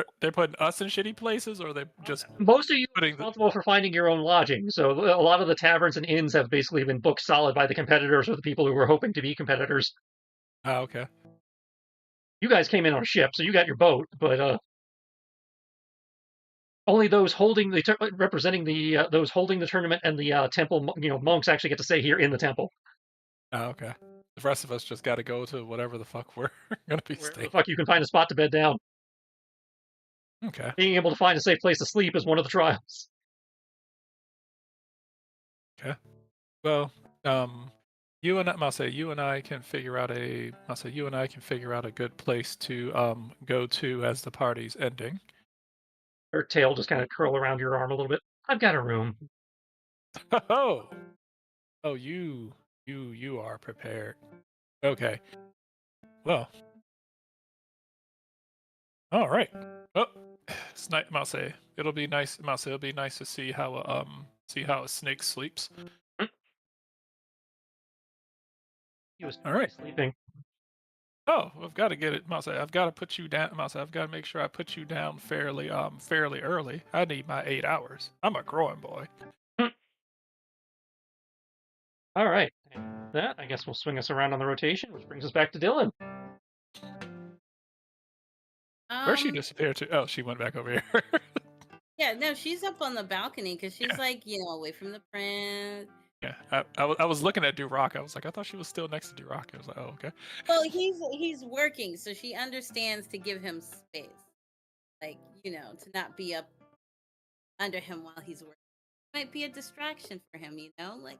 Speaker 5: us in shitty places, or they just
Speaker 1: Most of you are
Speaker 5: putting.
Speaker 1: responsible for finding your own lodging. So a lot of the taverns and inns have basically been booked solid by the competitors or the people who were hoping to be competitors.
Speaker 5: Okay.
Speaker 1: You guys came in on a ship, so you got your boat, but only those holding representing the those holding the tournament and the temple, monks actually get to stay here in the temple.
Speaker 5: Oh, okay. The rest of us just got to go to whatever the fuck we're gonna be
Speaker 1: Where the
Speaker 5: staying.
Speaker 1: fuck you can find a spot to bed down.
Speaker 5: Okay.
Speaker 1: Being able to find a safe place to sleep is one of the trials.
Speaker 5: Okay. Well, you and I can figure out a good place to go to as the party's ending.
Speaker 1: Her tail just kind of curl around your arm a little bit. I've got a room.
Speaker 5: Oh, you are prepared. Okay. Well. All right. Oh, it's nice. It'll be nice. It'll be nice to see how a snake sleeps.
Speaker 1: He was
Speaker 5: All right.
Speaker 1: sleeping.
Speaker 5: Oh, I've got to get it, Mouse. I've got to put you down, Mouse. I've got to make sure I put you down fairly early. I need my 8 hours. I'm a growing boy.
Speaker 1: All right. And that, I guess we'll swing us around on the rotation, which brings us back to Dylan.
Speaker 5: Where'd she disappear to? Oh, she went back over here.
Speaker 3: Yeah, no, she's up on the balcony because she's like, away from the prince.
Speaker 5: Yeah, I was looking at Durock. I was like, I thought she was still next to Durock. I was like, oh, okay.
Speaker 3: Well, he's working, so she understands to give him space, like to not be up under him while he's working. Might be a distraction for him, like.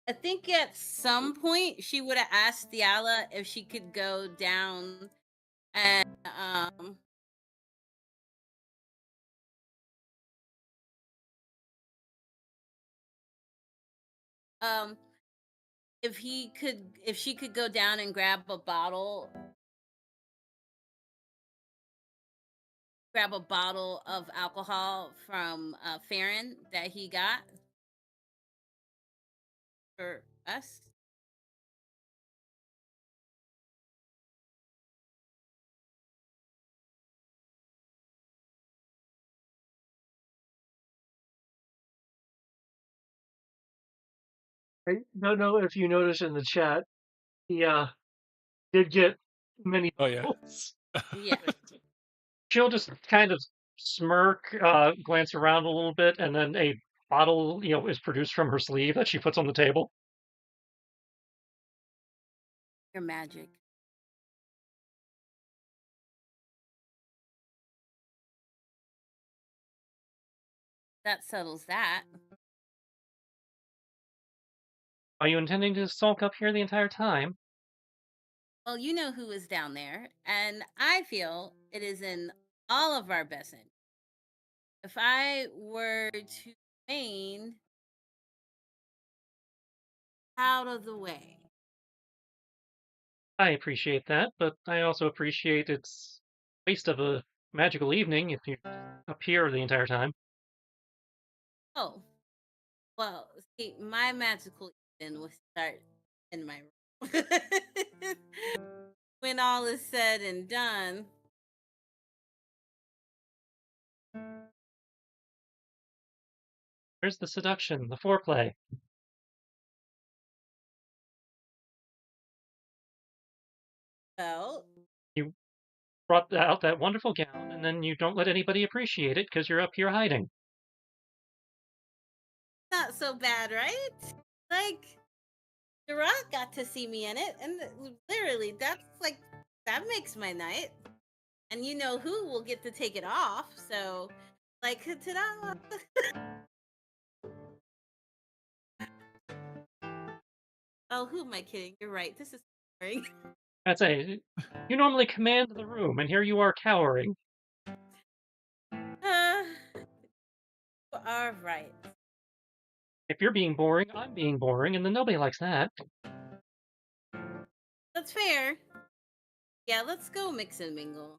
Speaker 3: I think at some point she would have asked Diala if she could go down and if she could go down and grab a bottle of alcohol from Farron that he got for us.
Speaker 4: I don't know if you noticed in the chat, he did get many.
Speaker 5: Oh yeah.
Speaker 3: Yeah.
Speaker 1: She'll just kind of smirk, glance around a little bit, and then a bottle, is produced from her sleeve that she puts on the table.
Speaker 3: Your magic. That settles that.
Speaker 1: Are you intending to sulk up here the entire time?
Speaker 3: Well, you know who is down there, and I feel it is in all of our best interest. If I were to remain out of the way.
Speaker 1: I appreciate that, but I also appreciate it's waste of a magical evening if you're up here the entire time.
Speaker 3: Oh, well, see, my magical evening will start in my room. When all is said and done.
Speaker 1: Where's the seduction, the foreplay?
Speaker 3: Well,
Speaker 1: You brought out that wonderful gown, and then you don't let anybody appreciate it because you're up here hiding.
Speaker 3: not so bad, right? Like, The Rock got to see me in it, and literally, that makes my night. And you know who will get to take it off, so, like, ta-da! Oh, who am I kidding? You're right. This is boring.
Speaker 1: I'd say, you normally command the room, and here you are cowering.
Speaker 3: You are right.
Speaker 1: If you're being boring, I'm being boring, and then nobody likes that.
Speaker 3: That's fair. Yeah, let's go mix and mingle.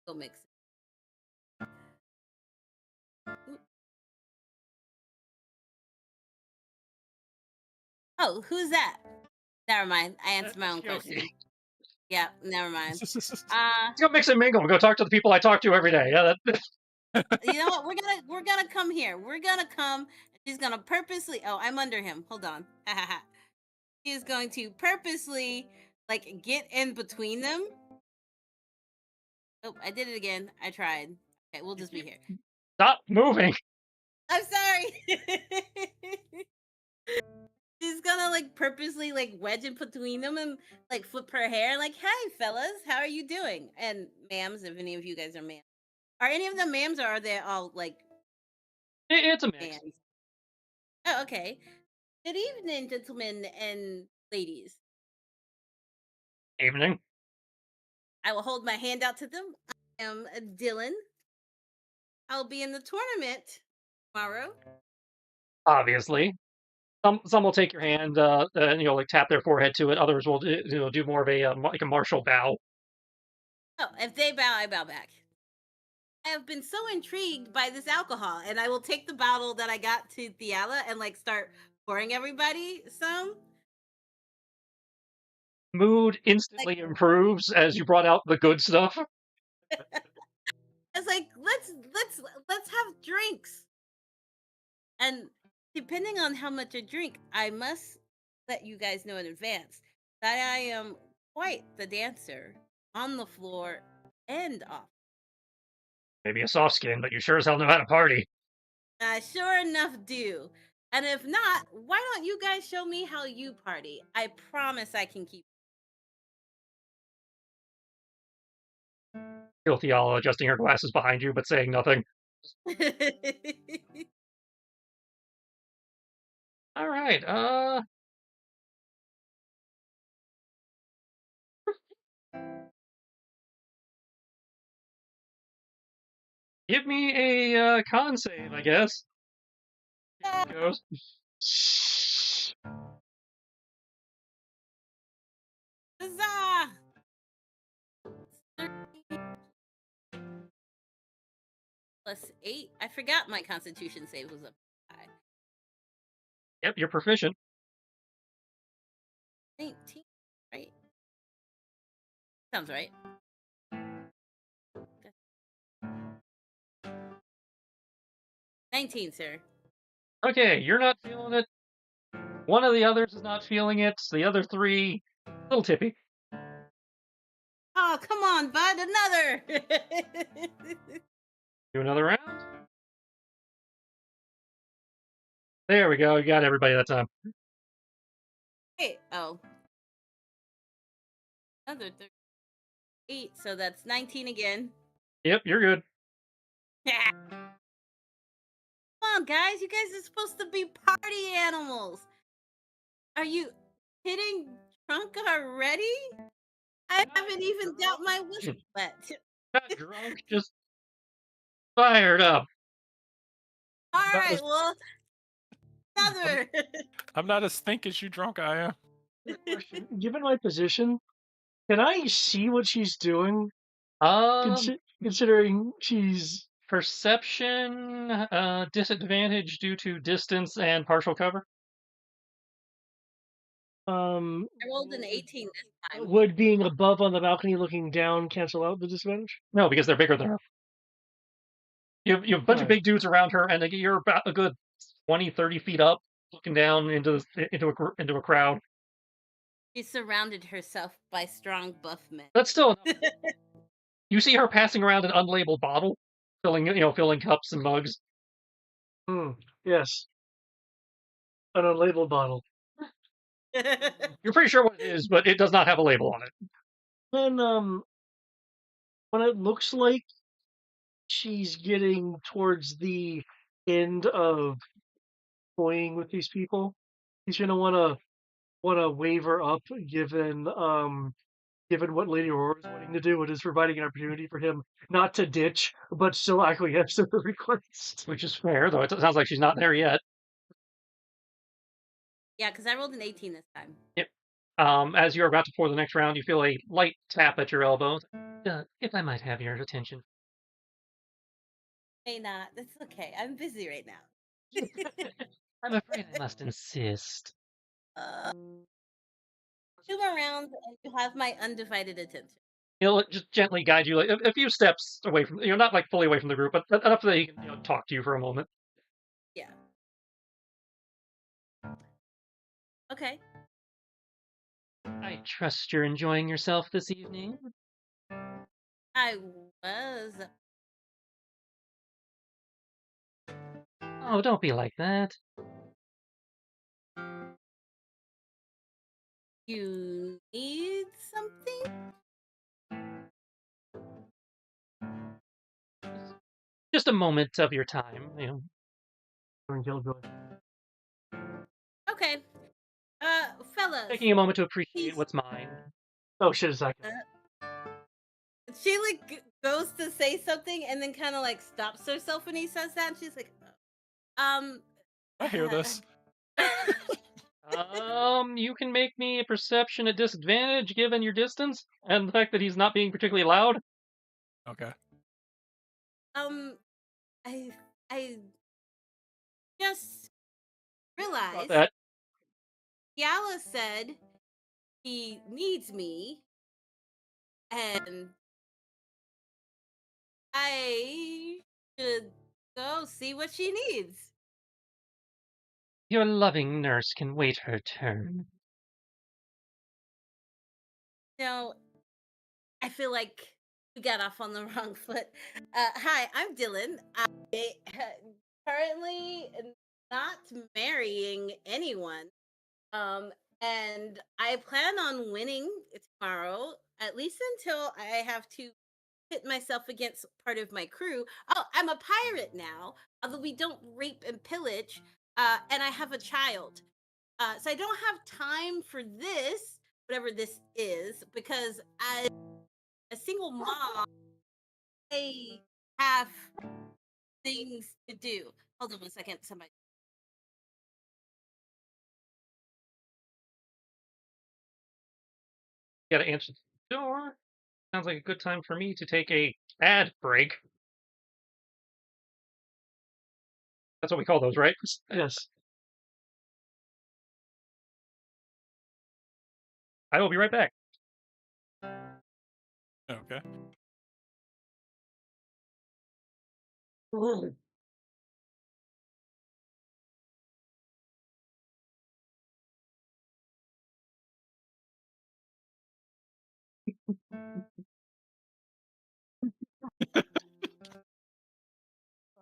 Speaker 3: Go mix. Oh, who's that? Never mind. I answered my own
Speaker 1: That's Yoki.
Speaker 3: question. Yeah, never mind.
Speaker 1: Let's go mix and mingle and go talk to the people I talk to every day. Yeah,
Speaker 3: You know what? We're gonna come here. We're gonna come. She's gonna purposely. Oh, I'm under him. Hold on. She is going to purposely like get in between them. Oh, I did it again. I tried. Okay, we'll just be here.
Speaker 1: stop moving.
Speaker 3: I'm sorry. She's gonna like purposely like wedge in between them and like flip her hair. Like, hey, fellas, how are you doing? And ma'ams, if any of you guys are ma'ams, are any of them ma'ams or are they all like
Speaker 1: It's a mix.
Speaker 3: ma'ams? Oh, okay. Good evening, gentlemen and ladies.
Speaker 1: Evening.
Speaker 3: I will hold my hand out to them. I am Dylan. I'll be in the tournament tomorrow.
Speaker 1: Obviously, some will take your hand, and like tap their forehead to it. Others will do more of a like a martial bow.
Speaker 3: Oh, if they bow, I bow back. I have been so intrigued by this alcohol, and I will take the bottle that I got to Thiala and like start pouring everybody some.
Speaker 1: Mood instantly improves as you brought out the good stuff.
Speaker 3: It's like let's have drinks, and depending on how much I drink, I must let you guys know in advance that I am quite the dancer on the floor and off.
Speaker 1: Maybe a soft skin, but you sure as hell know how to party.
Speaker 3: I sure enough do. And if not, why don't you guys show me how you party? I promise I can keep.
Speaker 1: Thiala adjusting her glasses behind you, but saying nothing. All right. Give me a con save, I guess. Here it goes.
Speaker 3: Huzzah! +8. I forgot my Constitution save was up high.
Speaker 1: Yep, you're proficient.
Speaker 3: 19, right? Sounds right. 19, sir.
Speaker 1: Okay, you're not feeling it. One of the others is not feeling it. The other three, a little tippy.
Speaker 3: Oh, come on, bud. Another.
Speaker 1: Do another round. There we go. You got everybody that time.
Speaker 3: Hey, oh. Another 8, so that's 19 again.
Speaker 1: Yep, you're good.
Speaker 3: Come on, guys. You guys are supposed to be party animals. Are you hitting drunk already? I haven't even got my whistle wet.
Speaker 1: Not drunk, just fired up.
Speaker 3: All right, well, another.
Speaker 5: I'm not as stink as you drunk I am.
Speaker 4: Given my position, can I see what she's doing? Considering she's
Speaker 1: perception disadvantage due to distance and partial cover.
Speaker 3: I rolled an 18 this time.
Speaker 4: Would being above on the balcony looking down cancel out the disadvantage?
Speaker 1: No, because they're bigger than her. You have a bunch of big dudes around her, and you're about a good 20, 30 feet up, looking down into a crowd.
Speaker 3: She surrounded herself by strong buff men.
Speaker 1: That's still enough. You see her passing around an unlabeled bottle, filling cups and mugs.
Speaker 4: Yes. An unlabeled bottle.
Speaker 1: You're pretty sure what it is, but it does not have a label on it.
Speaker 4: Then, when it looks like she's getting towards the end of toying with these people, he's gonna wanna waver up, given what Lady Aurora is wanting to do. It is providing an opportunity for him not to ditch, but still acquiesce to her request.
Speaker 1: Which is fair, though it sounds like she's not there yet.
Speaker 3: Yeah, because I rolled an 18 this time.
Speaker 1: Yep. As you're about to pour the next round, you feel a light tap at your elbow. If I might have your attention.
Speaker 3: May not. That's okay. I'm busy right now.
Speaker 1: I'm afraid I must insist.
Speaker 3: 2 more rounds, and you have my undivided attention.
Speaker 1: He'll just gently guide you like a few steps away from, not like fully away from the group, but enough that he can talk to you for a moment.
Speaker 3: Yeah. Okay.
Speaker 1: I trust you're enjoying yourself this evening.
Speaker 3: I was.
Speaker 1: Oh, don't be like that.
Speaker 3: You need something?
Speaker 1: Just a moment of your time, during Killjoy.
Speaker 3: Okay. Fellas.
Speaker 1: Taking a moment to appreciate
Speaker 3: He's-
Speaker 1: what's mine. Oh shit, a second.
Speaker 3: She like goes to say something and then kind of like stops herself when he says that. And she's like,
Speaker 5: I hear this.
Speaker 1: You can make me a perception at disadvantage given your distance and the fact that he's not being particularly loud.
Speaker 5: Okay.
Speaker 3: I just
Speaker 1: About
Speaker 3: realized
Speaker 1: that.
Speaker 3: Yala said he needs me, and I should go see what she needs.
Speaker 1: Your loving nurse can wait her turn.
Speaker 3: No, I feel like we got off on the wrong foot. Hi, I'm Dylan. I currently not marrying anyone. And I plan on winning tomorrow, at least until I have to pit myself against part of my crew. Oh, I'm a pirate now, although we don't rape and pillage, and I have a child. So I don't have time for this, whatever this is, because as a single mom, I have things to do. Hold on 1 second, somebody.
Speaker 1: Gotta answer the door. Sounds like a good time for me to take a ad break. That's what we call those, right?
Speaker 4: Yes.
Speaker 1: I will be right back.
Speaker 5: Okay.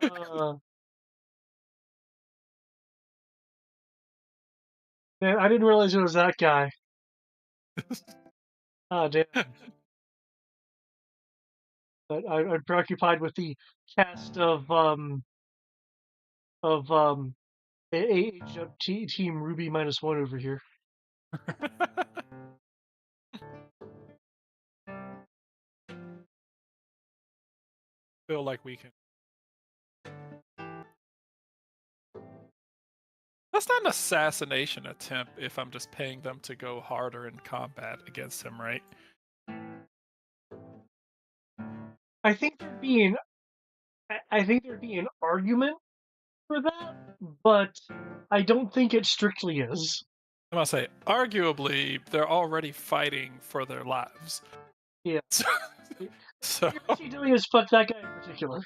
Speaker 4: Uh, man, I didn't realize it was that guy. Oh, damn. But I'm preoccupied with the cast of age up Team Ruby -1 over here.
Speaker 5: Feel like we can. That's not an assassination attempt if I'm just paying them to go harder in combat against him, right?
Speaker 4: I think there'd be an argument for that, but I don't think it strictly is.
Speaker 5: I'm gonna say, arguably, they're already fighting for their lives.
Speaker 4: Yeah.
Speaker 5: So
Speaker 4: What you're actually doing is fuck that guy in particular.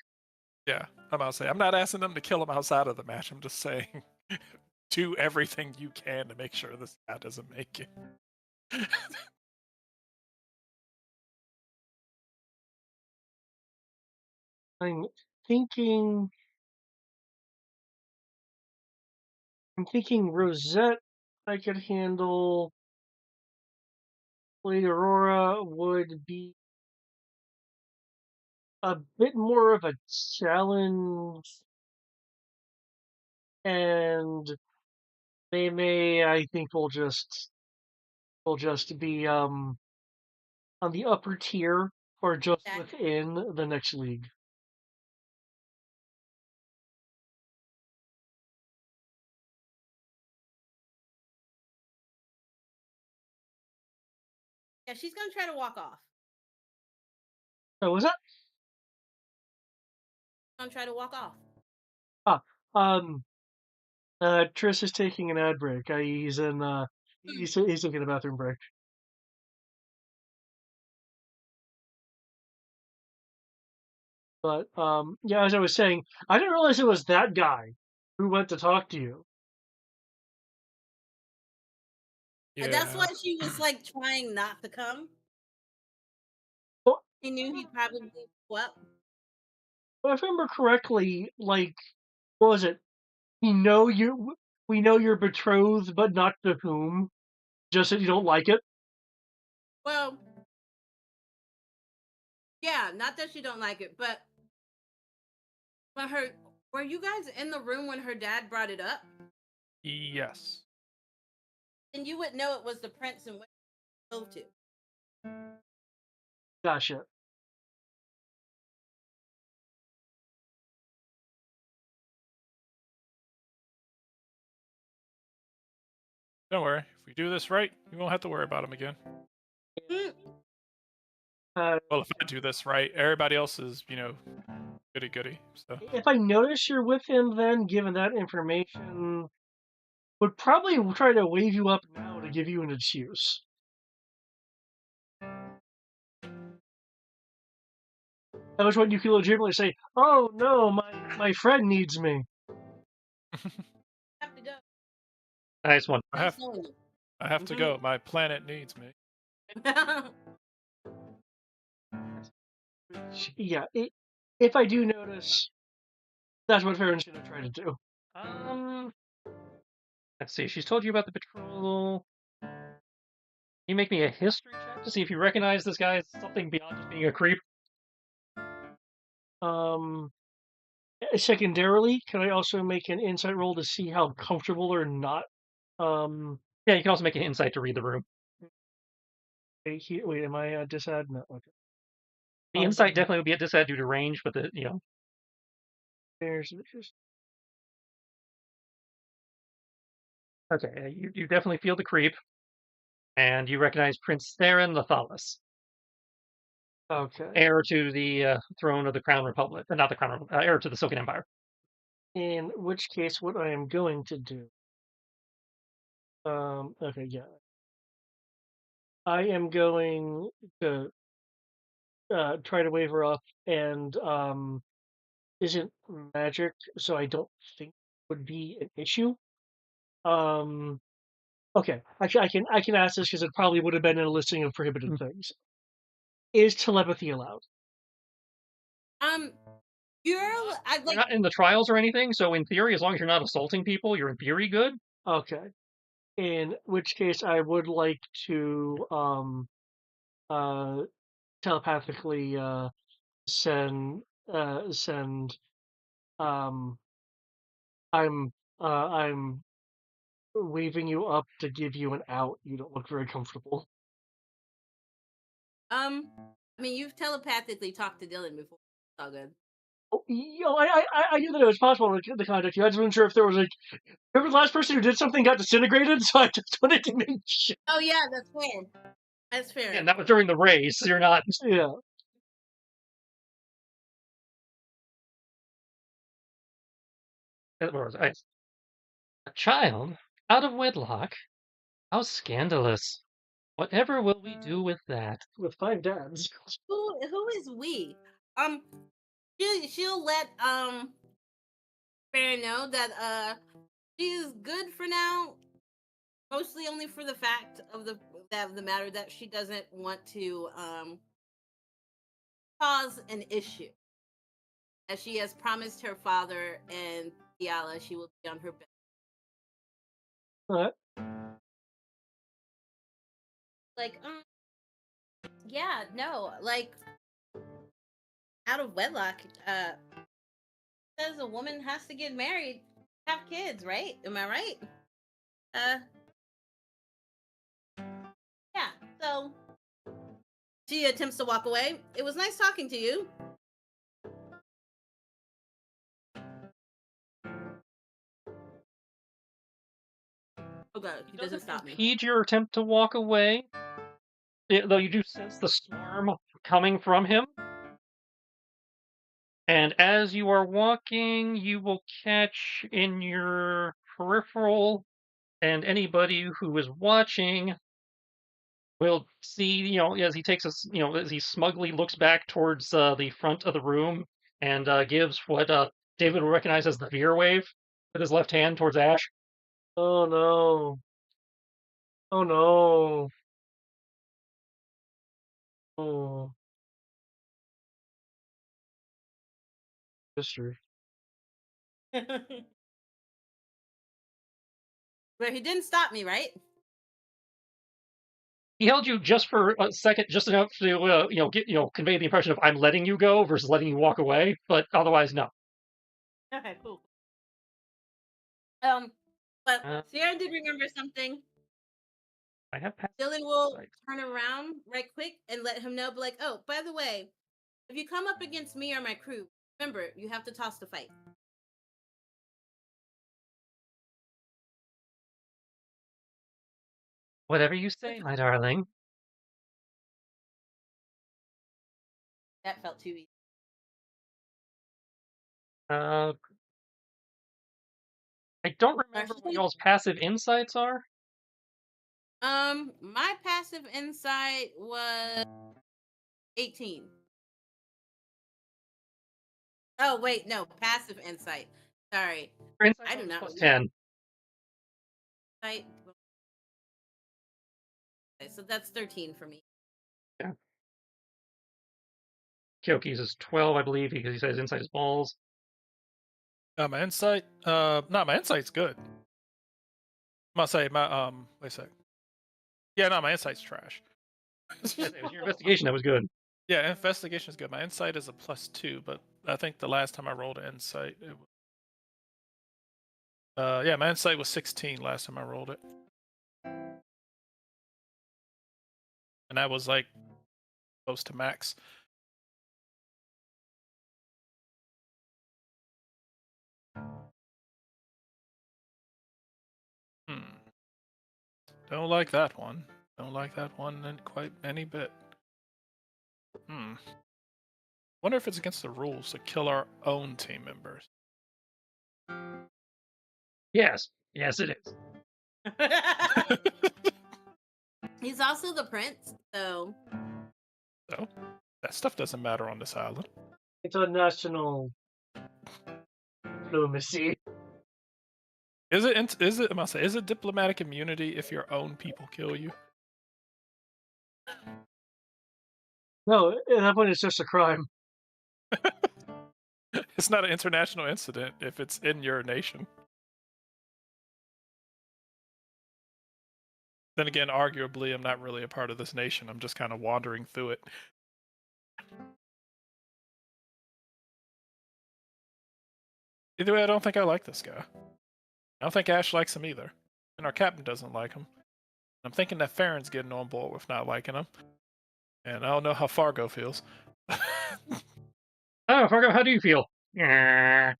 Speaker 5: yeah, I'm gonna say, I'm not asking them to kill him outside of the match. I'm just saying, do everything you can to make sure this guy doesn't make it.
Speaker 4: I'm thinking Rosette I could handle. Lady Aurora would be a bit more of a challenge, and May I think will just be on the upper tier or just
Speaker 3: That-
Speaker 4: within the next league.
Speaker 3: Yeah, she's gonna try to walk off.
Speaker 4: Oh, was that?
Speaker 3: Don't try to walk off.
Speaker 4: Triss is taking an ad break. He's taking a bathroom break. But yeah, as I was saying, I didn't realize it was that guy who went to talk to you.
Speaker 3: And that's
Speaker 5: Yeah.
Speaker 3: why she was like trying not to come.
Speaker 4: Well,
Speaker 3: He knew he'd probably well.
Speaker 4: if I remember correctly, like, what was it? We know you're betrothed, but not to whom. Just that you don't like it.
Speaker 3: Well, yeah, not that she don't like it, but were you guys in the room when her dad brought it up?
Speaker 5: Yes.
Speaker 3: Then you would know it was the prince and what he told to.
Speaker 4: Gotcha.
Speaker 5: Don't worry. If we do this right, you won't have to worry about him again. Well, if I do this right, everybody else is, goody goody. So
Speaker 4: If I notice you're with him, then given that information, would probably try to wave you up now to give you an excuse. At which point you can legitimately say, "Oh no, my friend needs me."
Speaker 3: Have to go.
Speaker 1: Nice one.
Speaker 5: I have to go. My planet needs me.
Speaker 4: Yeah, if I do notice, that's what Farron's going to try to do.
Speaker 1: Let's see. She's told you about the betrothal. You make me a history check to see if you recognize this guy as something beyond just being a creep.
Speaker 4: Secondarily, can I also make an insight roll to see how comfortable or not?
Speaker 1: Yeah, you can also make an insight to read the room.
Speaker 4: Wait, am I disad? No, okay.
Speaker 1: The insight definitely would be at disad due to range, but
Speaker 4: There's just
Speaker 1: okay. You definitely feel the creep, and you recognize Prince Theron Lathalis,
Speaker 4: okay.
Speaker 1: heir to the throne of the Crown Republic, not the Crown, heir to the Silken Empire.
Speaker 4: In which case, what I am going to do. Okay, yeah. I am going to try to wave her up, and isn't magic, so I don't think would be an issue. Okay, actually, I can ask this because it probably would have been in a listing of prohibited things. Is telepathy allowed?
Speaker 3: You're
Speaker 1: not in the trials or anything, so in theory, as long as you're not assaulting people, you're in theory good.
Speaker 4: Okay. In which case, I would like to telepathically send I'm waving you up to give you an out. You don't look very comfortable.
Speaker 3: I mean, you've telepathically talked to Dylan before. It's all good.
Speaker 4: Oh, I knew that it was possible to contact you. I just wasn't sure if there was remember the last person who did something got disintegrated, so I just wanted to make sure.
Speaker 3: Oh yeah, that's fair. That's fair.
Speaker 1: Yeah, and that was during the race. You're not.
Speaker 4: Yeah.
Speaker 1: What was it? A child out of wedlock? How scandalous! Whatever will we do with that?
Speaker 4: With 5 dads.
Speaker 3: Who is we? She'll let Farron know that she's good for now. Mostly only for the fact of the matter that she doesn't want to cause an issue. As she has promised her father and Diala she will be on her bed.
Speaker 4: What?
Speaker 3: Like, yeah, no, like out of wedlock, says a woman has to get married, have kids, right? Am I right? Yeah, so she attempts to walk away. It was nice talking to you. Oh god, he doesn't stop me.
Speaker 1: Impede your attempt to walk away, though you do sense the swarm coming from him. And as you are walking, you will catch in your peripheral, and anybody who is watching will see, as he takes us, as he smugly looks back towards the front of the room and gives what David will recognize as the veer wave with his left hand towards Ash.
Speaker 4: Oh no. Oh no. Oh. History.
Speaker 3: But he didn't stop me, right?
Speaker 1: He held you just for a second, just enough to convey the impression of I'm letting you go versus letting you walk away, but otherwise no.
Speaker 3: Okay, cool. But
Speaker 1: Uh,
Speaker 3: Sierra did remember something.
Speaker 1: I have passed.
Speaker 3: Dylan will
Speaker 1: Right.
Speaker 3: turn around right quick and let him know, be like, oh, by the way, if you come up against me or my crew, remember, you have to toss the fight.
Speaker 1: Whatever you say, my darling.
Speaker 3: That felt too easy.
Speaker 1: I don't remember what y'all's passive insights are.
Speaker 3: My passive insight was 18. Oh wait, no, passive insight. Sorry,
Speaker 1: Your insight
Speaker 3: I do
Speaker 1: bonus
Speaker 3: not
Speaker 1: plus
Speaker 3: remember.
Speaker 1: 10.
Speaker 3: Insight. Okay, so that's 13 for me.
Speaker 1: Yeah. Kyoki's is 12, I believe, because he says insight is balls.
Speaker 5: My insight. No, my insight's good. I'm gonna say my Wait a sec. Yeah, no, my insight's trash.
Speaker 1: It was your investigation that was good.
Speaker 5: Yeah, investigation is good. My insight is a +2, but I think the last time I rolled an insight, it was, yeah, my insight was 16 last time I rolled it, and that was like close to max. Don't like that one. Don't like that one quite any bit. Wonder if it's against the rules to kill our own team members.
Speaker 1: Yes. Yes, it is.
Speaker 3: He's also the prince, so.
Speaker 5: So that stuff doesn't matter on this island.
Speaker 4: It's a national diplomacy.
Speaker 5: Is it? I must say, is it diplomatic immunity if your own people kill you?
Speaker 4: No, at that point it's just a crime.
Speaker 5: It's not an international incident if it's in your nation. Then again, arguably, I'm not really a part of this nation. I'm just kind of wandering through it. Either way, I don't think I like this guy. I don't think Ash likes him either. And our captain doesn't like him. I'm thinking that Farron's getting on board with not liking him. And I don't know how Fargo feels.
Speaker 1: Oh, Fargo, how do you feel? Yeah.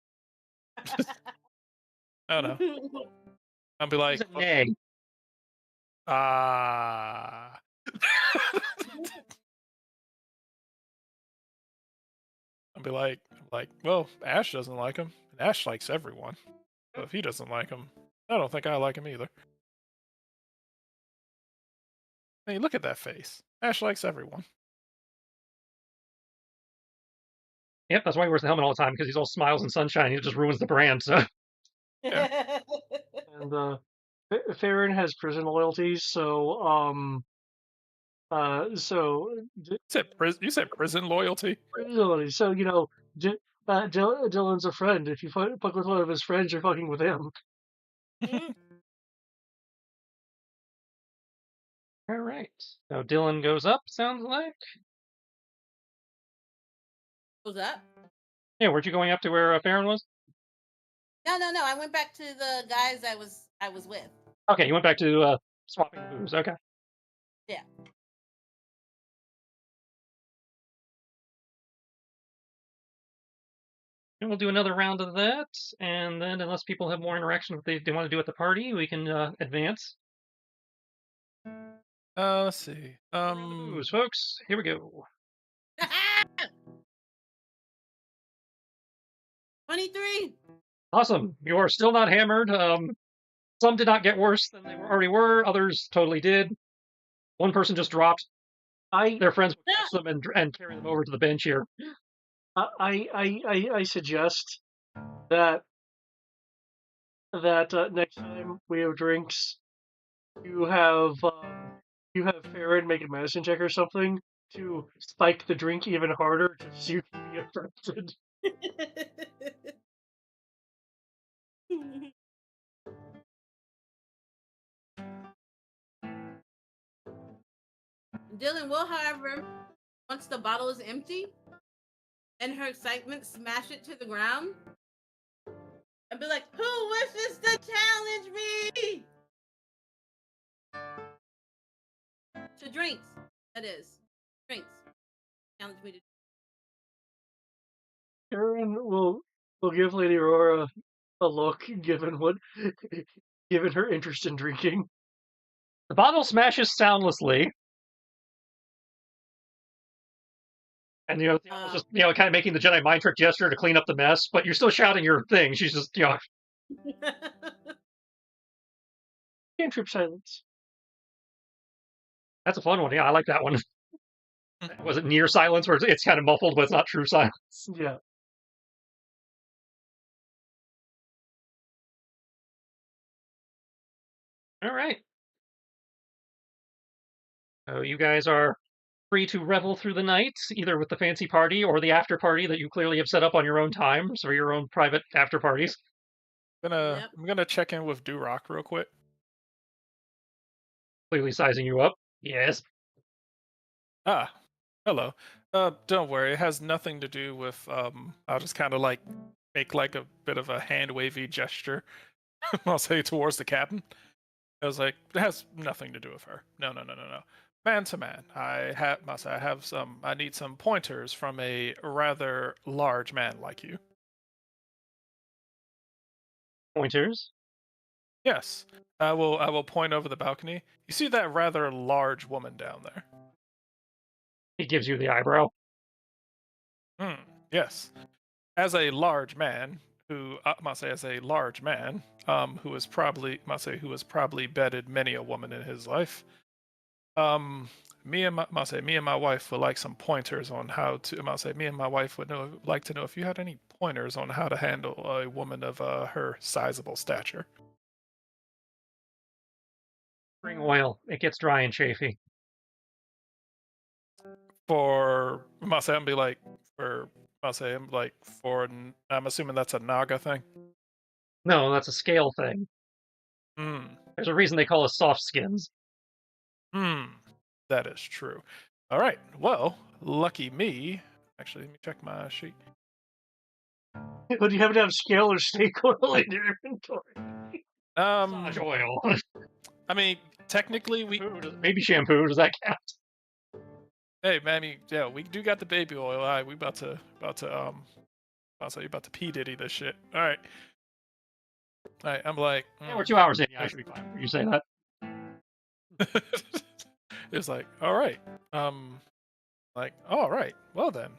Speaker 5: I don't know. I'll be like,
Speaker 1: Nay.
Speaker 5: ah. I'll be like, well, Ash doesn't like him. And Ash likes everyone. So if he doesn't like him, I don't think I like him either. Hey, look at that face. Ash likes everyone.
Speaker 1: Yep, that's why he wears the helmet all the time, because he's all smiles and sunshine. He just ruins the brand. So
Speaker 5: Yeah.
Speaker 4: And Farron has prison loyalties, so
Speaker 5: You said prison loyalty?
Speaker 4: prison loyalties. So Dylan's a friend. If you fuck with one of his friends, you're fucking with him.
Speaker 1: all right. So Dylan goes up. Sounds like.
Speaker 3: What's that?
Speaker 1: Yeah, weren't you going up to where Farron was?
Speaker 3: No. I went back to the guys I was with.
Speaker 1: Okay, you went back to swapping the booze. Okay.
Speaker 3: Yeah.
Speaker 1: And we'll do another round of that, and then unless people have more interaction with they want to do at the party, we can advance.
Speaker 5: Let's see.
Speaker 1: Booze, folks. Here we go.
Speaker 3: 23.
Speaker 1: Awesome. You are still not hammered. Some did not get worse than they already were. Others totally did. One person just dropped. Their friends would catch them and carry them over to the bench here.
Speaker 4: I suggest that next time we have drinks, you have Farron make a medicine check or something to spike the drink even harder to see you can be affected.
Speaker 3: Dylan will, however, once the bottle is empty, in her excitement, smash it to the ground and be like, "Who wishes to challenge me?" To drinks, that is. Drinks. Challenge me to
Speaker 4: Farron will give Lady Aurora a look, given her interest in drinking.
Speaker 1: The bottle smashes soundlessly. And just kind of making the Jedi mind trick gesture to clean up the mess, but you're still shouting your thing. She's just
Speaker 4: Cantrip silence.
Speaker 1: That's a fun one. Yeah, I like that one. Was it near silence, where it's kind of muffled, but it's not true silence?
Speaker 4: Yeah.
Speaker 1: All right. So you guys are free to revel through the night, either with the fancy party or the after party that you clearly have set up on your own time, so your own private after parties.
Speaker 5: I'm gonna check in with Durock real quick.
Speaker 1: Clearly sizing you up. Yes.
Speaker 5: Ah, hello. Don't worry, it has nothing to do with I'll just kind of like make like a bit of a hand wavy gesture. I'll say towards the captain. I was like, it has nothing to do with her. No. Man to man, I need some pointers from a rather large man like you.
Speaker 1: Pointers.
Speaker 5: Yes, I will point over the balcony. You see that rather large woman down there?
Speaker 1: He gives you the eyebrow.
Speaker 5: Yes. As a large man who who has probably bedded many a woman in his life. Me and my wife would like some pointers on how to. Me and my wife would like to know if you had any pointers on how to handle a woman of her sizable stature.
Speaker 1: Bring oil. It gets dry and chafy.
Speaker 5: I'm assuming that's a Naga thing.
Speaker 1: No, that's a scale thing. There's a reason they call us soft skins.
Speaker 5: That is true. All right. Well, lucky me. Actually, let me check my sheet.
Speaker 4: But you happen to have scale or steak oil in your inventory.
Speaker 1: Massage oil.
Speaker 5: I mean, technically
Speaker 1: maybe shampoo. Does that count?
Speaker 5: Hey, Mammy, yeah, we do got the baby oil. All right, we about to P Diddy this shit. All right. I'm like,
Speaker 1: yeah, we're 2 hours in. Yeah, I should be fine. You say that.
Speaker 5: It's like, all right. Like, all right. Well then,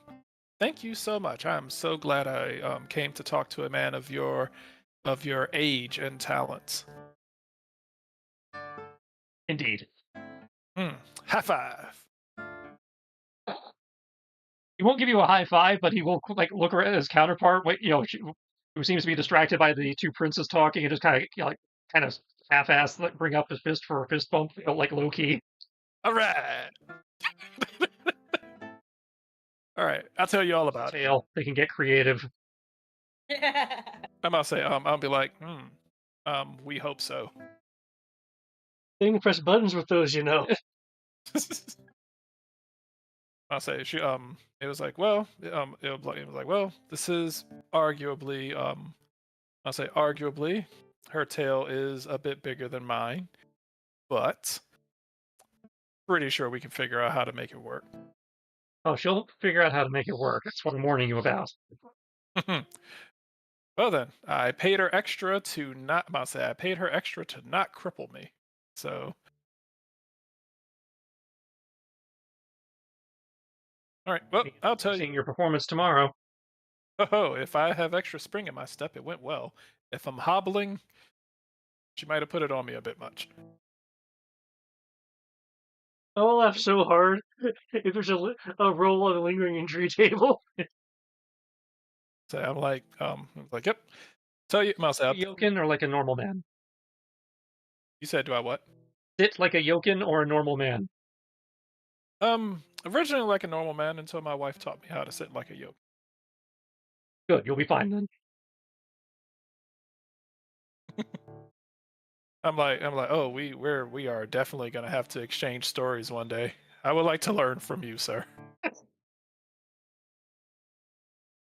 Speaker 5: thank you so much. I'm so glad I came to talk to a man of your age and talents.
Speaker 1: Indeed.
Speaker 5: High five.
Speaker 1: He won't give you a high five, but he will look at his counterpart. Who seems to be distracted by the two princes talking, and just kind of half-assed bring up his fist for a fist bump, low key.
Speaker 5: All right. All right, I'll tell you all about it.
Speaker 1: They can get creative.
Speaker 5: I must say, I'll be like, we hope so.
Speaker 4: They can press buttons with those, you know.
Speaker 5: I'll say it was like, well, this is arguably, I'll say arguably, her tail is a bit bigger than mine, but pretty sure we can figure out how to make it work.
Speaker 1: Oh, she'll figure out how to make it work. That's what I'm warning you about.
Speaker 5: Well then, I paid her extra to not cripple me. So all right, well, I'll tell you.
Speaker 1: Seeing your performance tomorrow.
Speaker 5: Oh, if I have extra spring in my step, it went well. If I'm hobbling, she might have put it on me a bit much.
Speaker 4: I will laugh so hard if there's a roll on the lingering injury table.
Speaker 5: So I'm like, yep. Tell you, Mouse
Speaker 1: A
Speaker 5: out.
Speaker 1: yokin or like a normal man?
Speaker 5: You said, do I what?
Speaker 1: Sit like a yokin or a normal man?
Speaker 5: Originally like a normal man until my wife taught me how to sit like a yoke.
Speaker 1: Good, you'll be fine then.
Speaker 5: I'm like, oh, we are definitely gonna have to exchange stories one day. I would like to learn from you, sir.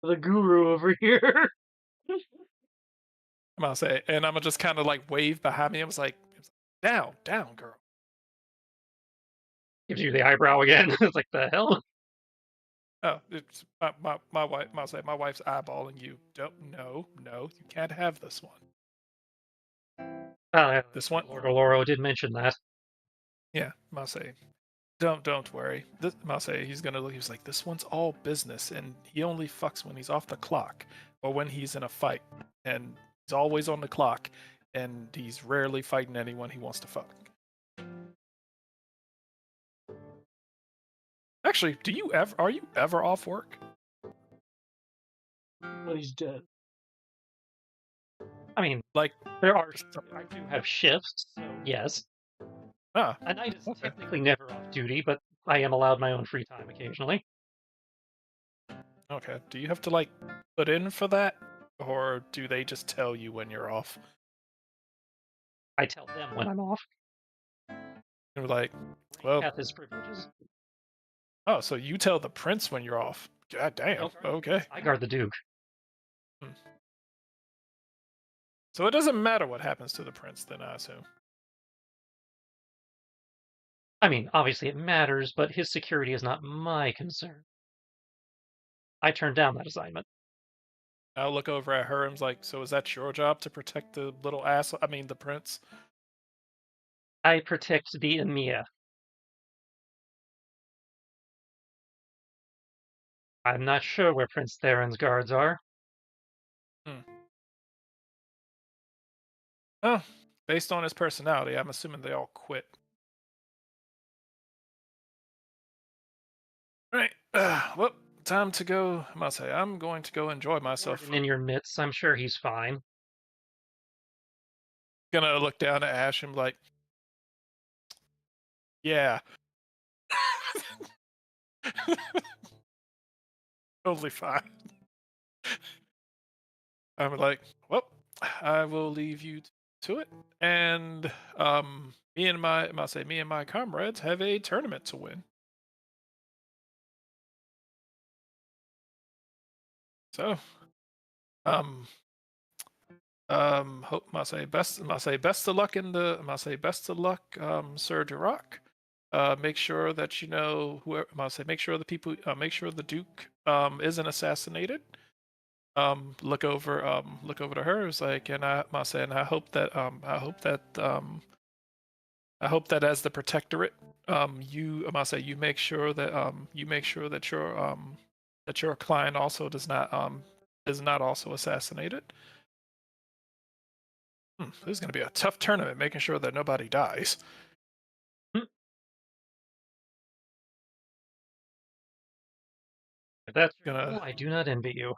Speaker 4: The guru over here.
Speaker 5: I'm gonna say, and I'm gonna just kind of like wave behind me. I was like, down, girl.
Speaker 1: Gives you the eyebrow again. It's like, the hell?
Speaker 5: Oh, it's my wife. I'll say, my wife's eyeballing you. Don't, no, you can't have this one. This one,
Speaker 1: Lord Oloro did mention that.
Speaker 5: yeah. I'll say, don't worry. This, I'll say, he's gonna look. He's like, this one's all business, and he only fucks when he's off the clock or when he's in a fight, and he's always on the clock, and he's rarely fighting anyone he wants to fuck. Actually, are you ever off work?
Speaker 4: But he's dead.
Speaker 1: I mean,
Speaker 5: Like,
Speaker 1: there are. I do have shifts, so yes.
Speaker 5: ah,
Speaker 1: A knight is
Speaker 5: okay.
Speaker 1: technically never off duty, but I am allowed my own free time occasionally.
Speaker 5: Okay. Do you have to like put in for that, or do they just tell you when you're off?
Speaker 1: I tell them when I'm off.
Speaker 5: They're like, well,
Speaker 1: Path his privileges.
Speaker 5: oh, so you tell the prince when you're off. God damn.
Speaker 1: Nope.
Speaker 5: Okay.
Speaker 1: I guard the Duke.
Speaker 5: So it doesn't matter what happens to the prince, then, I assume.
Speaker 1: I mean, obviously it matters, but his security is not my concern. I turned down that assignment.
Speaker 5: I'll look over at her and was like, so is that your job to protect the little ass? I mean, the prince?
Speaker 1: I protect the EMEA. I'm not sure where Prince Theron's guards are.
Speaker 5: Oh, based on his personality, I'm assuming they all quit. Right. Well, time to go. I must say, I'm going to go enjoy myself.
Speaker 1: Warden in your midst, I'm sure he's fine.
Speaker 5: Gonna look down at Ash and be like, yeah. Totally fine. I'm like, well, I will leave you to it. And me and my comrades have a tournament to win. So, hope best of luck best of luck, Sir Duroc. Make sure that you know make sure the people make sure the Duke isn't assassinated. Look over to her. It's like, and I hope that as the protectorate, you make sure that your client also is not also assassinated. This is going to be a tough tournament, making sure that nobody dies.
Speaker 1: If that's gonna, I do not envy you.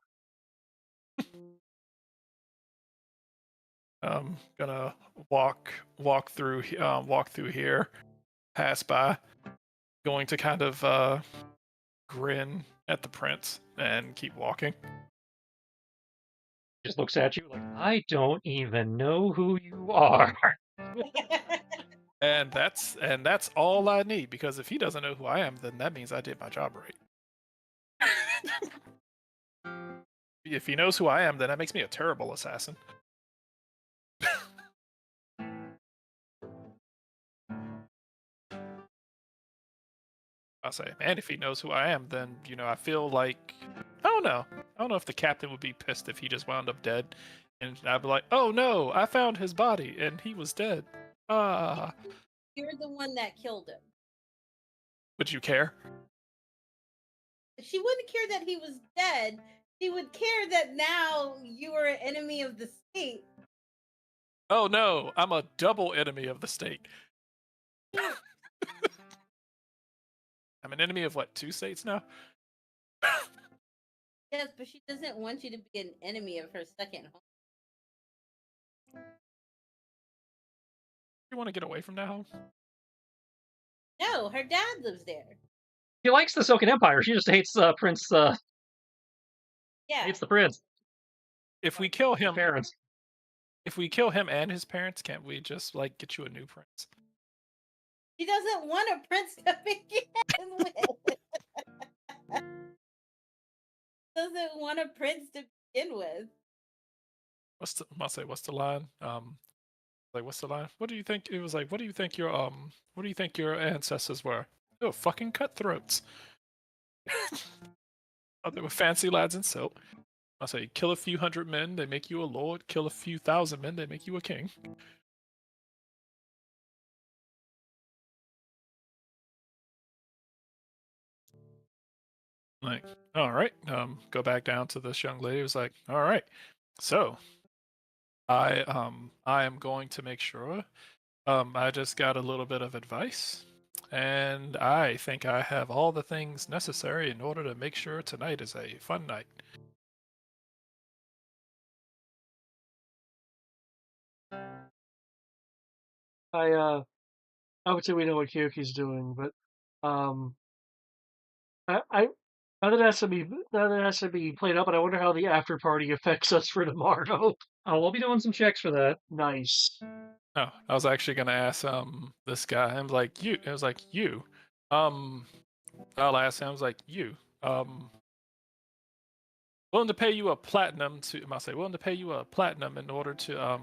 Speaker 5: Gonna walk through here, pass by, going to kind of grin at the prince and keep walking.
Speaker 1: Just looks at you like, I don't even know who you are.
Speaker 5: And that's all I need, because if he doesn't know who I am, then that means I did my job right. If he knows who I am, then that makes me a terrible assassin. I'll say, man, if he knows who I am, then, I feel like, I don't know if the captain would be pissed if he just wound up dead, and I'd be like, oh no, I found his body and he was dead.
Speaker 3: You're the one that killed him.
Speaker 5: Would you care?
Speaker 3: She wouldn't care that he was dead. He would care that now you are an enemy of the state.
Speaker 5: Oh no, I'm a double enemy of the state. I'm an enemy of what, 2 states now?
Speaker 3: Yes, but she doesn't want you to be an enemy of her second home.
Speaker 5: You want to get away from that home?
Speaker 3: No, her dad lives there.
Speaker 1: She likes the Soken Empire. She just hates Prince.
Speaker 3: Yeah.
Speaker 1: Hates the prince.
Speaker 5: If we kill
Speaker 1: His
Speaker 5: him,
Speaker 1: parents.
Speaker 5: if we kill him and his parents, can't we just like get you a new prince?
Speaker 3: She doesn't want a prince to begin with. Doesn't want a prince to begin with.
Speaker 5: What's the line? Like what's the line? What do you think? It was like, what do you think your ancestors were? Oh, fucking cutthroats. Oh, they were fancy lads in silk. I say, kill a few hundred men, they make you a lord. Kill a few thousand men, they make you a king. Like, all right, go back down to this young lady. It was like, all right, so I am going to make sure. I just got a little bit of advice, and I think I have all the things necessary in order to make sure tonight is a fun night.
Speaker 4: Obviously we know what Kyoki's doing, but I now that it has to be played up, but I wonder how the after party affects us for tomorrow.
Speaker 1: Oh, we'll be doing some checks for that.
Speaker 4: Nice.
Speaker 5: Oh, I was actually gonna ask this guy. I was like, you. It was like you. I'll ask him. I was like, you. Willing to pay you a platinum to. I say willing to pay you a platinum in order to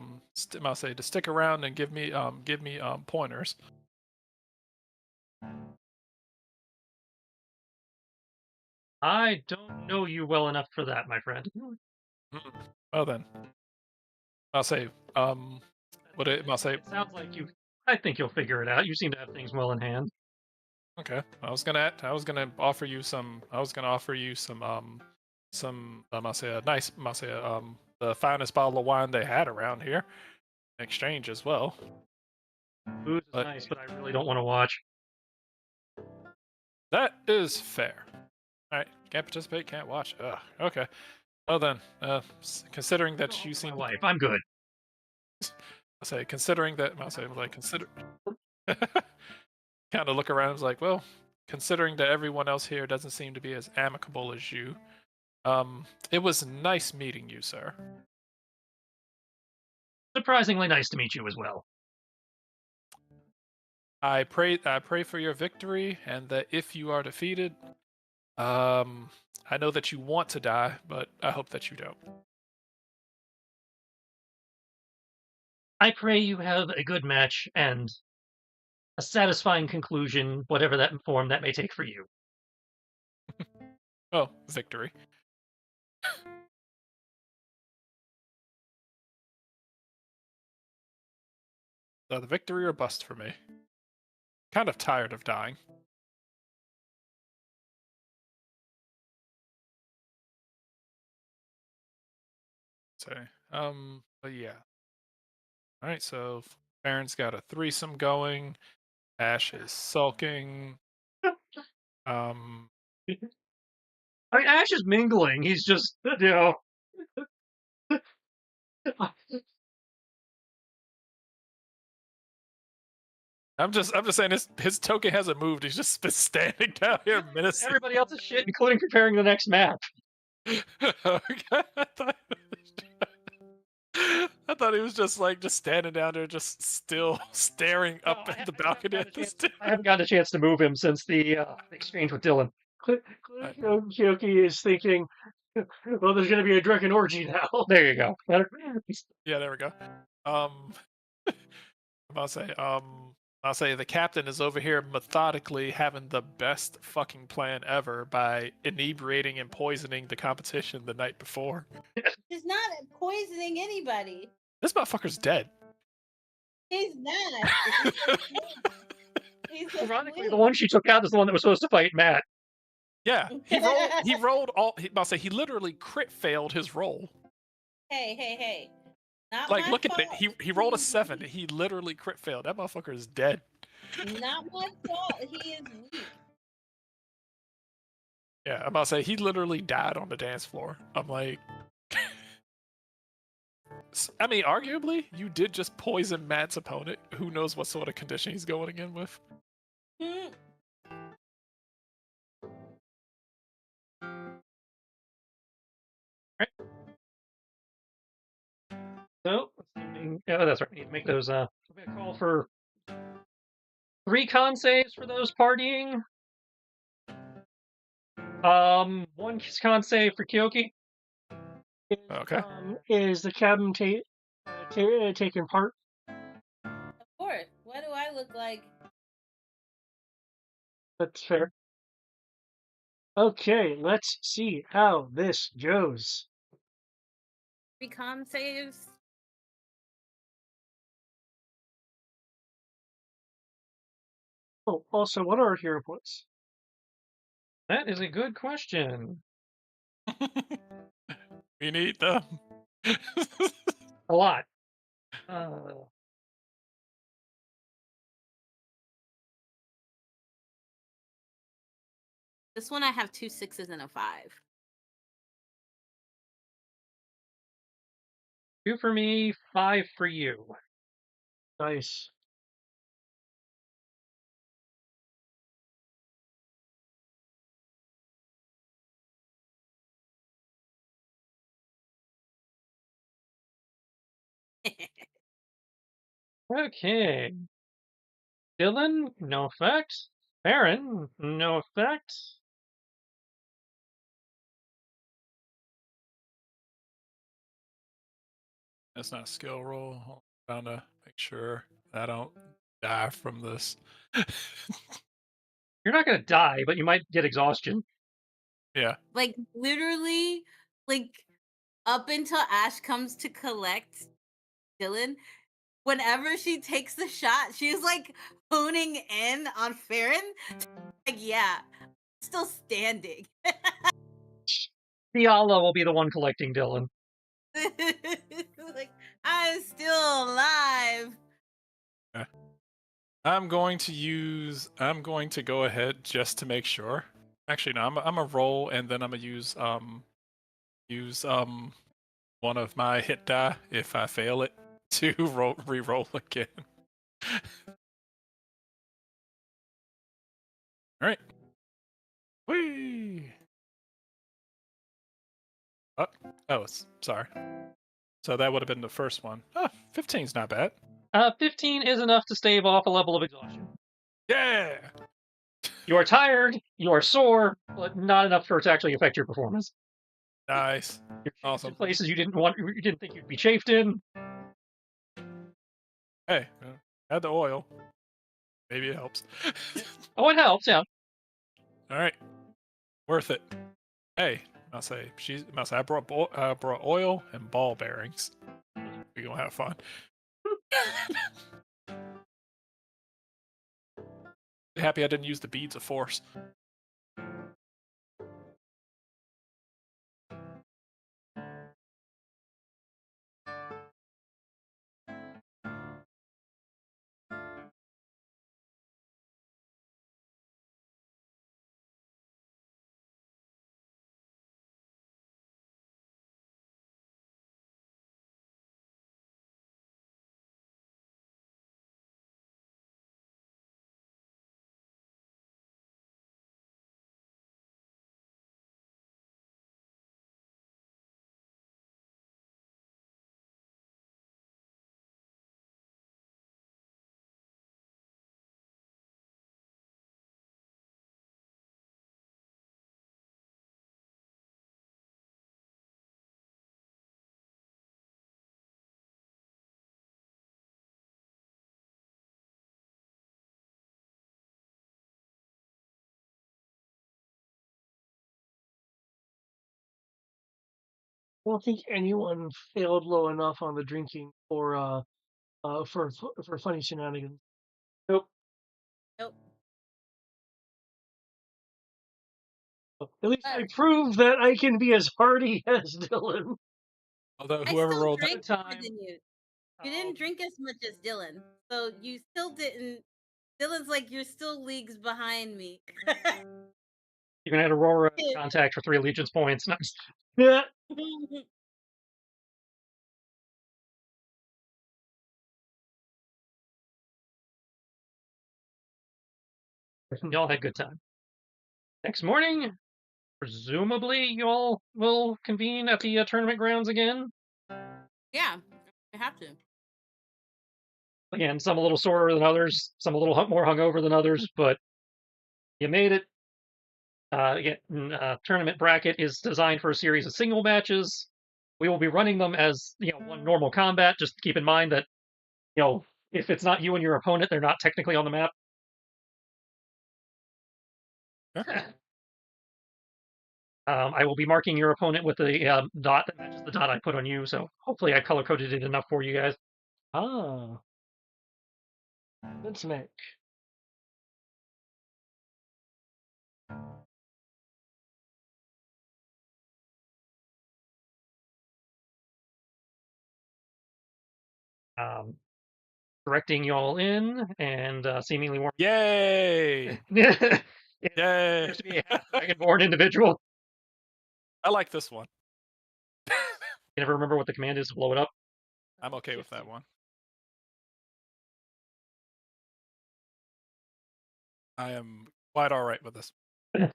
Speaker 5: I say to stick around and give me pointers.
Speaker 1: I don't know you well enough for that, my friend.
Speaker 5: Well then, I'll say what I'll say.
Speaker 1: It sounds like you. I think you'll figure it out. You seem to have things well in hand.
Speaker 5: Okay, I was gonna offer you some. I'll say a nice. I'll say the finest bottle of wine they had around here. In exchange as well.
Speaker 1: Food is nice, but I really don't want to watch.
Speaker 5: That is fair. All right, can't participate, can't watch. Ugh. Okay. Well then, considering that you seem
Speaker 1: my wife, I'm good.
Speaker 5: I say considering that I say like consider. Kind of look around. I was like, well, considering that everyone else here doesn't seem to be as amicable as you, it was nice meeting you, sir.
Speaker 1: Surprisingly nice to meet you as well.
Speaker 5: I pray for your victory, and that if you are defeated, I know that you want to die, but I hope that you don't.
Speaker 1: I pray you have a good match and a satisfying conclusion, whatever that form that may take for you.
Speaker 5: Oh, victory. The victory or bust for me. Kind of tired of dying. So, but yeah. All right, so Baron's got a threesome going. Ash is sulking.
Speaker 1: I mean, Ash is mingling. He's just, you know.
Speaker 5: I'm just saying his token hasn't moved. He's just been standing down here menacing.
Speaker 1: Everybody else's shit, including preparing the next map.
Speaker 5: Okay. I thought he was just standing down there, just still staring up at the balcony at this dude.
Speaker 1: I haven't gotten a chance to move him since the exchange with Dylan.
Speaker 4: Kyoki is thinking, well, there's going to be a drunken orgy now.
Speaker 1: There you go.
Speaker 5: Yeah, there we go. I'll say the captain is over here methodically having the best fucking plan ever by inebriating and poisoning the competition the night before.
Speaker 3: He's not poisoning anybody.
Speaker 5: This motherfucker's dead.
Speaker 3: He's not. He's
Speaker 1: Ironically, the one she took out is the one that was supposed to fight Matt.
Speaker 5: Yeah, he rolled all. I'll say he literally crit failed his roll.
Speaker 3: Hey. Not
Speaker 5: Like,
Speaker 3: my
Speaker 5: look
Speaker 3: fault.
Speaker 5: at it. He rolled a 7. He literally crit failed. That motherfucker is dead.
Speaker 3: Not my fault. He is weak.
Speaker 5: Yeah, I'm about to say he literally died on the dance floor. I'm like, I mean, arguably, you did just poison Matt's opponent. Who knows what sort of condition he's going again with?
Speaker 3: Hmm.
Speaker 1: So, assuming, oh, that's right. I need to make those. I'm gonna call for 3 con saves for those partying. 1 con save for Kyoki.
Speaker 5: Okay.
Speaker 4: Is the cabin taking part?
Speaker 3: Of course. What do I look like?
Speaker 4: That's fair. Okay, let's see how this goes.
Speaker 3: 3 con saves.
Speaker 4: Oh, also, what are our hero points?
Speaker 1: That is a good question.
Speaker 5: We need them.
Speaker 1: A lot.
Speaker 3: This one I have 2 6s and a 5.
Speaker 1: 2 for me, 5 for you.
Speaker 4: Nice.
Speaker 1: Okay. Dylan, no effect. Baron, no effect.
Speaker 5: That's not a skill roll. I'm trying to make sure I don't die from this.
Speaker 1: You're not gonna die, but you might get exhaustion.
Speaker 5: Yeah.
Speaker 3: Like literally, like up until Ash comes to collect Dylan, whenever she takes the shot, she's like honing in on Farron. Like, yeah, still standing.
Speaker 1: Fiala will be the one collecting Dylan.
Speaker 3: Like, I'm still alive.
Speaker 5: I'm going to go ahead just to make sure. Actually, no, I'm gonna roll and then I'm gonna use one of my hit die if I fail it to re-roll again. All right. Whee! Oh, sorry. So that would have been the first one. 15's not bad.
Speaker 1: 15 is enough to stave off a level of exhaustion.
Speaker 5: Yeah.
Speaker 1: You are tired, you are sore, but not enough for it to actually affect your performance.
Speaker 5: Nice.
Speaker 1: You're chafed
Speaker 5: Awesome.
Speaker 1: in places you didn't think you'd be chafed in.
Speaker 5: Hey, add the oil. Maybe it helps.
Speaker 1: Oh, it helps, yeah.
Speaker 5: All right. Worth it. Hey, I say I brought oil and ball bearings. We gonna have fun. Happy I didn't use the beads of force.
Speaker 4: I don't think anyone failed low enough on the drinking for funny shenanigans.
Speaker 1: Nope.
Speaker 3: Nope.
Speaker 4: At least I proved that I can be as hardy as Dylan.
Speaker 5: Although
Speaker 3: I
Speaker 5: whoever
Speaker 3: still
Speaker 5: rolled
Speaker 3: drank
Speaker 1: that
Speaker 3: more
Speaker 1: time,
Speaker 3: than you. You didn't drink as much as Dylan, so you still didn't. Dylan's like, you're still leagues behind me.
Speaker 1: you're gonna add Aurora contact for 3 allegiance points. Nice.
Speaker 4: Yeah.
Speaker 1: Y'all had a good time. Next morning, presumably y'all will convene at the tournament grounds again.
Speaker 3: Yeah, I have to.
Speaker 1: Again, some a little sorer than others, some a little more hungover than others, but you made it. Again, tournament bracket is designed for a series of single matches. We will be running them as one normal combat. Just keep in mind that if it's not you and your opponent, they're not technically on the map. I will be marking your opponent with a dot that matches the dot I put on you. So hopefully I color coded it enough for you guys.
Speaker 4: Ah. Let's make.
Speaker 1: Directing y'all in and seemingly warm.
Speaker 5: Yay!
Speaker 1: It
Speaker 5: Yay!
Speaker 1: appears to be a half dragonborn individual.
Speaker 5: I like this one.
Speaker 1: You never remember what the command is to blow it up?
Speaker 5: I'm okay with that one. I am quite all right with this. You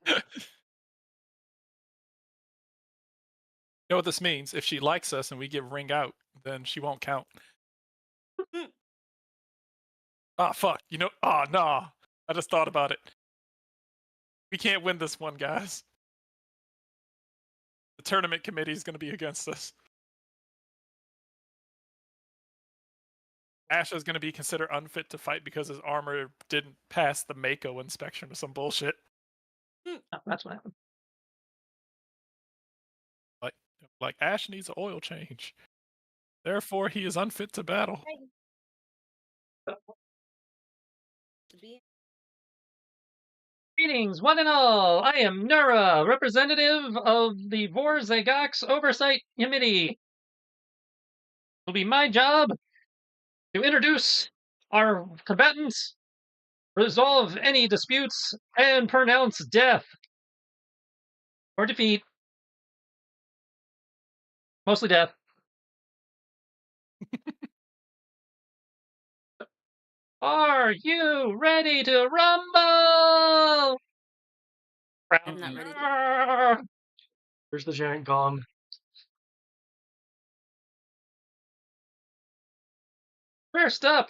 Speaker 5: know what this means? If she likes us and we get ring out, then she won't count. Ah, fuck. Oh, no. I just thought about it. We can't win this one, guys. The tournament committee is going to be against us. Ash is going to be considered unfit to fight because his armor didn't pass the Mako inspection or some bullshit.
Speaker 1: Oh, that's what happened.
Speaker 5: Like Ash needs an oil change. Therefore, he is unfit to battle.
Speaker 1: Greetings, one and all. I am Nura, representative of the Vorzegox Oversight Committee. It will be my job to introduce our combatants, resolve any disputes, and pronounce death or defeat. Mostly death. Are you ready to rumble?
Speaker 3: I'm not ready.
Speaker 4: There's the giant gong.
Speaker 1: First up,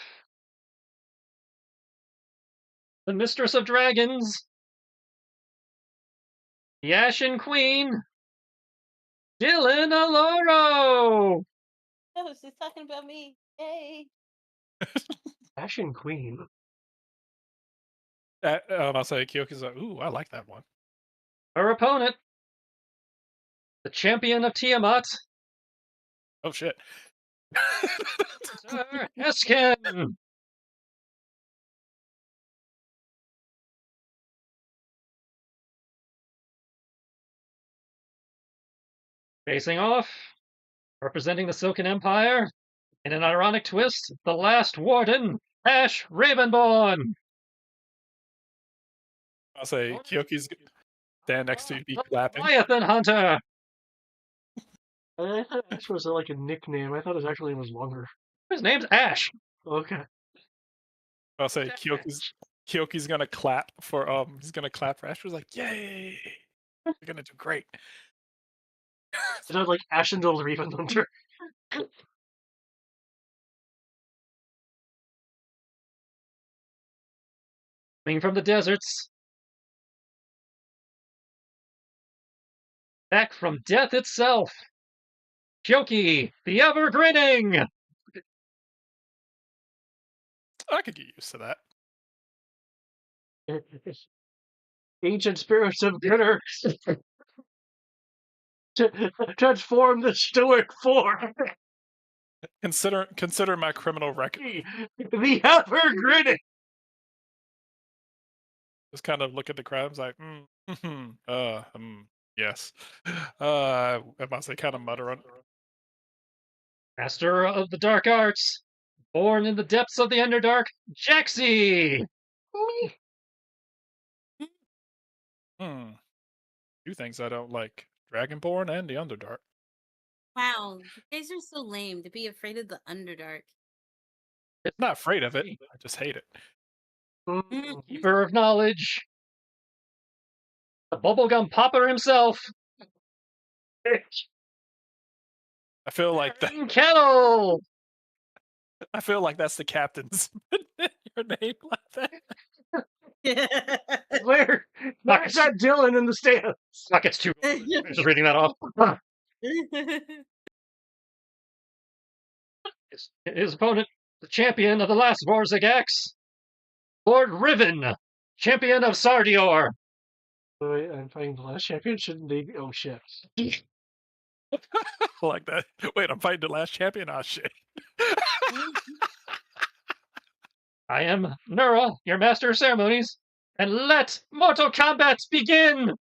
Speaker 1: the Mistress of Dragons, the Ashen Queen, Dylan Aloro.
Speaker 3: Oh, she's talking about me. Yay.
Speaker 4: Ashen Queen.
Speaker 5: I'll say Kyoki's like, ooh, I like that one.
Speaker 1: Her opponent, the champion of Tiamat,
Speaker 5: Oh, shit.
Speaker 1: Sir Eskin. Facing off, representing the Silken Empire, in an ironic twist, the last warden, Ash Ravenborn.
Speaker 5: I'll say Kyoki's stand next to you, be clapping.
Speaker 1: Leviathan Hunter.
Speaker 4: I thought Ash was like a nickname. I thought his actual name was longer.
Speaker 1: His name's Ash.
Speaker 4: Okay.
Speaker 5: I'll say Kyoki's gonna clap for he's gonna clap for Ash. Was like, yay! You're gonna do great.
Speaker 4: Is that like Ashendel Raven Hunter?
Speaker 1: Coming from the deserts, back from death itself, Kyoki, the ever grinning.
Speaker 5: I could get used to that.
Speaker 4: Ancient spirits of Grinner to transform the stoic form.
Speaker 5: Consider my criminal record.
Speaker 4: The ever grinning.
Speaker 5: Just kind of look at the crowd. It's like, yes. I must say, kind of mutter on.
Speaker 1: Master of the dark arts, born in the depths of the Underdark, Jaxie!
Speaker 5: Two things I don't like: Dragonborn and the Underdark.
Speaker 3: Wow, you guys are so lame to be afraid of the Underdark.
Speaker 5: I'm not afraid of it. I just hate it.
Speaker 1: Keeper of knowledge. The bubblegum popper himself.
Speaker 5: I feel like that.
Speaker 1: Kettle!
Speaker 5: I feel like that's the captain's your name like that.
Speaker 4: Where? Why is that Dylan in the stands?
Speaker 1: Buckets too. Just reading that off. His opponent, the champion of the last Vorzagex, Lord Riven, champion of Sardior.
Speaker 4: Wait, I'm fighting the last champion. Shouldn't they? Oh shit!
Speaker 5: Like that. Wait, I'm fighting the last champion. Oh shit.
Speaker 1: I am Nura, your master of ceremonies, and let Mortal Kombat begin!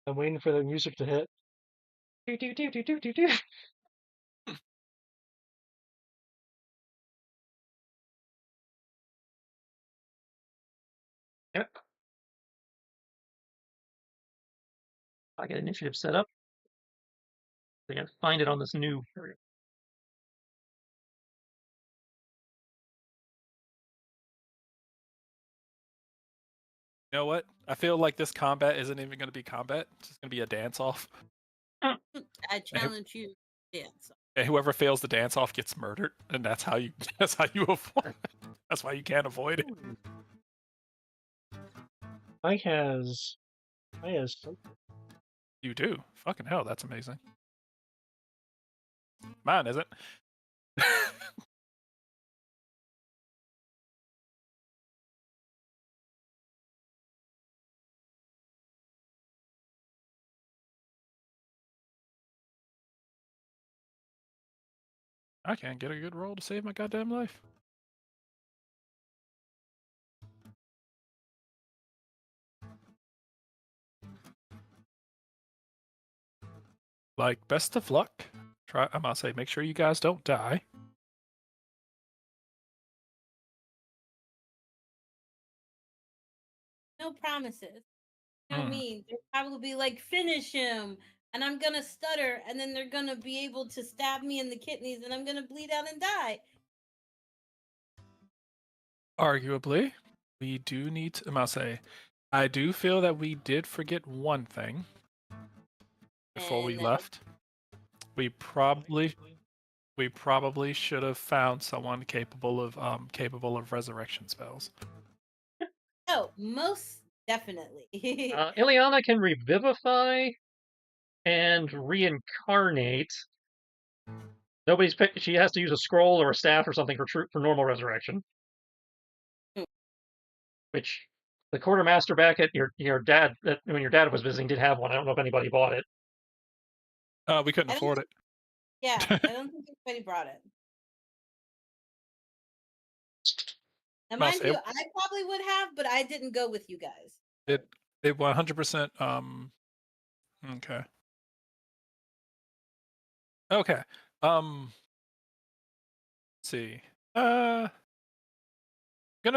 Speaker 4: I'm waiting for the music to hit.
Speaker 1: Do, do, do, do, do, do, do. Yep. I get initiative set up. I gotta find it on this new.
Speaker 5: You know what? I feel like this combat isn't even going to be combat. It's just going to be a dance off.
Speaker 3: I challenge you. Yeah. So.
Speaker 5: And whoever fails the dance off gets murdered, and that's how you avoid. That's why you can't avoid it.
Speaker 4: I has.
Speaker 5: You do. Fucking hell, that's amazing. Mine isn't. I can't get a good roll to save my goddamn life. Like, best of luck. I'm gonna say, make sure you guys don't die.
Speaker 3: No promises. You know what I mean? They'll probably be like, finish him. And I'm going to stutter. And then they're going to be able to stab me in the kidneys. And I'm going to bleed out and die.
Speaker 5: Arguably, we do need to. I'm gonna say, I do feel that we did forget one thing before we left. We probably should have found someone capable of resurrection spells.
Speaker 3: Oh, most definitely.
Speaker 1: Ileana can revivify and reincarnate. Nobody's picked. She has to use a scroll or a staff or something for normal resurrection. Which the quartermaster back at your dad, when your dad was visiting, did have one. I don't know if anybody bought it.
Speaker 5: We couldn't afford it.
Speaker 3: Yeah, I don't think anybody brought it. Now, mind you, I probably would have, but I didn't go with you guys.
Speaker 5: It 100%. Okay. Okay. Let's see. Gonna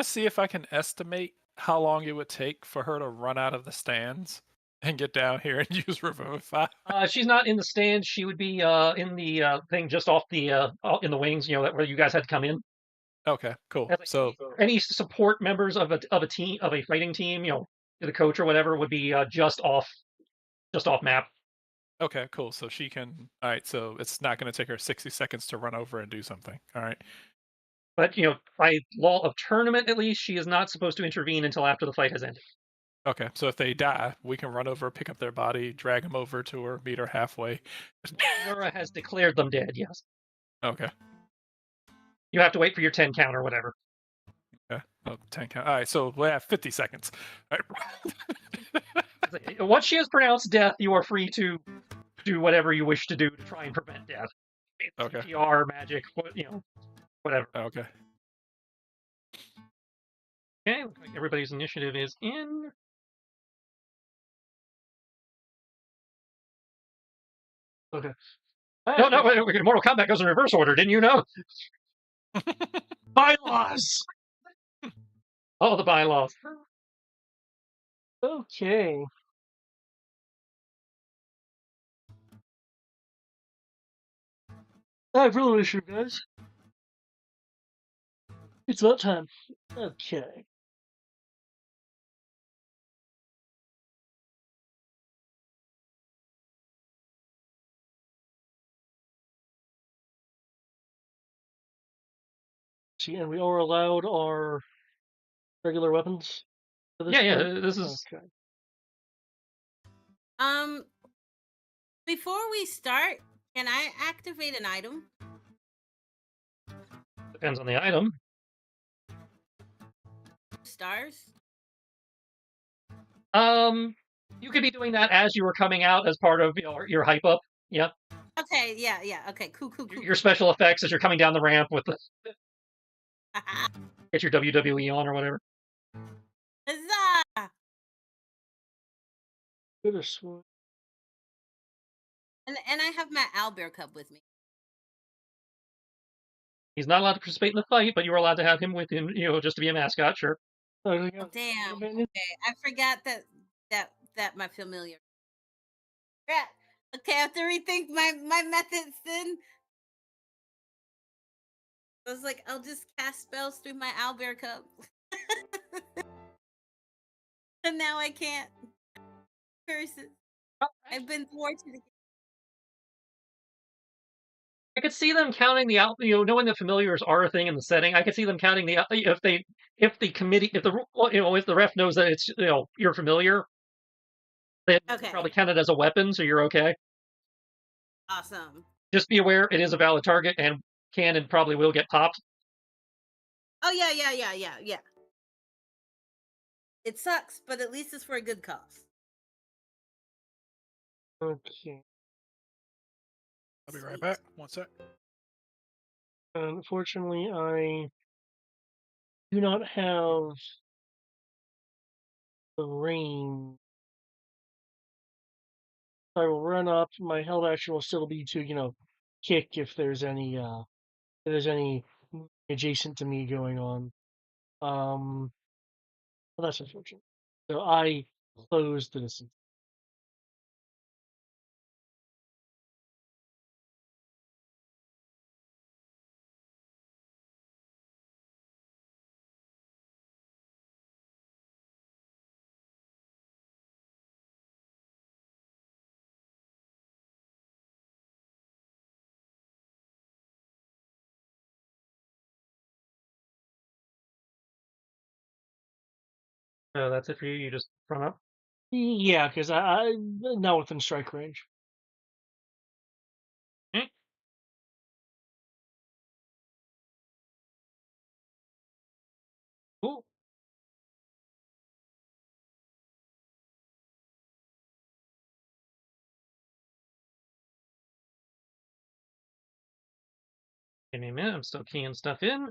Speaker 5: see if I can estimate how long it would take for her to run out of the stands and get down here and use Revivify.
Speaker 1: She's not in the stands. She would be in the thing just off the in the wings. You know, where you guys had to come in.
Speaker 5: Okay, cool. So
Speaker 1: any support members of a team, of a fighting team, you know, the coach or whatever, would be just off map.
Speaker 5: Okay, cool. So she can. All right. So it's not going to take her 60 seconds to run over and do something. All right.
Speaker 1: But, you know, by law of tournament, at least, she is not supposed to intervene until after the fight has ended.
Speaker 5: Okay, so if they die, we can run over, pick up their body, drag them over to her, meet her halfway.
Speaker 1: Nura has declared them dead, yes.
Speaker 5: Okay.
Speaker 1: You have to wait for your 10 count or whatever.
Speaker 5: Okay. Oh, 10 count. All right, so we have 50 seconds. All
Speaker 1: right. Once she has pronounced death, you are free to do whatever you wish to do to try and prevent death.
Speaker 5: Okay.
Speaker 1: TTR, magic, you know, whatever.
Speaker 5: Okay.
Speaker 1: Okay, looks like everybody's initiative is in.
Speaker 4: Okay.
Speaker 1: No, Mortal Kombat goes in reverse order. Didn't you know?
Speaker 4: Bylaws.
Speaker 1: All the bylaws.
Speaker 4: Okay. I have real issue, guys. It's about time. Okay. See, and we are allowed our regular weapons for this
Speaker 1: Yeah,
Speaker 4: part?
Speaker 1: this is.
Speaker 4: Okay.
Speaker 3: Before we start, can I activate an item?
Speaker 1: Depends on the item.
Speaker 3: Stars?
Speaker 1: You could be doing that as you were coming out as part of your hype up. Yeah.
Speaker 3: Okay, yeah. Okay, cool.
Speaker 1: Your special effects as you're coming down the ramp with the get your WWE on or whatever.
Speaker 3: Huzzah!
Speaker 4: Could have sworn.
Speaker 3: And I have my owlbear cub with me.
Speaker 1: He's not allowed to participate in the fight, but you were allowed to have him with him, just to be a mascot, sure.
Speaker 3: Oh, damn. Okay, I forgot that my familiar. Crap. Okay, I have to rethink my methods then. I was like, I'll just cast spells through my owlbear cub. And now I can't. Curses. I've been thwarted.
Speaker 1: I could see them counting the out, knowing the familiars are a thing in the setting. I could see them counting the if the committee, if the ref knows that it's you're familiar, they
Speaker 3: Okay.
Speaker 1: probably count it as a weapon, so you're okay.
Speaker 3: Awesome.
Speaker 1: Just be aware it is a valid target and can and probably will get popped.
Speaker 3: Oh yeah. It sucks, but at least it's for a good cause.
Speaker 4: Okay.
Speaker 5: I'll be right back. One sec.
Speaker 4: Unfortunately, I do not have the range. I will run up. My held action will still be to, kick if there's any adjacent to me going on. Well, that's unfortunate. So I close the distance.
Speaker 1: So that's it for you. You just run up.
Speaker 4: Yeah, because I not within strike range.
Speaker 1: Cool. Give me a minute. I'm still keying stuff in.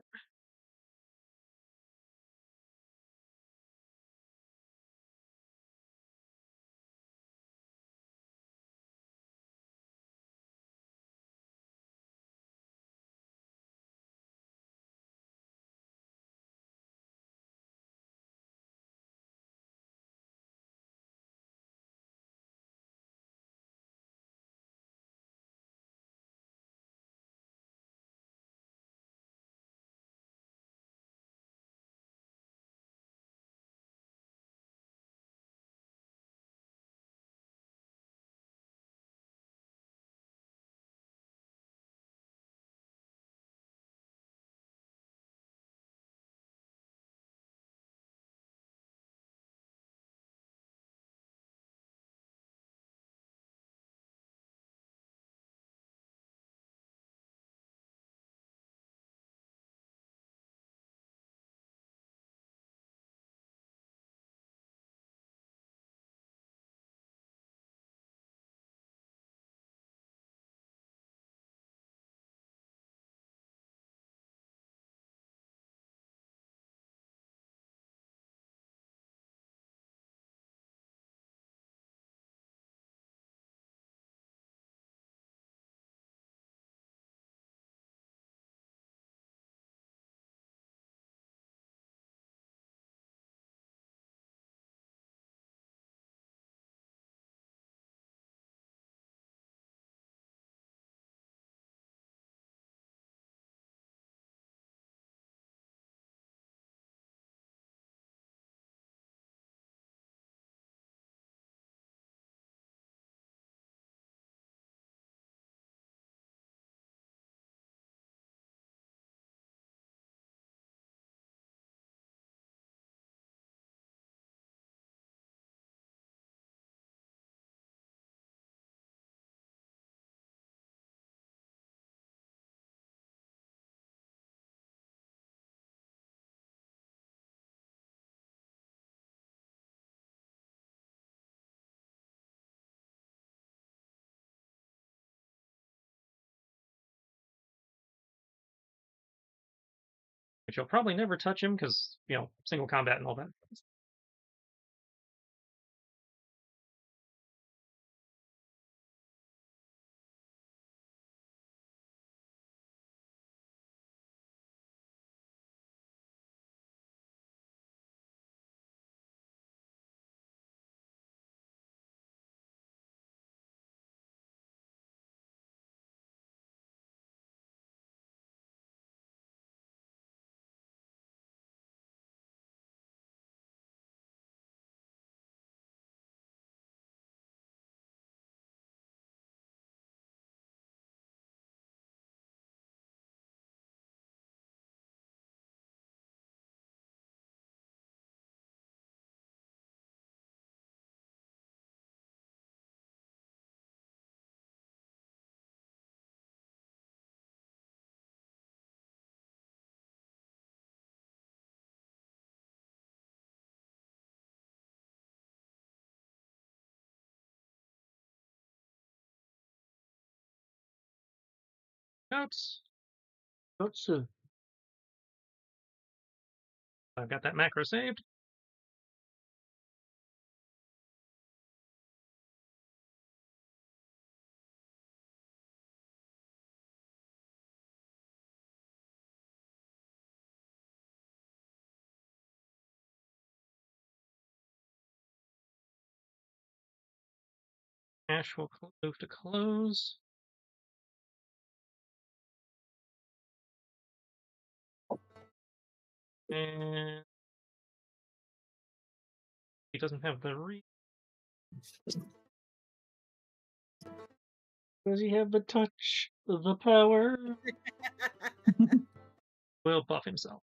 Speaker 1: But you'll probably never touch him because, single combat and all that. Oops.
Speaker 4: Oops.
Speaker 1: I've got that macro saved. Ash will move to close. And he doesn't have the
Speaker 4: Does he have the touch, the power?
Speaker 1: will buff himself.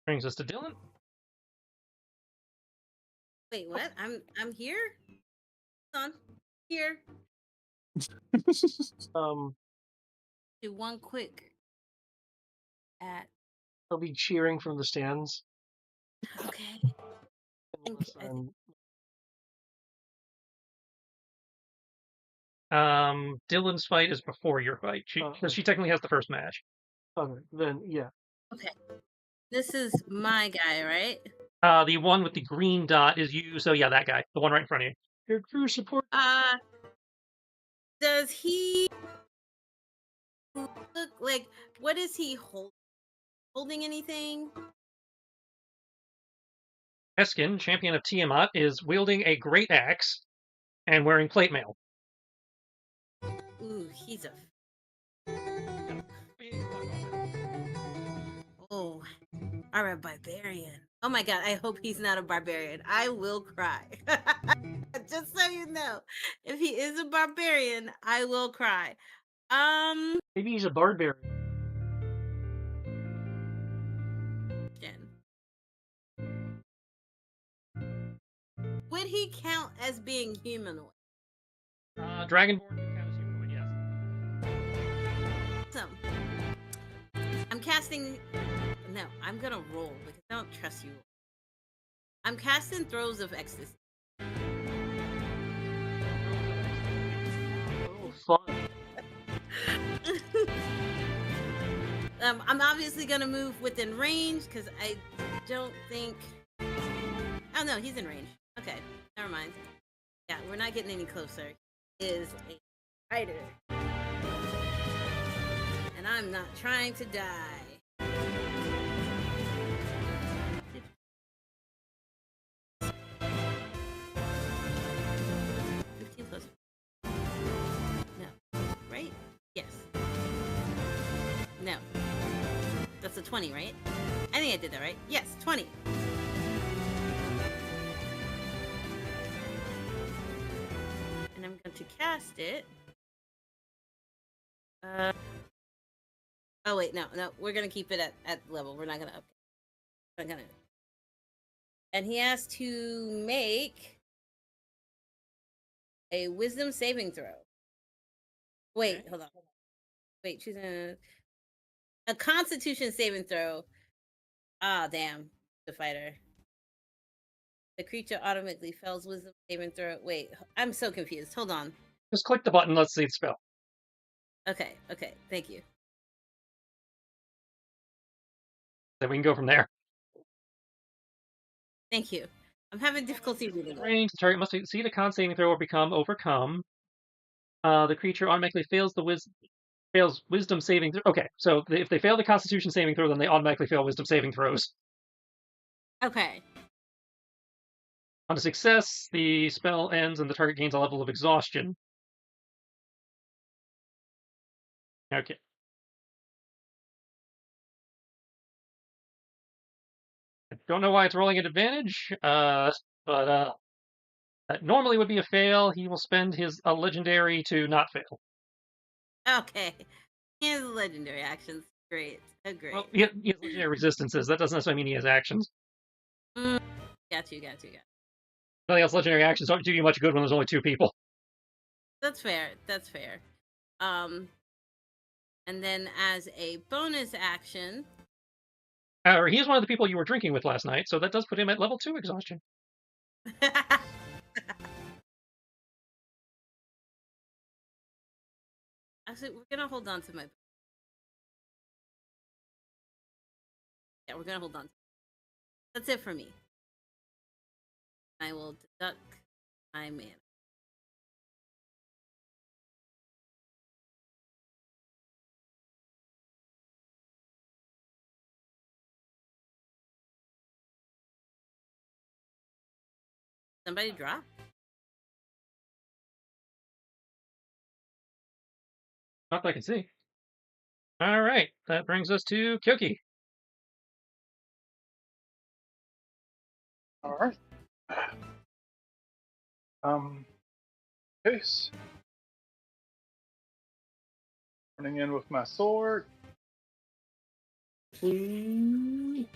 Speaker 1: Brings us to Dylan.
Speaker 3: Wait, what? I'm here? Hold on. Here. Do one quick at
Speaker 4: I'll be cheering from the stands.
Speaker 3: okay.
Speaker 4: Unless I'm-
Speaker 1: Dylan's fight is before your fight. Because she technically has the first match.
Speaker 4: Okay, then yeah.
Speaker 3: Okay. This is my guy, right?
Speaker 1: The one with the green dot is you, so yeah, that guy. The one right in front of you.
Speaker 4: Your crew support.
Speaker 3: Does he look like, what is he holding anything?
Speaker 1: Eskin, champion of Tiamat, is wielding a great axe and wearing plate mail.
Speaker 3: Ooh, he's a oh, are a barbarian. Oh my god, I hope he's not a barbarian. I will cry. Just so you know, if he is a barbarian, I will cry.
Speaker 4: Maybe he's a barbarian.
Speaker 3: Would he count as being humanoid?
Speaker 1: Dragonborn can count as humanoid, yes.
Speaker 3: Awesome. I'm casting. No, I'm gonna roll because I don't trust you. I'm casting Throes of Ecstasy.
Speaker 4: Oh, fun.
Speaker 3: I'm obviously gonna move within range because I don't think. Oh no, he's in range. Okay, never mind. Yeah, we're not getting any closer. He is a fighter, and I'm not trying to die. 15 plus. No, right? Yes. No. That's a 20, right? I think I did that right. Yes, 20. And I'm going to cast it. Oh wait, no, we're gonna keep it at level. We're not gonna up. We're not gonna. And he has to make a Wisdom saving throw. Wait, hold on. Wait, choose a Constitution saving throw. Ah, damn, the fighter. The creature automatically fails Wisdom saving throw. Wait, I'm so confused. Hold on.
Speaker 1: Just click the button. Let's see the spell.
Speaker 3: Okay, thank you.
Speaker 1: Then we can go from there.
Speaker 3: Thank you. I'm having difficulty reading it.
Speaker 1: Range. The target must succeed a con saving throw or become overcome. The creature automatically fails wisdom saving. Okay, so if they fail the Constitution saving throw, then they automatically fail wisdom saving throws.
Speaker 3: Okay.
Speaker 1: On a success, the spell ends and the target gains a level of exhaustion. Okay. I don't know why it's rolling at advantage, but that normally would be a fail. He will spend his legendary to not fail.
Speaker 3: Okay. He has legendary actions. Great. Great.
Speaker 1: Well, he has legendary resistances. That doesn't necessarily mean he has actions.
Speaker 3: Got you.
Speaker 1: Nothing else legendary actions don't do you much good when there's only 2 people.
Speaker 3: That's fair. And then as a bonus action.
Speaker 1: However, he is one of the people you were drinking with last night, so that does put him at level 2 exhaustion.
Speaker 3: Actually, we're gonna hold on to my. Yeah, we're gonna hold on. That's it for me. I will deduct my mana. Somebody drop.
Speaker 1: Not that I can see. All right, that brings us to Kyoki.
Speaker 6: All right. Case. Running in with my sword.
Speaker 1: Okay.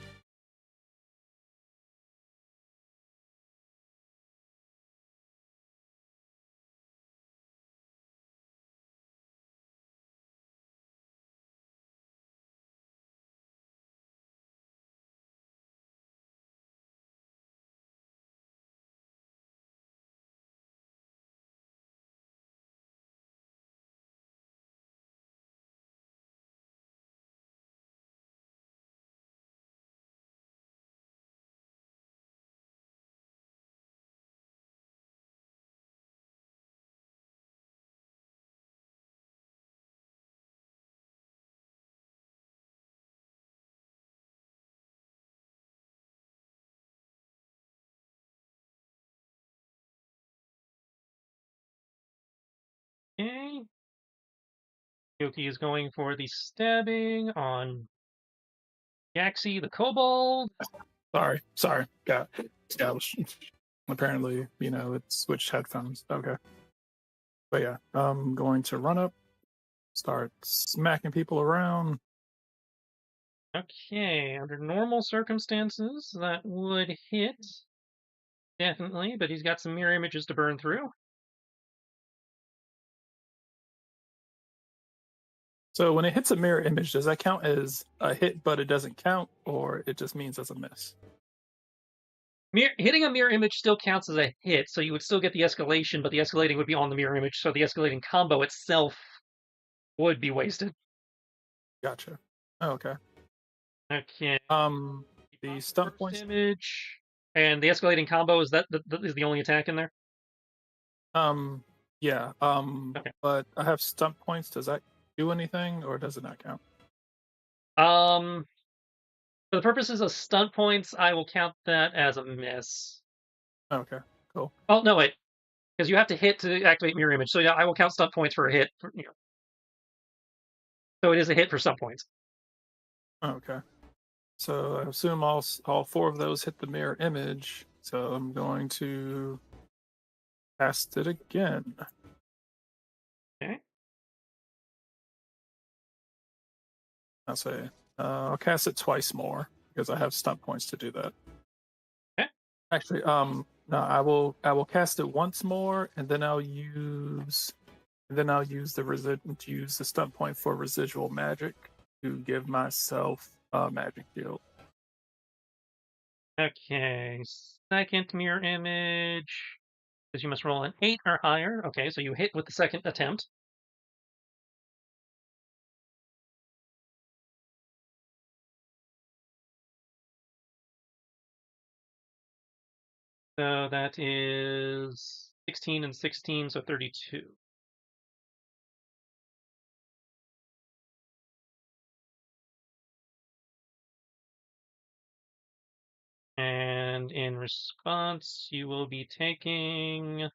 Speaker 1: Kyoki is going for the stabbing on Yaxi the Kobold.
Speaker 6: Sorry. Got established. Apparently, it switched headphones. Okay. But yeah, I'm going to run up, start smacking people around.
Speaker 1: Okay, under normal circumstances, that would hit. Definitely, but he's got some mirror images to burn through.
Speaker 6: So when it hits a mirror image, does that count as a hit, but it doesn't count, or it just means it's a miss?
Speaker 1: Hitting a mirror image still counts as a hit, so you would still get the escalation, but the escalating would be on the mirror image, so the escalating combo itself would be wasted.
Speaker 6: Gotcha. Oh, okay.
Speaker 1: Okay.
Speaker 6: The stunt points
Speaker 1: image and the escalating combo is the only attack in there.
Speaker 6: Yeah.
Speaker 1: Okay.
Speaker 6: But I have stunt points. Does that do anything, or does it not count?
Speaker 1: For the purposes of stunt points, I will count that as a miss.
Speaker 6: Okay, cool.
Speaker 1: Oh no, wait, because you have to hit to activate mirror image. So yeah, I will count stunt points for a hit. So it is a hit for stunt points.
Speaker 6: Okay. So I assume all 4 of those hit the mirror image. So I'm going to cast it again.
Speaker 1: Okay.
Speaker 6: I'll say I'll cast it twice more because I have stunt points to do that.
Speaker 1: Okay.
Speaker 6: Actually, no, I will cast it once more, and then I'll use the stunt point for residual magic to give myself a magic shield.
Speaker 1: Okay. Second mirror image. Because you must roll an 8 or higher. Okay, so you hit with the second attempt. So that is 16 and 16, so 32. And in response, you will be taking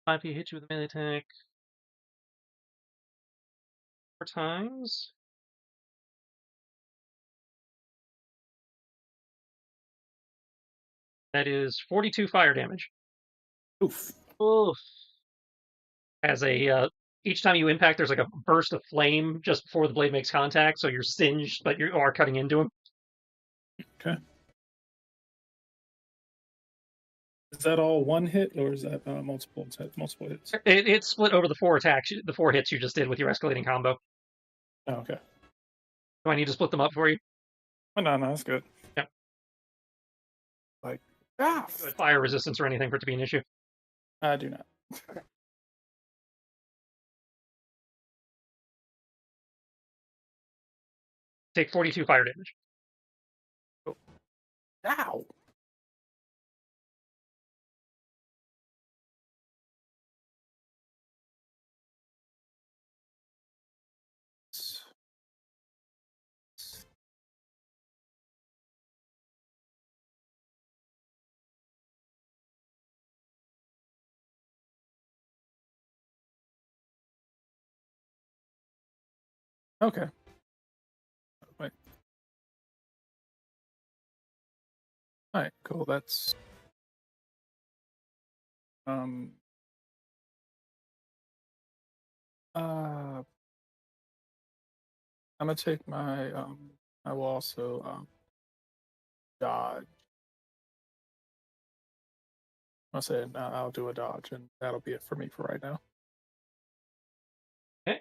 Speaker 1: 5 he hits you with a melee attack 4 times. That is 42 fire damage.
Speaker 6: Oof.
Speaker 4: Oof.
Speaker 1: As a each time you impact, there's like a burst of flame just before the blade makes contact, so you're singed, but you are cutting into him.
Speaker 6: Okay. Is that all one hit, or is that multiple hits?
Speaker 1: It's split over the 4 attacks, the 4 hits you just did with your escalating combo.
Speaker 6: Oh, okay.
Speaker 1: Do I need to split them up for you?
Speaker 6: Oh, no, that's good.
Speaker 1: Yep.
Speaker 6: Like,
Speaker 1: Fire resistance or anything for it to be an issue.
Speaker 6: I do not.
Speaker 1: Take 42 fire damage.
Speaker 6: Ow! Okay. Wait. All right, cool. That's I'm gonna take my I will also dodge. I'll say I'll do a dodge, and that'll be it for me for right now.
Speaker 1: Okay.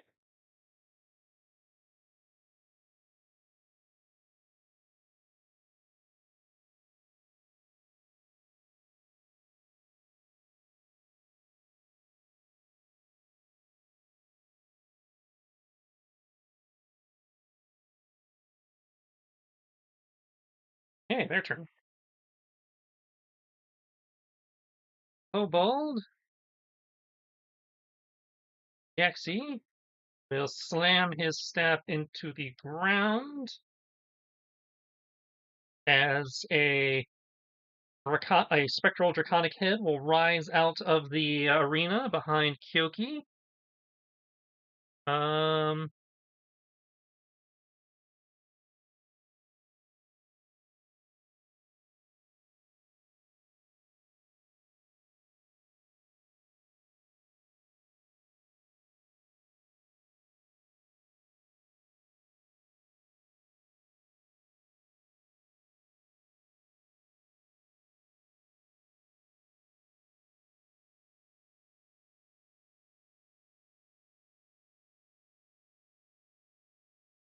Speaker 1: Okay, their turn. Kobold. Yaxi will slam his staff into the ground as a spectral draconic head will rise out of the arena behind Kyoki.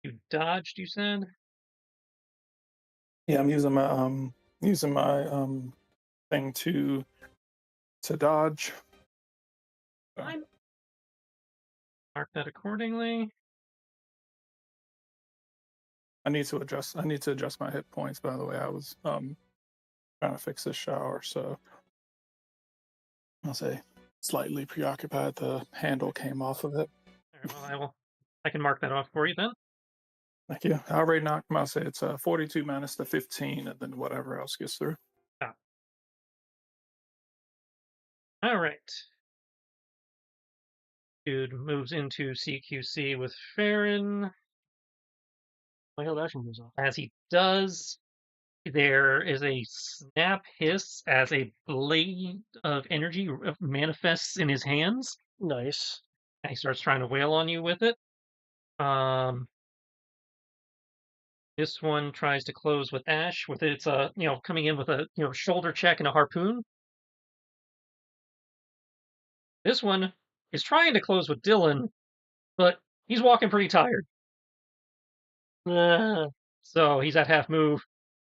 Speaker 1: You dodged, you said?
Speaker 6: Yeah, I'm using my thing to dodge.
Speaker 1: Fine. Mark that accordingly.
Speaker 6: I need to adjust my hit points. By the way, I was trying to fix this shower, so I'll say slightly preoccupied. The handle came off of it.
Speaker 1: All right, well, I can mark that off for you then.
Speaker 6: Thank you. I already knocked him out. Say it's 42 minus the 15, and then whatever else gets through.
Speaker 1: All right. Dude moves into CQC with Farron.
Speaker 4: My held action goes off.
Speaker 1: As he does, there is a snap hiss as a blade of energy manifests in his hands.
Speaker 4: Nice.
Speaker 1: And he starts trying to wail on you with it. This one tries to close with Ash with its coming in with a shoulder check and a harpoon. This one is trying to close with Dylan, but he's walking pretty tired. So he's at half move.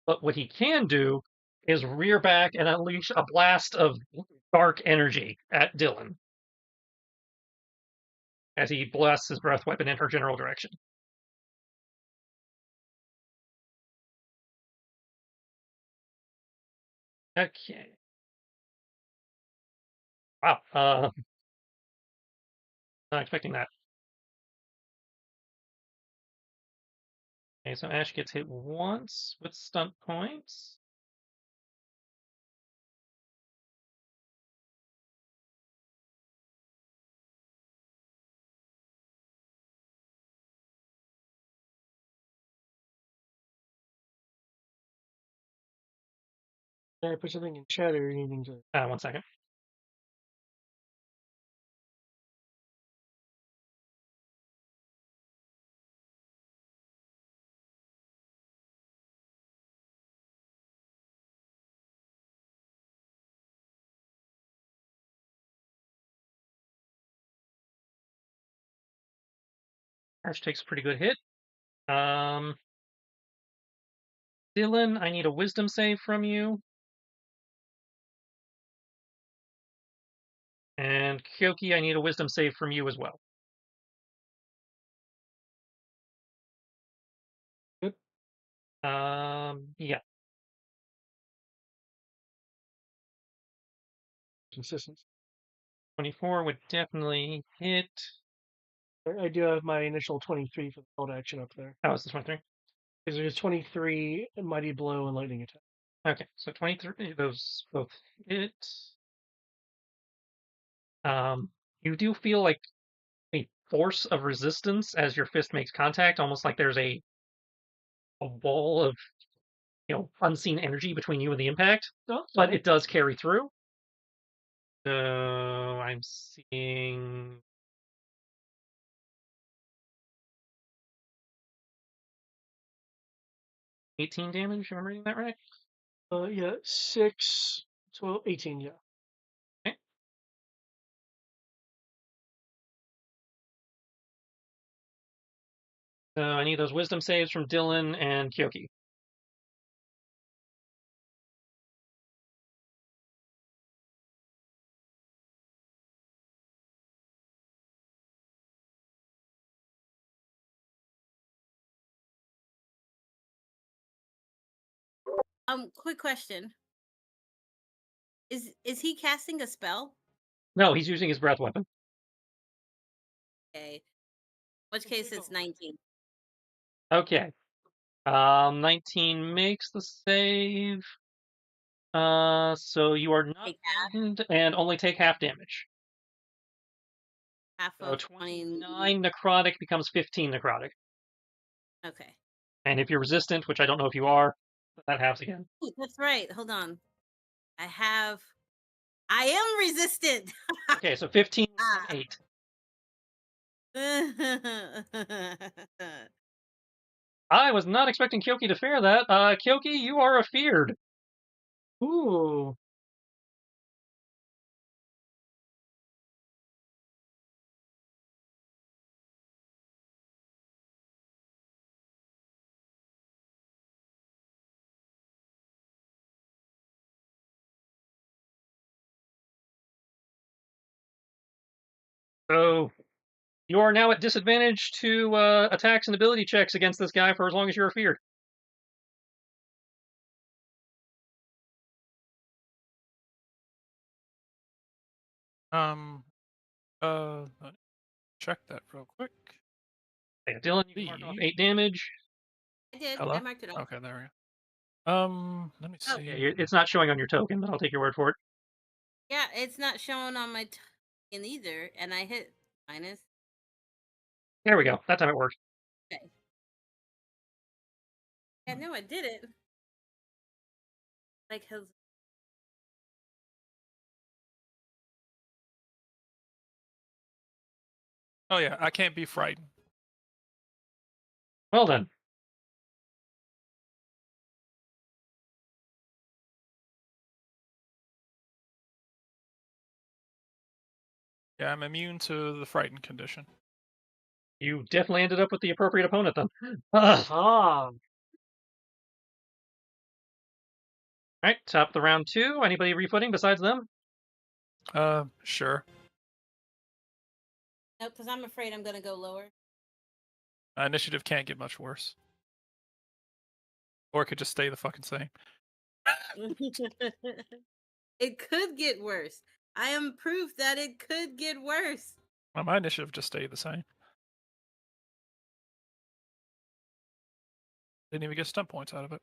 Speaker 1: But what he can do is rear back and unleash a blast of dark energy at Dylan as he blasts his breath weapon in her general direction. Okay. Wow. Not expecting that. Okay, so Ash gets hit once with stunt points.
Speaker 4: Can I put something in chat or anything to?
Speaker 1: 1 second. Ash takes a pretty good hit. Dylan, I need a wisdom save from you. And Kyoki, I need a wisdom save from you as well.
Speaker 4: Good.
Speaker 1: Yeah.
Speaker 4: Consistency.
Speaker 1: 24 would definitely hit.
Speaker 4: I do have my initial 23 for the cold action up there.
Speaker 1: Oh, it's the 23.
Speaker 4: Because there's 23 mighty blow and lightning attack.
Speaker 1: Okay, so 23, those both hit. You do feel like a force of resistance as your fist makes contact, almost like there's a wall of unseen energy between you and the impact, but it does carry through. So I'm seeing 18 damage. Am I reading that right?
Speaker 4: Yeah, 6, 12, 18, yeah.
Speaker 1: Okay. So I need those wisdom saves from Dylan and Kyoki.
Speaker 3: Quick question. Is he casting a spell?
Speaker 1: No, he's using his breath weapon.
Speaker 3: Okay. In which case it's 19.
Speaker 1: Okay. 19 makes the save. So you are not
Speaker 3: Take half.
Speaker 1: frightened and only take half damage.
Speaker 3: Half
Speaker 1: So
Speaker 3: of
Speaker 1: 29 necrotic becomes 15 necrotic.
Speaker 3: Okay.
Speaker 1: And if you're resistant, which I don't know if you are, that halves again.
Speaker 3: Ooh, that's right. Hold on. I am resistant.
Speaker 1: Okay, so 15 and 8. I was not expecting Kyoki to fear that. Kyoki, you are afeared.
Speaker 4: Ooh.
Speaker 1: So you are now at disadvantage to attacks and ability checks against this guy for as long as you're afeared.
Speaker 5: Check that real quick.
Speaker 1: Yeah, Dylan, you can mark off 8 damage.
Speaker 3: I did.
Speaker 5: Hello?
Speaker 3: I marked it off.
Speaker 5: Okay, there we go. Let me see.
Speaker 1: Yeah, it's not showing on your token, but I'll take your word for it.
Speaker 3: Yeah, it's not showing on my token either, and I hit minus.
Speaker 1: There we go. That time it worked.
Speaker 3: Okay. Yeah, no, I did it. Like his.
Speaker 5: Oh yeah, I can't be frightened.
Speaker 1: Well then.
Speaker 5: Yeah, I'm immune to the frightened condition.
Speaker 1: You definitely ended up with the appropriate opponent then.
Speaker 4: Ah.
Speaker 1: Alright, top of the round 2. Anybody refooting besides them?
Speaker 5: Sure.
Speaker 3: No, because I'm afraid I'm gonna go lower.
Speaker 5: Initiative can't get much worse. Or it could just stay the fucking same.
Speaker 3: It could get worse. I am proof that it could get worse.
Speaker 5: Well, my initiative just stayed the same. Didn't even get stunt points out of it.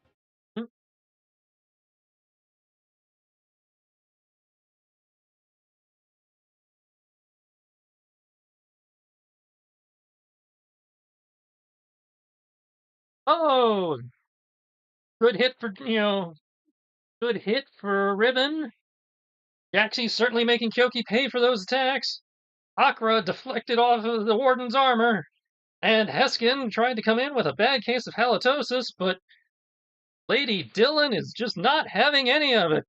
Speaker 1: Oh, good hit for good hit for Ribbon. Jaxie's certainly making Kyoki pay for those attacks. Akra deflected off of the Warden's armor, and Heskin tried to come in with a bad case of halitosis, but Lady Dylan is just not having any of it.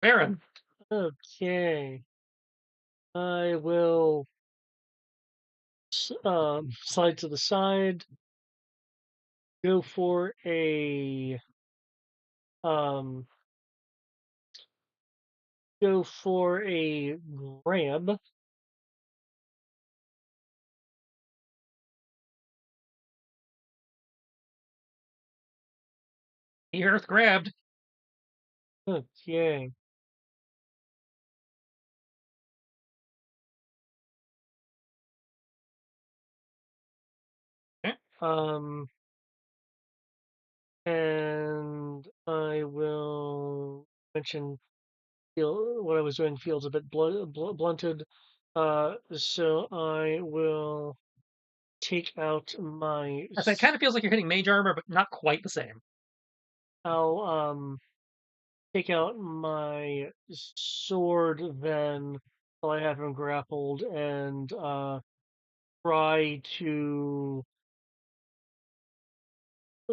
Speaker 1: Baron.
Speaker 4: Okay. I will slide to the side. Go for a grab.
Speaker 1: The earth grabbed.
Speaker 4: Okay.
Speaker 1: Okay.
Speaker 4: And I will mention what I was doing feels a bit blunted. So I will take out my.
Speaker 1: I say it kind of feels like you're hitting mage armor, but not quite the same.
Speaker 4: I'll take out my sword then while I have him grappled and try to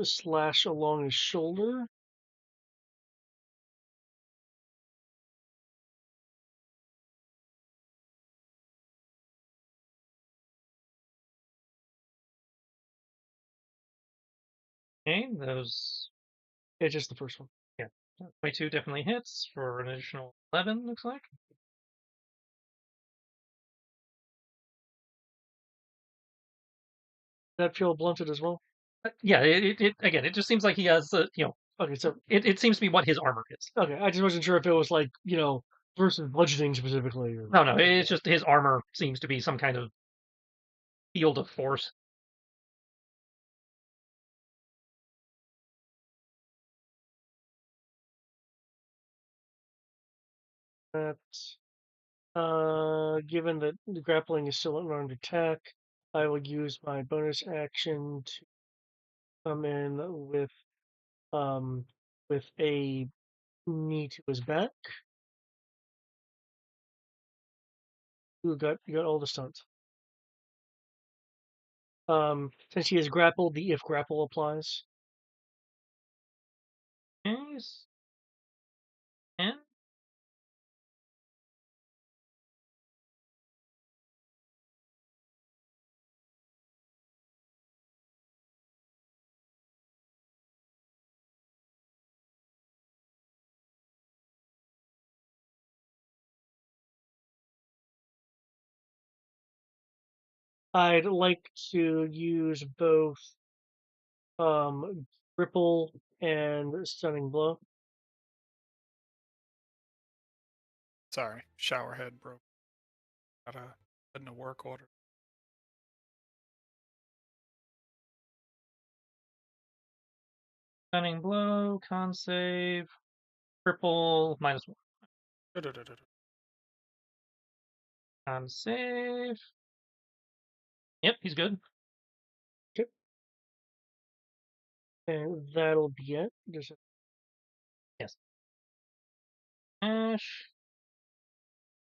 Speaker 4: slash along his shoulder.
Speaker 1: Okay, those.
Speaker 4: It's just the first one.
Speaker 1: Yeah, 22 definitely hits for an additional 11. Looks like.
Speaker 4: That feel blunted as well.
Speaker 1: Yeah, it again. It just seems like he has
Speaker 4: Okay, so
Speaker 1: it seems to be what his armor is.
Speaker 4: okay, I just wasn't sure if it was like versus bludgeoning specifically. Or...
Speaker 1: No, it's just his armor seems to be some kind of field of force.
Speaker 4: That, given that the grappling is still an unarmed attack, I will use my bonus action to come in with a knee to his back. You got all the stunts. Since he is grappled, the if grapple applies.
Speaker 1: Yes. And
Speaker 4: I'd like to use both grapple and stunning blow.
Speaker 5: Sorry, shower head broke. Got in a work order.
Speaker 1: stunning blow, con save, cripple, -1. Con save. Yep, he's good.
Speaker 4: Okay. And that'll be it. There's a...
Speaker 1: Yes. Ash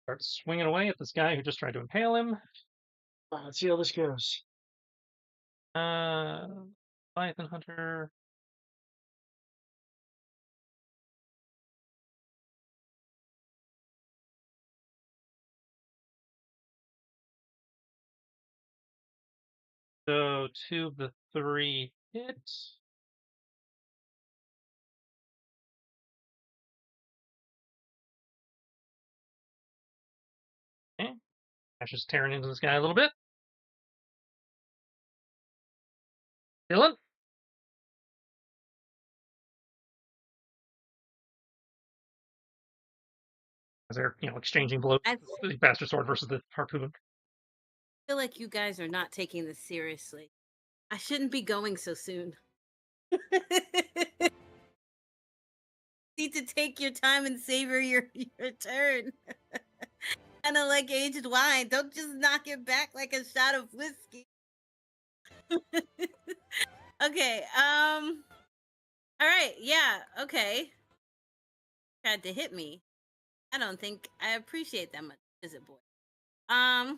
Speaker 1: starts swinging away at this guy who just tried to impale him.
Speaker 4: Let's see how this goes.
Speaker 1: Leviathan Hunter. So 2 of the 3 hit. Okay. Ash is tearing into this guy a little bit. Dylan? As they're, exchanging blows.
Speaker 3: I
Speaker 1: The bastard sword versus the harpoon.
Speaker 3: feel like you guys are not taking this seriously. I shouldn't be going so soon. Need to take your time and savor your turn. Kind of like aged wine. Don't just knock it back like a shot of whiskey. Okay. All right. Yeah. Okay. Tried to hit me. I don't think I appreciate that much, is it, boy? I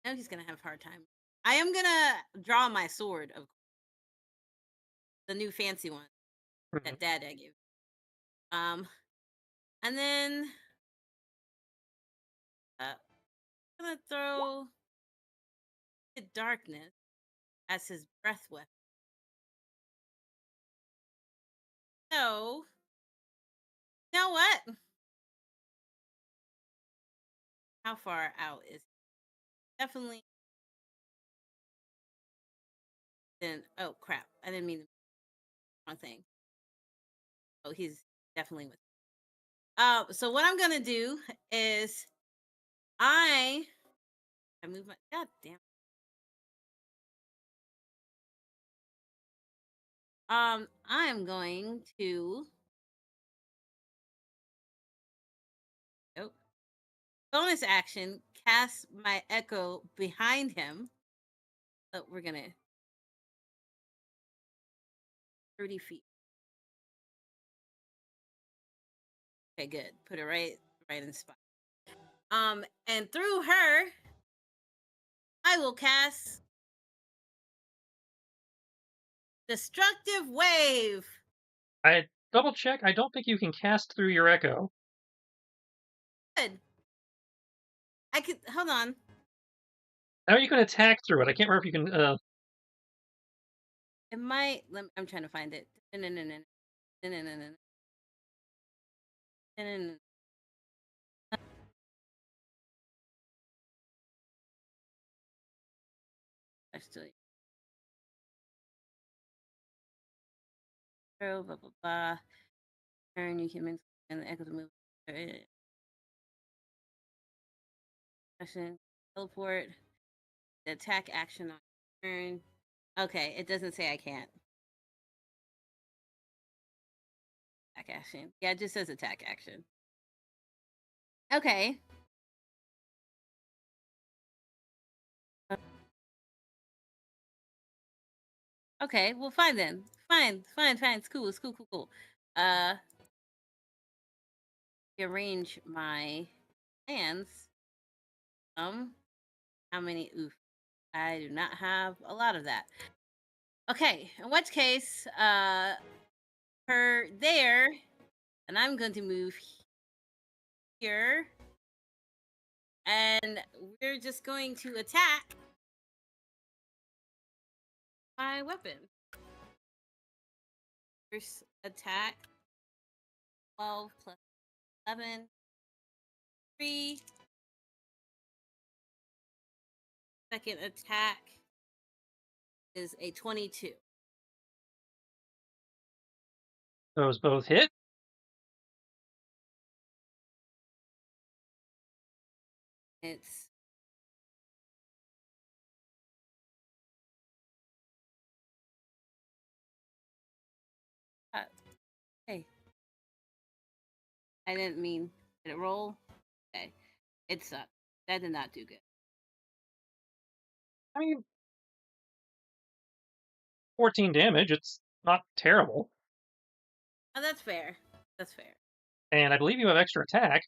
Speaker 3: know he's gonna have a hard time. I am gonna draw my sword, of the new fancy one that Dad gave. And then I'm gonna throw the darkness as his breath weapon. So, you know what? How far out is he? Definitely? Then oh crap! I didn't mean the wrong thing. Oh, he's definitely with. So what I'm gonna do is I move my god damn. I am going to bonus action cast my echo behind him. Oh, we're gonna 30 feet. Okay, good. Put it right in the spot. And through her, I will cast Destructive Wave.
Speaker 1: I double check. I don't think you can cast through your echo.
Speaker 3: Good. I could hold on.
Speaker 1: How you can attack through it? I can't remember if you can.
Speaker 3: It might. I'm trying to find it. Actually, blah blah blah. Turn you can and the echo to move. Action, teleport. The attack action on turn. Okay, it doesn't say I can't. Attack action. Yeah, it just says attack action. Okay. Okay, well, fine then. Fine. It's cool. Cool. Rearrange my hands. How many? Oof. I do not have a lot of that. Okay, in which case, her there, and I'm going to move here, and we're just going to attack my weapon. First attack, 12 plus 11, 3. Second attack is a 22.
Speaker 1: Those both hit.
Speaker 3: It's hey. I didn't mean. Did it roll? Okay. It sucked. That did not do good.
Speaker 1: I mean, 14 damage. It's not terrible.
Speaker 3: Oh, that's fair.
Speaker 1: And I believe you have extra attack,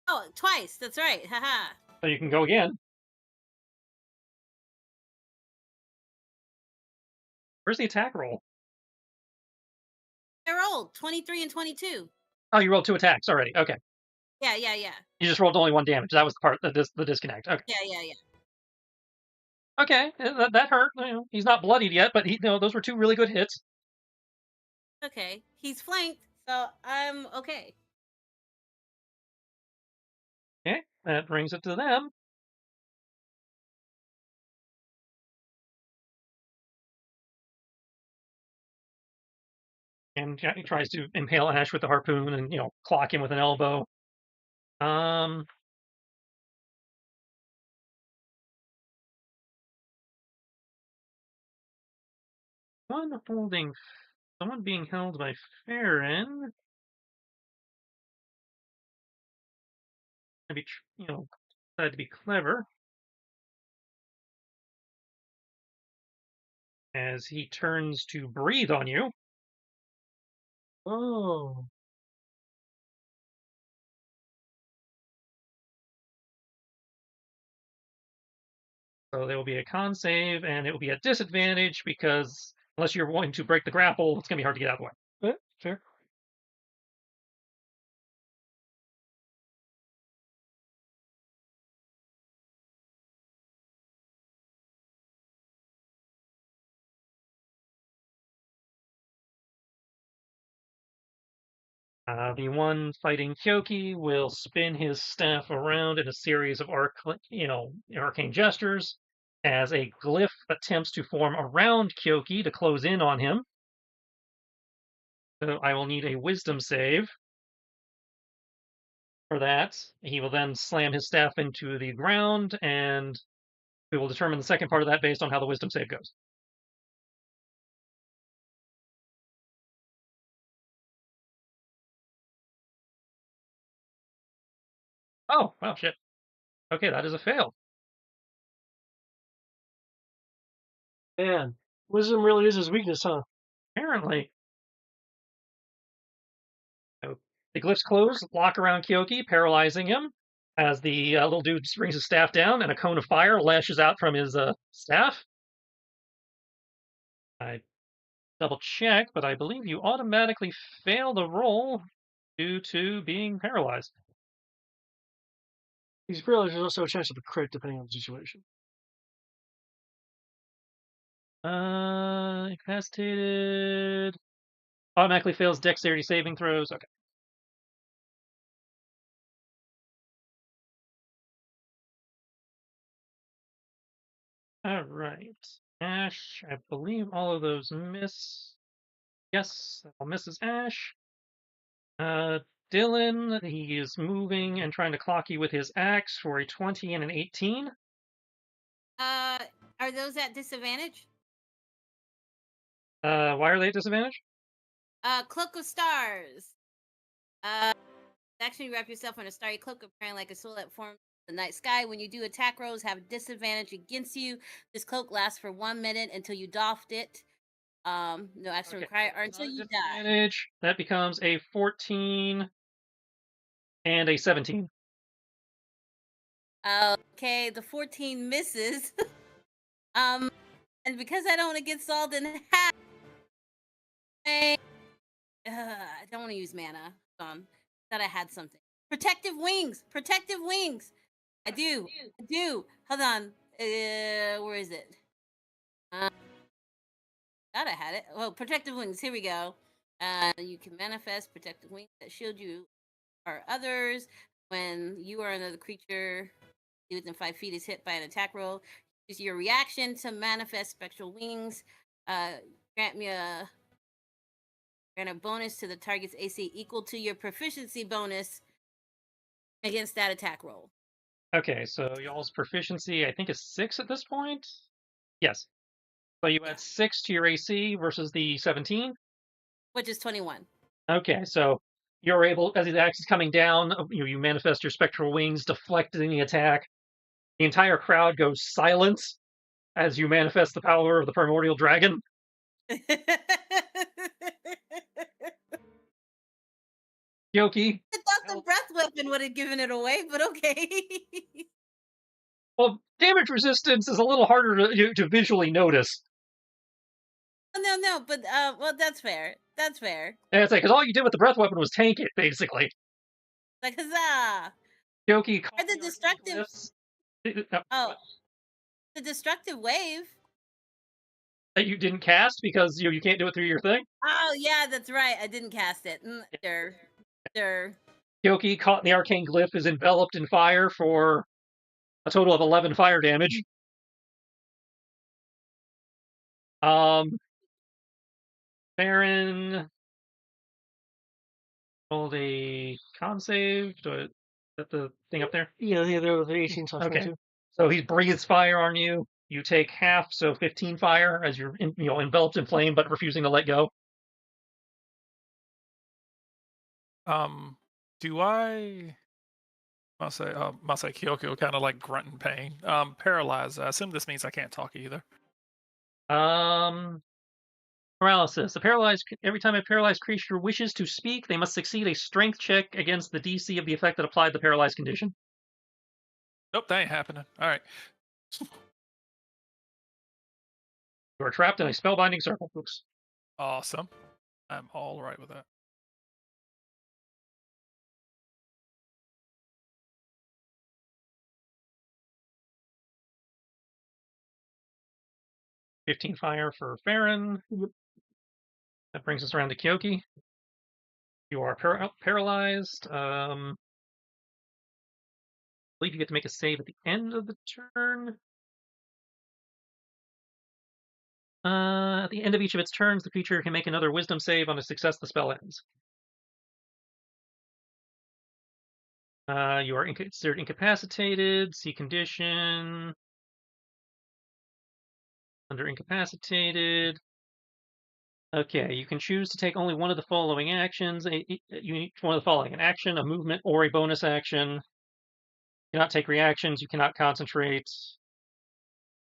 Speaker 3: Oh, twice. That's right. Haha.
Speaker 1: so you can go again. Where's the attack roll?
Speaker 3: I rolled 23 and 22.
Speaker 1: Oh, you rolled 2 attacks already. Okay.
Speaker 3: Yeah.
Speaker 1: You just rolled only 1 damage. That was the part the disconnect. Okay.
Speaker 3: Yeah.
Speaker 1: Okay, that hurt. He's not bloodied yet, but those were 2 really good hits.
Speaker 3: Okay. He's flanked, so I'm okay.
Speaker 1: Okay, that brings it to them. And he tries to impale Ash with the harpoon and, clock him with an elbow. Someone being held by Farron. Maybe, decide to be clever. As he turns to breathe on you.
Speaker 4: Oh.
Speaker 1: So there will be a con save, and it will be a disadvantage because unless you're wanting to break the grapple, it's going to be hard to get out of the way.
Speaker 4: Fair.
Speaker 1: The one fighting Kyoki will spin his staff around in a series of arcane gestures as a glyph attempts to form around Kyoki to close in on him. So I will need a wisdom save for that. He will then slam his staff into the ground, and we will determine the second part of that based on how the wisdom save goes. Oh, wow, shit. Okay, that is a fail.
Speaker 4: Man, wisdom really is his weakness, huh?
Speaker 1: Apparently. So the glyphs close, lock around Kyoki, paralyzing him as the little dude brings his staff down and a cone of fire lashes out from his staff. I double check, but I believe you automatically fail the roll due to being paralyzed.
Speaker 4: He's paralyzed. There's also a chance of a crit depending on the situation.
Speaker 1: Incapacitated. Automatically fails dexterity saving throws. Okay. All right. Ash, I believe all of those miss. Yes, all misses Ash. Dylan, he is moving and trying to clock you with his axe for a 20 and an 18.
Speaker 3: Are those at disadvantage?
Speaker 1: Why are they at disadvantage?
Speaker 3: Cloak of Stars. Actually wrap yourself in a starry cloak appearing like a silhouette formed in the night sky. When you do attack rolls, have disadvantage against you. This cloak lasts for 1 minute until you doffed it. No action required or until you die.
Speaker 1: That becomes a 14 and a 17.
Speaker 3: Okay, the 14 misses. And because I don't want to get solved in half, I don't want to use mana. Thought I had something. Protective wings. I do. Hold on. Where is it? Thought I had it. Oh, protective wings. Here we go. You can manifest protective wings that shield you or others when you or another creature within 5 feet is hit by an attack roll. Use your reaction to manifest spectral wings. Grant a bonus to the target's AC equal to your proficiency bonus against that attack roll.
Speaker 1: Okay, so y'all's proficiency, I think, is 6 at this point? Yes. So you add 6 to your AC versus the 17?
Speaker 3: Which is 21.
Speaker 1: Okay, so you're able, as the axe is coming down, you manifest your spectral wings, deflecting the attack. The entire crowd goes silent as you manifest the power of the primordial dragon. Yoki.
Speaker 3: I thought the breath weapon would have given it away, but okay.
Speaker 1: Well, damage resistance is a little harder to visually notice.
Speaker 3: No, but well, that's fair. And
Speaker 1: it's like, because all you did with the breath weapon was tank it, basically.
Speaker 3: Like, huzzah!
Speaker 1: Yoki.
Speaker 3: Or the destructive. Oh, the destructive wave
Speaker 1: that you didn't cast because you can't do it through your thing.
Speaker 3: Oh yeah, that's right. I didn't cast it. Sure.
Speaker 1: Yoki, caught in the arcane glyph, is enveloped in fire for a total of 11 fire damage. Baron, Rolled a con save. Is that the thing up there?
Speaker 4: Yeah, there was 18 slash
Speaker 1: Okay.
Speaker 4: 22.
Speaker 1: So he breathes fire on you. You take half, so 15 fire as you're enveloped in flame, but refusing to let go.
Speaker 5: Do I'll say Kyoko kind of like grunt in pain. Paralyzed. I assume this means I can't talk either.
Speaker 1: Paralysis. Every time a paralyzed creature wishes to speak, they must succeed a strength check against the DC of the effect that applied the paralyzed condition.
Speaker 5: Nope, that ain't happening. All right.
Speaker 1: You are trapped in a spellbinding circle, folks.
Speaker 5: Awesome. I'm all right with that.
Speaker 1: "15 fire for Farron. That brings us around to Kyoki. You are paralyzed. I believe you get to make a save at the end of the turn. At the end of each of its turns, the creature can make another wisdom save. On a success, the spell ends. You are considered incapacitated. See condition. Under incapacitated. Okay, you can choose to take only one of the following actions. You need one of the following: an action, a movement, or a bonus action. You cannot take reactions. You cannot concentrate.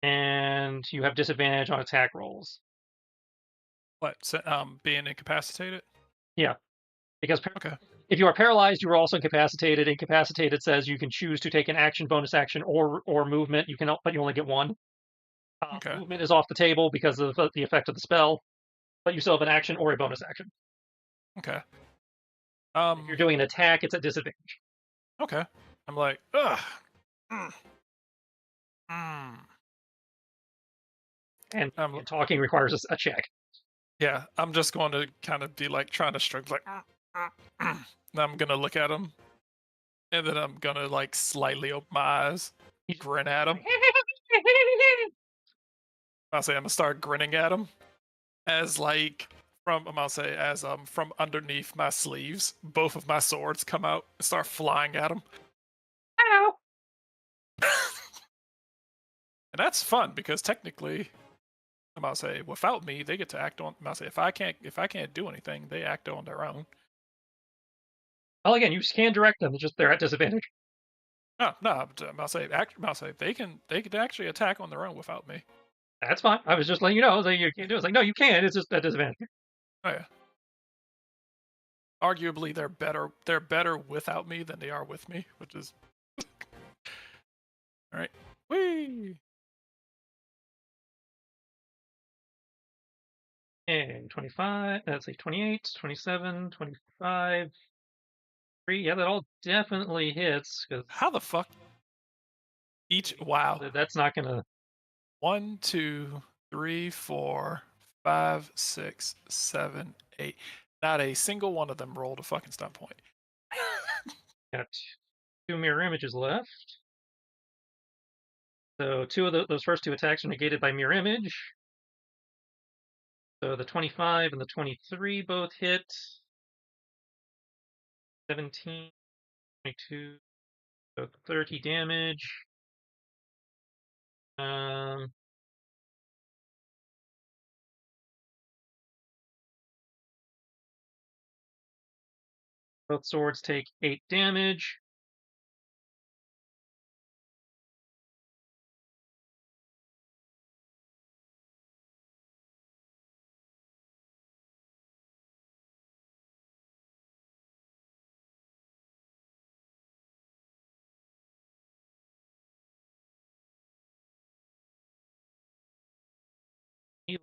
Speaker 1: And you have disadvantage on attack rolls.
Speaker 5: What? So, being incapacitated?
Speaker 1: Yeah, because
Speaker 5: Okay.
Speaker 1: if you are paralyzed, you are also incapacitated. Incapacitated says you can choose to take an action, bonus action, or movement. You can, but you only get one.
Speaker 5: Okay.
Speaker 1: Movement is off the table because of the effect of the spell, but you still have an action or a bonus action.
Speaker 5: Okay.
Speaker 1: If you're doing an attack, it's at disadvantage.
Speaker 5: Okay. I'm like, ugh. Mm.
Speaker 1: And talking requires a check.
Speaker 5: Yeah, I'm just going to kind of be like trying to struggle, like, and I'm gonna look at him, and then I'm gonna like slightly open my eyes, grin at him. I'm gonna start grinning at him, as like from underneath my sleeves, both of my swords come out and start flying at him.
Speaker 1: Hello.
Speaker 5: And that's fun because technically, I'm gonna say without me, they get to act on. I'm gonna say if I can't do anything, they act on their own.
Speaker 1: Well, again, you can direct them. They're at disadvantage.
Speaker 5: No, I'll say they can actually attack on their own without me.
Speaker 1: That's fine. I was just letting you know that you can't do it. It's like, no, you can. It's just at disadvantage.
Speaker 5: Oh yeah. Arguably, they're better without me than they are with me, which is all right. Whee!
Speaker 1: And 25, let's see, 28, 27, 25, 3. Yeah, that all definitely hits.
Speaker 5: How the fuck? Wow.
Speaker 1: That's not going to.
Speaker 5: 1, 2, 3, 4, 5, 6, 7, 8. Not a single one of them rolled a fucking stun point.
Speaker 1: Got 2 mirror images left. So those first 2 attacks are negated by mirror image. So the 25 and the 23 both hit. 17, 22, so 30 damage. Both swords take 8 damage.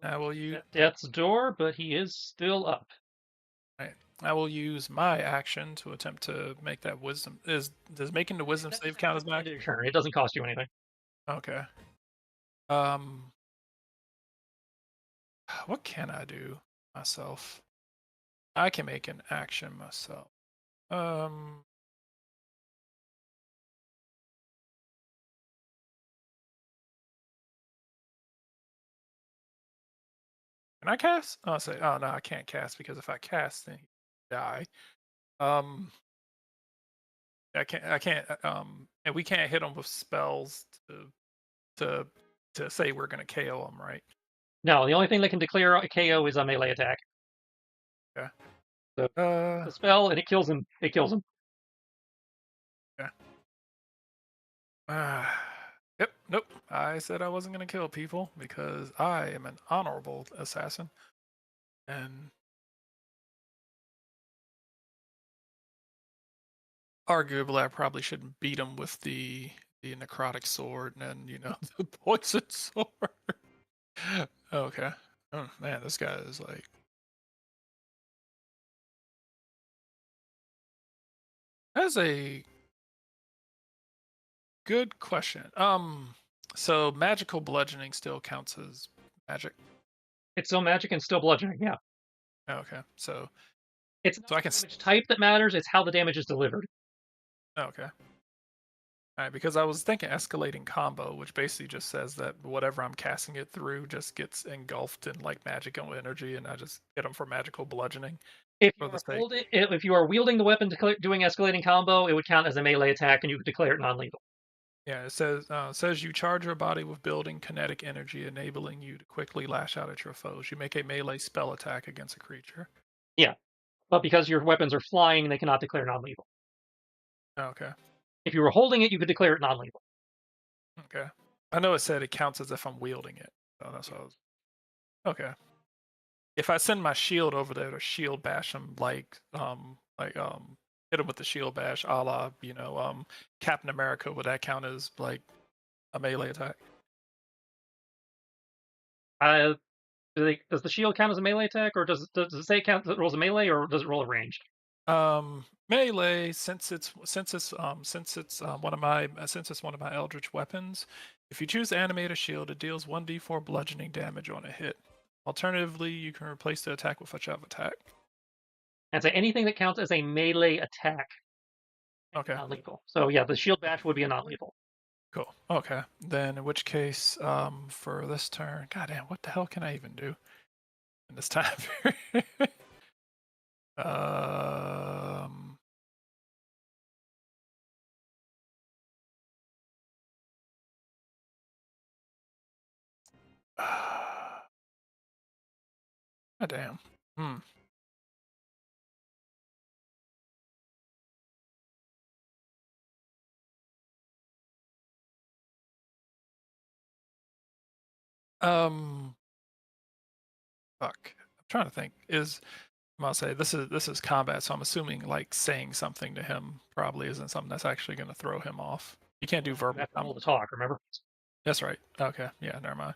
Speaker 5: I will use
Speaker 1: Death's door, but he is still up.
Speaker 5: Right. I will use my action to attempt to make that wisdom. Does making the wisdom save count as my action?
Speaker 1: Turn. It doesn't cost you anything.
Speaker 5: Okay. What can I do myself? I can make an action myself. Can I cast? Oh no, I can't cast because if I cast, then he die. I can't. And we can't hit them with spells to say we're gonna KO them, right?
Speaker 1: No, the only thing that can declare a KO is a melee attack.
Speaker 5: Yeah.
Speaker 1: So the spell and it kills him. It kills him.
Speaker 5: Yeah. Yep. Nope. I said I wasn't gonna kill people because I am an honorable assassin, and arguably I probably shouldn't beat him with the necrotic sword and the poison sword. Okay. Oh man, this guy is like. That's a good question. So magical bludgeoning still counts as magic.
Speaker 1: It's still magic and still bludgeoning. Yeah.
Speaker 5: Okay. So
Speaker 1: it's not
Speaker 5: I can.
Speaker 1: the damage type that matters. It's how the damage is delivered.
Speaker 5: Okay. All right, because I was thinking escalating combo, which basically just says that whatever I'm casting it through just gets engulfed in like magical energy, and I just hit them for magical bludgeoning.
Speaker 1: If you are wielding the weapon doing escalating combo, it would count as a melee attack, and you could declare it non-lethal.
Speaker 5: Yeah, it says you charge your body with building kinetic energy, enabling you to quickly lash out at your foes. You make a melee spell attack against a creature.
Speaker 1: Yeah, but because your weapons are flying, they cannot declare non-lethal.
Speaker 5: Okay.
Speaker 1: If you were holding it, you could declare it non-lethal.
Speaker 5: Okay. I know it said it counts as if I'm wielding it. So that's what I was. Okay. If I send my shield over there to shield bash him, hit him with the shield bash, a la Captain America, would that count as like a melee attack?
Speaker 1: Does the shield count as a melee attack, or does it say it count? Does it rolls a melee, or does it roll a ranged?
Speaker 5: Melee, since it's one of my eldritch weapons. If you choose to animate a shield, it deals 1d4 bludgeoning damage on a hit. Alternatively, you can replace the attack with a shove attack.
Speaker 1: And say anything that counts as a melee attack.
Speaker 5: Okay.
Speaker 1: Non-lethal. So yeah, the shield bash would be a non-lethal.
Speaker 5: Cool. Okay. Then in which case, for this turn, goddamn, what the hell can I even do in this time period? Goddamn. Fuck. I'm trying to think. I'll say this is combat, so I'm assuming like saying something to him probably isn't something that's actually going to throw him off. You can't do verbal.
Speaker 1: You have to roll the talk, remember?
Speaker 5: That's right. Okay. Yeah. Never mind.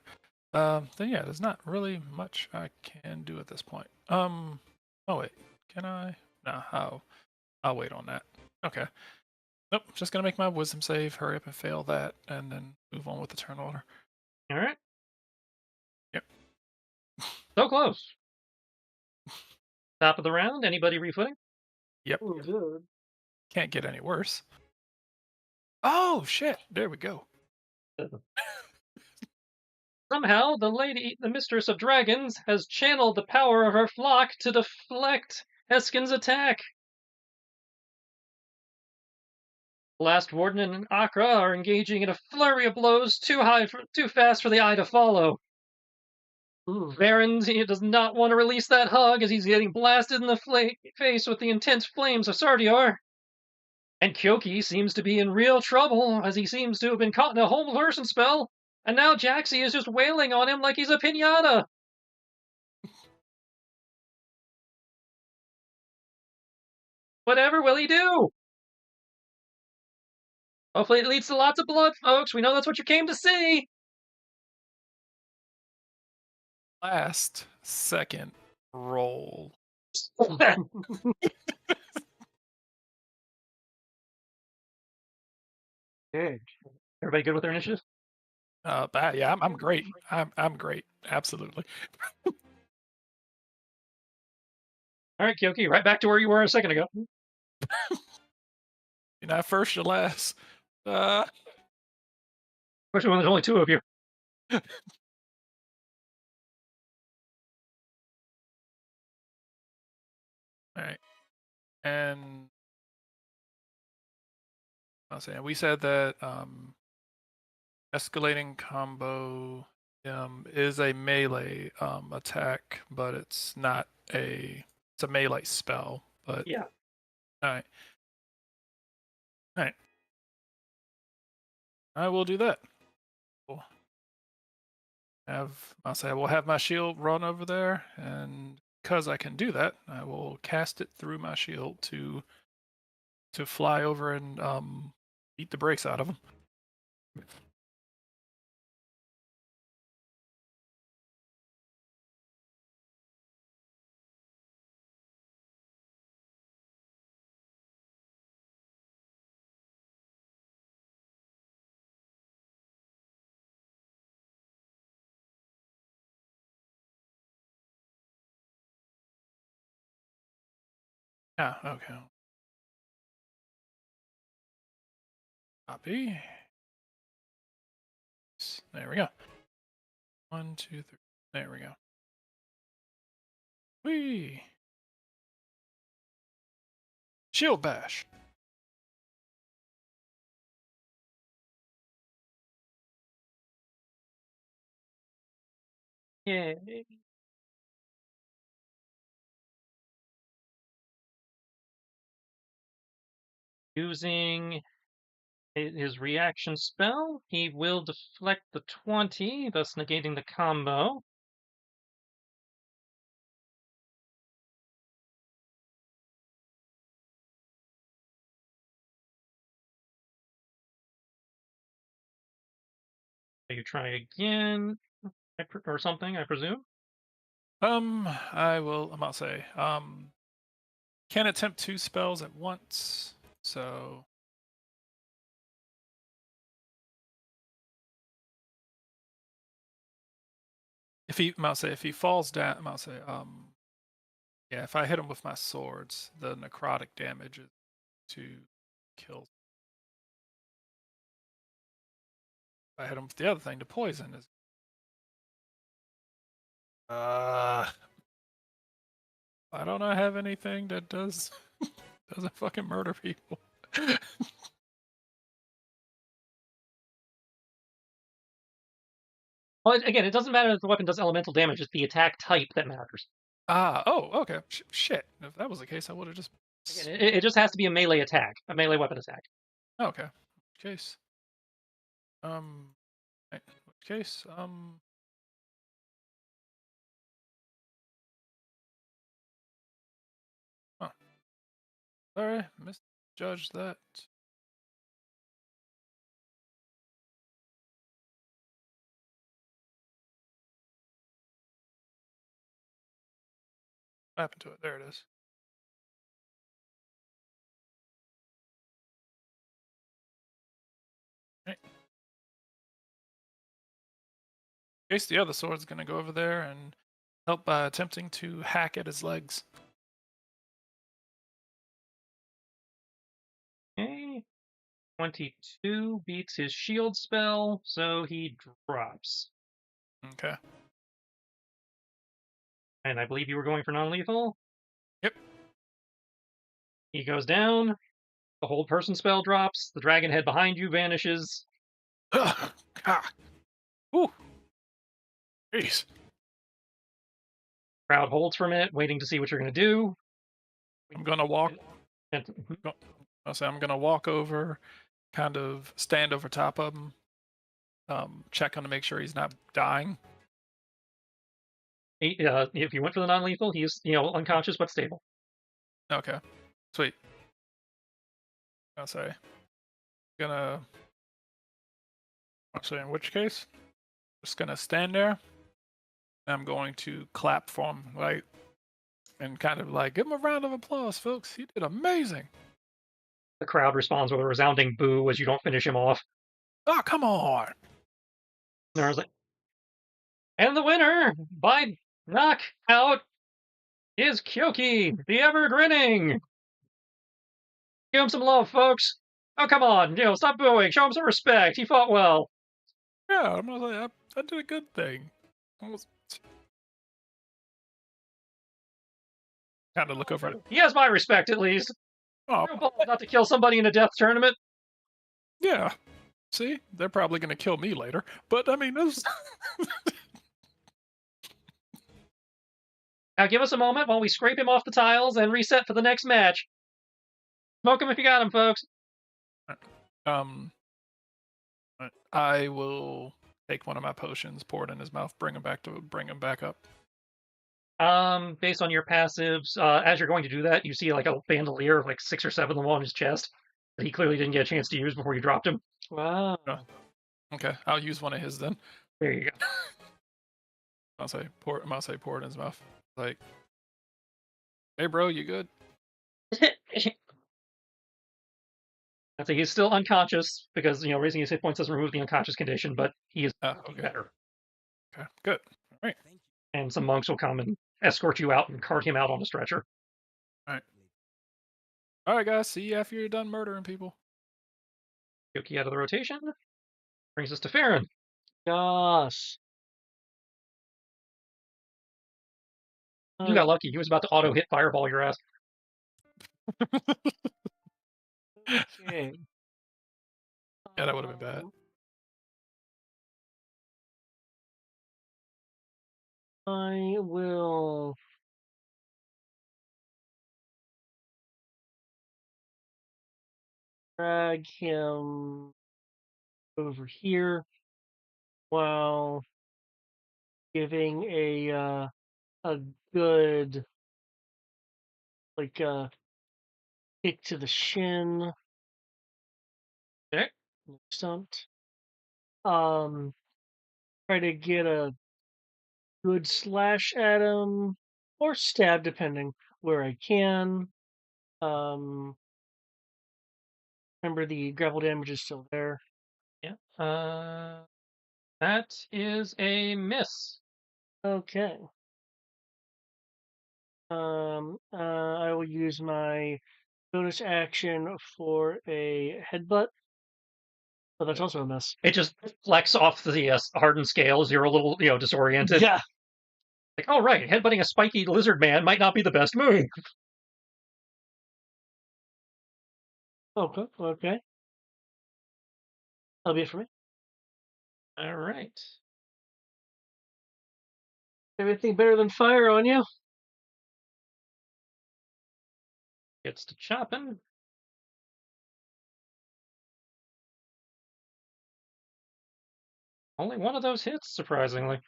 Speaker 5: Then yeah, there's not really much I can do at this point. Oh wait, can I? No. I'll wait on that. Okay. Nope. Just gonna make my wisdom save. Hurry up and fail that, and then move on with the turn order.
Speaker 1: All right.
Speaker 5: Yep.
Speaker 1: So close. Top of the round. Anybody refooting?
Speaker 5: Yep.
Speaker 4: Oh, good.
Speaker 5: Can't get any worse. Oh shit! There we go.
Speaker 1: Somehow, the mistress of dragons, has channeled the power of her flock to deflect Eskin's attack. The last warden and Akra are engaging in a flurry of blows too fast for the eye to follow. Baron does not want to release that hug as he's getting blasted in the face with the intense flames of Sardiar. And Kyoki seems to be in real trouble as he seems to have been caught in a whole person spell. And now Jaxie is just wailing on him like he's a piñata. Whatever will he do? Hopefully it leads to lots of blood, folks. We know that's what you came to see.
Speaker 5: Last second roll.
Speaker 1: Okay. Everybody good with their initiative?
Speaker 5: Yeah, I'm great. I'm great. Absolutely.
Speaker 1: All right, Kyoki, right back to where you were a second ago.
Speaker 5: You're not first, you're last.
Speaker 1: Especially when there's only two of you.
Speaker 5: All right. And I'll say we said that escalating combo is a melee attack, but it's not it's a melee spell. But
Speaker 1: Yeah.
Speaker 5: All right. I will do that. Cool. I'll say I will have my shield run over there, and because I can do that, I will cast it through my shield to fly over and beat the brakes out of them. Ah, okay. Copy. There we go. 1, 2, 3. There we go. Whee! Shield bash.
Speaker 1: Yay. Using his reaction spell, he will deflect the 20, thus negating the combo. So you try again, or something, I presume?
Speaker 5: I will. I'm about to say. Can attempt 2 spells at once. So. If he falls down, I'm about to say, yeah, if I hit him with my swords, the necrotic damage is to kill. If I hit him with the other thing, the poison is. I don't have anything that doesn't fucking murder people.
Speaker 1: Well, again, it doesn't matter if the weapon does elemental damage, it's the attack type that matters.
Speaker 5: Okay. Shit. If that was the case, I would have just.
Speaker 1: Again, it just has to be a melee attack, a melee weapon attack.
Speaker 5: Okay. Case. Which case? Oh. Sorry, misjudged that. What happened to it? There it is. Right. In case the other sword's gonna go over there and help by attempting to hack at his legs.
Speaker 1: Okay. 22 beats his shield spell, so he drops.
Speaker 5: Okay.
Speaker 1: And I believe you were going for non-lethal?
Speaker 5: Yep.
Speaker 1: He goes down, the hold person spell drops, the dragon head behind you vanishes.
Speaker 5: Ugh. Ah. Ooh. Jeez.
Speaker 1: Crowd holds for a minute, waiting to see what you're going to do.
Speaker 5: I'm gonna walk.
Speaker 1: And,
Speaker 5: I'm gonna walk over, kind of stand over top of him, check on to make sure he's not dying.
Speaker 1: if you went for the non-lethal, he's unconscious but stable.
Speaker 5: Okay, sweet. I'll say, gonna. I'll say in which case, just gonna stand there. I'm going to clap for him, right, and kind of like give him a round of applause, folks. He did amazing.
Speaker 1: The crowd responds with a resounding boo as you don't finish him off.
Speaker 5: Oh, come on!
Speaker 1: And the winner by knockout is Kyoki, the ever grinning. Give him some love, folks. Oh, come on, stop booing. Show him some respect. He fought well.
Speaker 5: Yeah, I'm gonna say I did a good thing. kind of look over at it.
Speaker 1: He has my respect, at least.
Speaker 5: Oh,
Speaker 1: Real balls not to kill somebody in a death tournament.
Speaker 5: yeah. See, they're probably going to kill me later. But I mean, this...
Speaker 1: Now give us a moment while we scrape him off the tiles and reset for the next match. Smoke him if you got him, folks.
Speaker 5: I will take one of my potions, pour it in his mouth, bring him back up.
Speaker 1: Based on your passives, as you're going to do that, you see like a bandolier of like 6 or 7 of them on his chest that he clearly didn't get a chance to use before you dropped him.
Speaker 4: Wow.
Speaker 5: Okay, I'll use one of his then.
Speaker 1: There you go.
Speaker 5: I'll say pour it in his mouth. Like, hey bro, you good?
Speaker 1: I'd say he's still unconscious because raising his hit points doesn't remove the unconscious condition, but he is
Speaker 5: Okay.
Speaker 1: better.
Speaker 5: Okay, good. All right.
Speaker 1: And some monks will come and escort you out and cart him out on a stretcher.
Speaker 5: All right, guys. See you after you're done murdering people.
Speaker 1: Yoki out of the rotation. Brings us to Farron.
Speaker 4: Yes.
Speaker 1: You got lucky. He was about to auto hit fireball your ass.
Speaker 4: Okay.
Speaker 5: Yeah, that would have been bad.
Speaker 4: I will drag him over here while giving a good kick to the shin.
Speaker 1: Okay.
Speaker 4: Stumped. Try to get a good slash at him or stab, depending where I can. Remember the grapple damage is still there.
Speaker 1: Yeah. That is a miss.
Speaker 4: Okay. I will use my bonus action for a headbutt. Oh, that's also a miss.
Speaker 1: It just flecks off the hardened scales. You're a little, disoriented.
Speaker 4: Yeah.
Speaker 1: Like, oh right, headbutting a spiky lizard man might not be the best move.
Speaker 4: Okay. Okay. That'll be it for me.
Speaker 1: All right.
Speaker 4: Everything better than fire on you?
Speaker 1: Gets to chopping. Only one of those hits, surprisingly.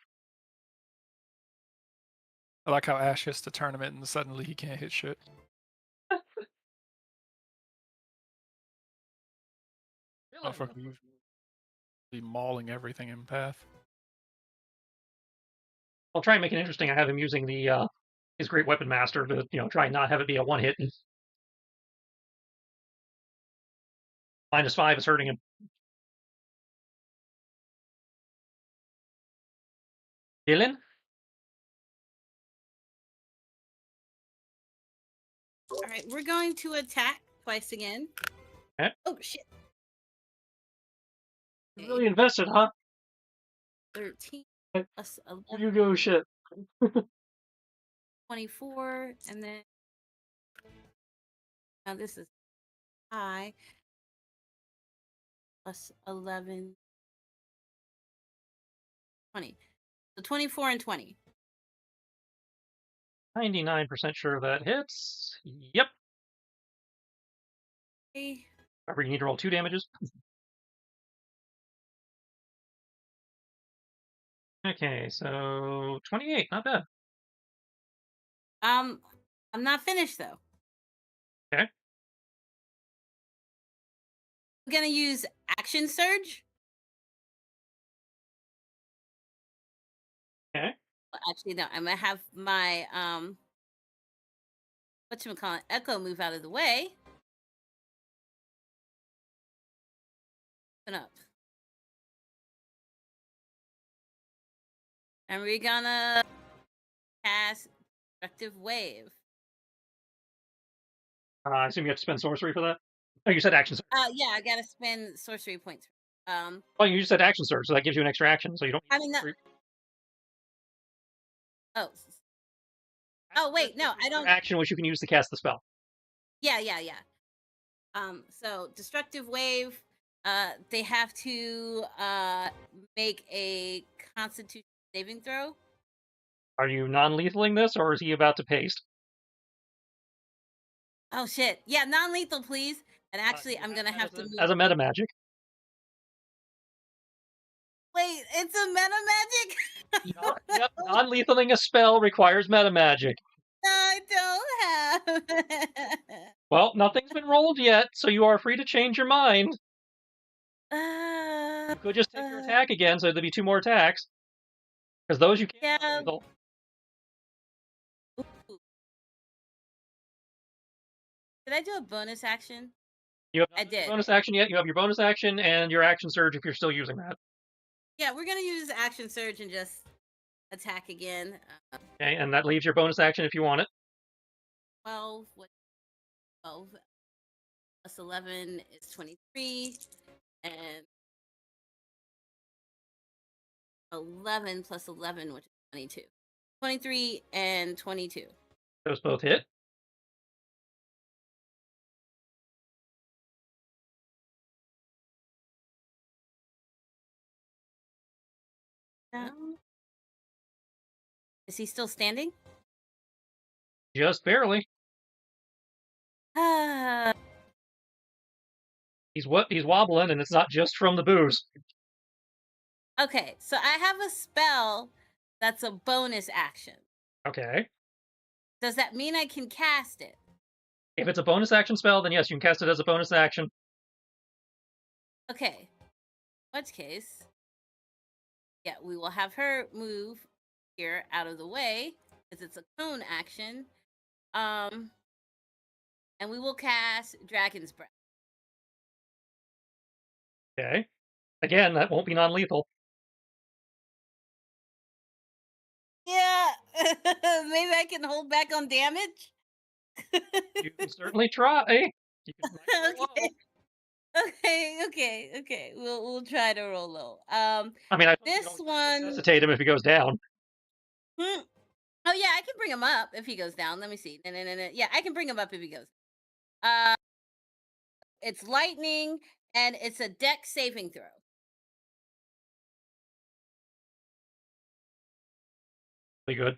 Speaker 5: I like how Ash hits the tournament and suddenly he can't hit shit. Motherfucker be mauling everything in path.
Speaker 1: I'll try and make it interesting. I have him using the his great weapon master to try and not have it be a one hit. -5 is hurting him. Dylan?
Speaker 3: All right, we're going to attack twice again.
Speaker 1: Okay.
Speaker 3: Oh shit!
Speaker 4: Really invested, huh?
Speaker 3: 13
Speaker 4: Okay.
Speaker 3: plus
Speaker 4: You
Speaker 3: 11,
Speaker 4: go shit.
Speaker 3: 24, and then now this is high. Plus 11, 20. So 24 and 20.
Speaker 1: 99% sure that hits. Yep.
Speaker 3: Okay.
Speaker 1: However, you need to roll 2 damages. Okay, so 28, not bad.
Speaker 3: I'm not finished though.
Speaker 1: Okay.
Speaker 3: I'm gonna use action surge.
Speaker 1: Okay.
Speaker 3: Well, actually, no. I'm gonna have my whatchamacallit, echo move out of the way. Open up. And we're gonna cast Destructive Wave.
Speaker 1: I assume you have to spend sorcery for that? Oh, you said action surge.
Speaker 3: Yeah, I gotta spend sorcery points.
Speaker 1: Oh, you just said action surge, so that gives you an extra action, so you don't.
Speaker 3: I mean, no. Oh, Oh wait, no, I
Speaker 1: Your
Speaker 3: don't.
Speaker 1: action, which you can use to cast the spell.
Speaker 3: Yeah. So destructive wave. They have to make a Constitution saving throw.
Speaker 1: Are you non-lethaling this, or is he about to paste?
Speaker 3: Oh shit! Yeah, non-lethal, please. And actually, I'm gonna have to move.
Speaker 1: As a meta magic.
Speaker 3: Wait, it's a meta magic.
Speaker 1: Yep, non-lethaling a spell requires meta magic.
Speaker 3: I don't have.
Speaker 1: Well, nothing's been rolled yet, so you are free to change your mind. You could just take your attack again, so there'd be 2 more attacks. Because those you can't.
Speaker 3: Yeah.
Speaker 1: Non-lethal.
Speaker 3: Did I do a bonus action?
Speaker 1: You have
Speaker 3: I did.
Speaker 1: bonus action yet. You have your bonus action and your action surge if you're still using that.
Speaker 3: Yeah, we're gonna use action surge and just attack again.
Speaker 1: Okay, and that leaves your bonus action if you want it.
Speaker 3: 12. What? 12 plus 11 is 23, and 11 plus 11, which is 22. 23 and 22.
Speaker 1: Those both hit.
Speaker 3: Is he still standing?
Speaker 1: Just barely.
Speaker 3: Ah.
Speaker 1: He's wobbling, and it's not just from the booze.
Speaker 3: Okay, so I have a spell that's a bonus action.
Speaker 1: Okay.
Speaker 3: Does that mean I can cast it?
Speaker 1: If it's a bonus action spell, then yes, you can cast it as a bonus action.
Speaker 3: Okay. In which case, yeah, we will have her move here out of the way because it's a cone action. And we will cast Dragon's Breath.
Speaker 1: Okay. Again, that won't be non-lethal.
Speaker 3: Yeah, maybe I can hold back on damage.
Speaker 1: You can certainly try. You can
Speaker 3: Okay. We'll try to roll low.
Speaker 1: I mean,
Speaker 3: this one
Speaker 1: hesitate him if he goes down.
Speaker 3: Oh yeah, I can bring him up if he goes down. Let me see. No. Yeah, I can bring him up if he goes. It's lightning and it's a dex saving throw.
Speaker 1: Pretty good.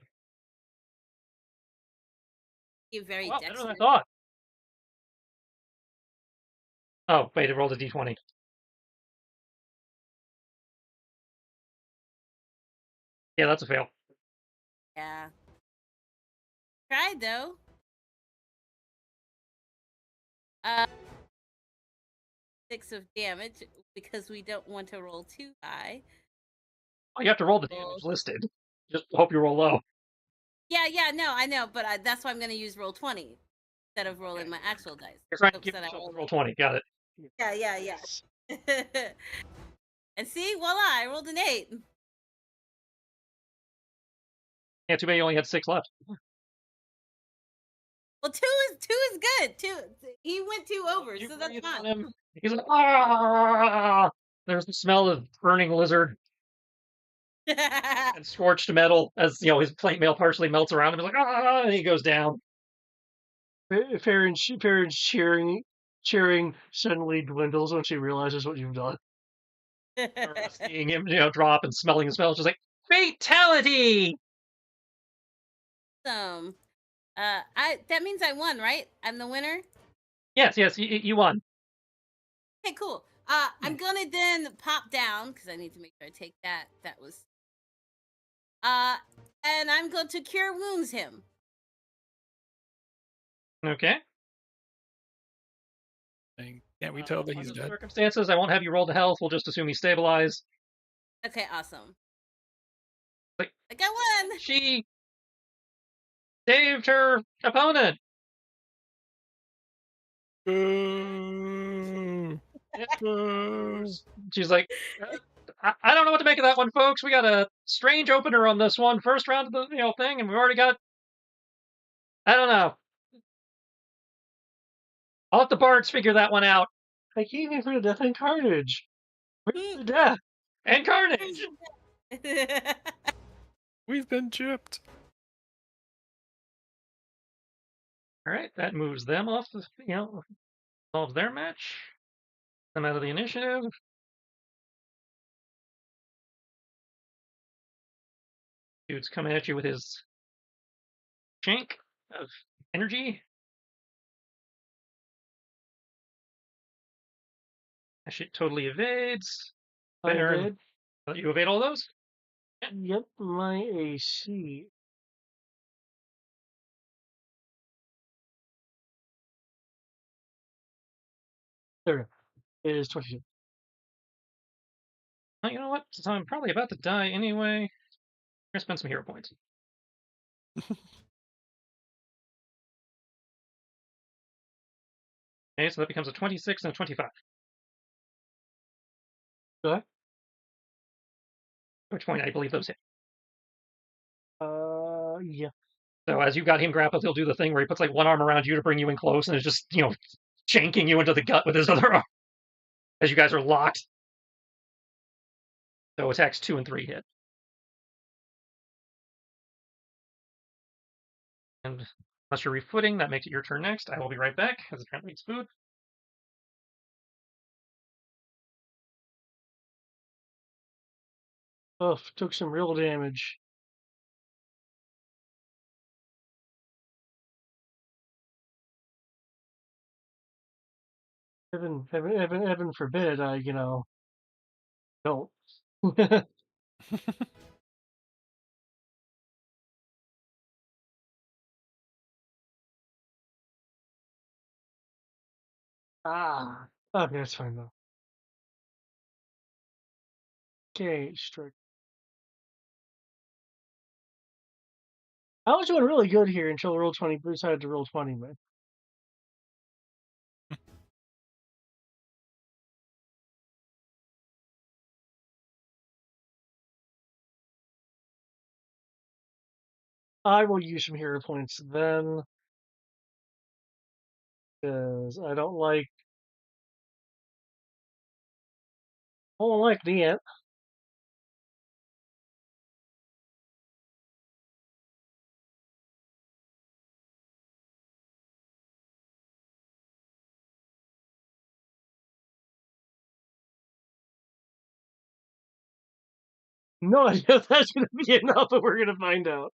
Speaker 3: You're very
Speaker 1: Well, better than I
Speaker 3: dexterous.
Speaker 1: thought. Oh, wait, it rolled a d20. Yeah, that's a fail.
Speaker 3: Yeah. Tried though. 6 of damage because we don't want to roll too high.
Speaker 1: Oh, you have to roll the damage listed. Just hope you roll low.
Speaker 3: Yeah, no, I know, but that's why I'm going to use roll 20 instead of rolling my actual dice.
Speaker 1: You're trying to
Speaker 3: Hopes
Speaker 1: keep
Speaker 3: that I
Speaker 1: yourself
Speaker 3: roll-
Speaker 1: to roll 20. Got it.
Speaker 3: Yeah. And see, voila, I rolled an 8.
Speaker 1: Yeah, too bad you only had 6 left.
Speaker 3: Well, 2 is good. 2. He went 2 over,
Speaker 1: You
Speaker 3: so that's
Speaker 1: breathe on
Speaker 3: fine.
Speaker 1: him. He's like, ah! There's the smell of burning lizard and scorched metal as his plate mail partially melts around him. He's like, ah! And he goes down.
Speaker 4: Farron's cheering suddenly dwindles when she realizes what you've done.
Speaker 1: Seeing him, drop and smelling the smell, she's like, fatality!
Speaker 3: Awesome. That means I won, right? I'm the winner.
Speaker 1: Yes, you won.
Speaker 3: Okay, cool. I'm gonna then pop down because I need to make sure I take that. That was. And I'm going to cure wounds him.
Speaker 1: Okay.
Speaker 5: Can't we tell that he's
Speaker 1: Under the
Speaker 5: dead?
Speaker 1: circumstances, I won't have you roll the health. We'll just assume he's stabilized.
Speaker 3: Okay, awesome.
Speaker 1: Like
Speaker 3: I won.
Speaker 1: she saved her opponent.
Speaker 5: Boo.
Speaker 1: She's like, I don't know what to make of that one, folks. We got a strange opener on this one. First round of the thing, and we've already got. I don't know. I'll let the bards figure that one out.
Speaker 4: I came here for the death and carnage. Where's the death?
Speaker 1: And carnage.
Speaker 5: We've been chipped.
Speaker 1: All right, that moves them off the, solves their match. Them out of the initiative. Dude's coming at you with his shank of energy. That shit totally evades.
Speaker 4: I
Speaker 1: Baron,
Speaker 4: did.
Speaker 1: you evade all those?
Speaker 4: Yep, my AC. There it is 22.
Speaker 1: Oh, you know what? So I'm probably about to die anyway. I'm gonna spend some hero points. Okay, so that becomes a 26 and a 25.
Speaker 4: Okay.
Speaker 1: Which point I believe those hit.
Speaker 4: Yeah.
Speaker 1: So as you got him grappled, he'll do the thing where he puts like one arm around you to bring you in close and is just, shanking you into the gut with his other arm as you guys are locked. So attacks 2 and 3 hit. And unless you're refooting, that makes it your turn next. I will be right back as the trend needs food.
Speaker 4: Oh, took some real damage. Heaven forbid I, don't. Ah. Okay, that's fine though. Okay, strike. I was doing really good here until roll 20 decided to roll 20, man. I will use some hero points then, because I don't like the ant. No idea if that's going to be enough, but we're going to find out.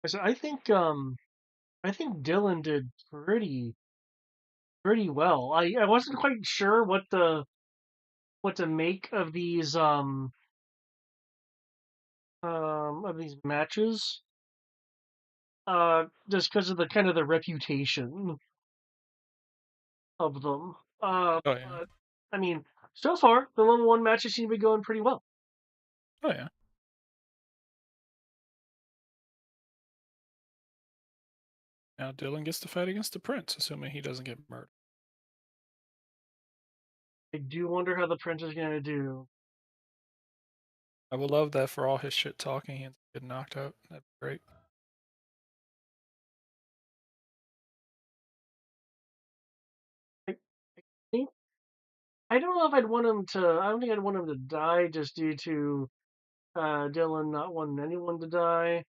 Speaker 4: So I think Dylan did pretty well. I wasn't quite sure what to make of these matches. Just because of the kind of the reputation of them.
Speaker 5: Oh yeah.
Speaker 4: But, I mean, so far the level 1 matches seem to be going pretty well.
Speaker 5: Oh yeah. Now Dylan gets to fight against the prince, assuming he doesn't get murdered.
Speaker 4: I do wonder how the prince is going to do.
Speaker 5: I would love that for all his shit talking, he ends up getting knocked out. That'd be great.
Speaker 4: I think I don't know if I'd want him to. I don't think I'd want him to die just due to Dylan not wanting anyone to die.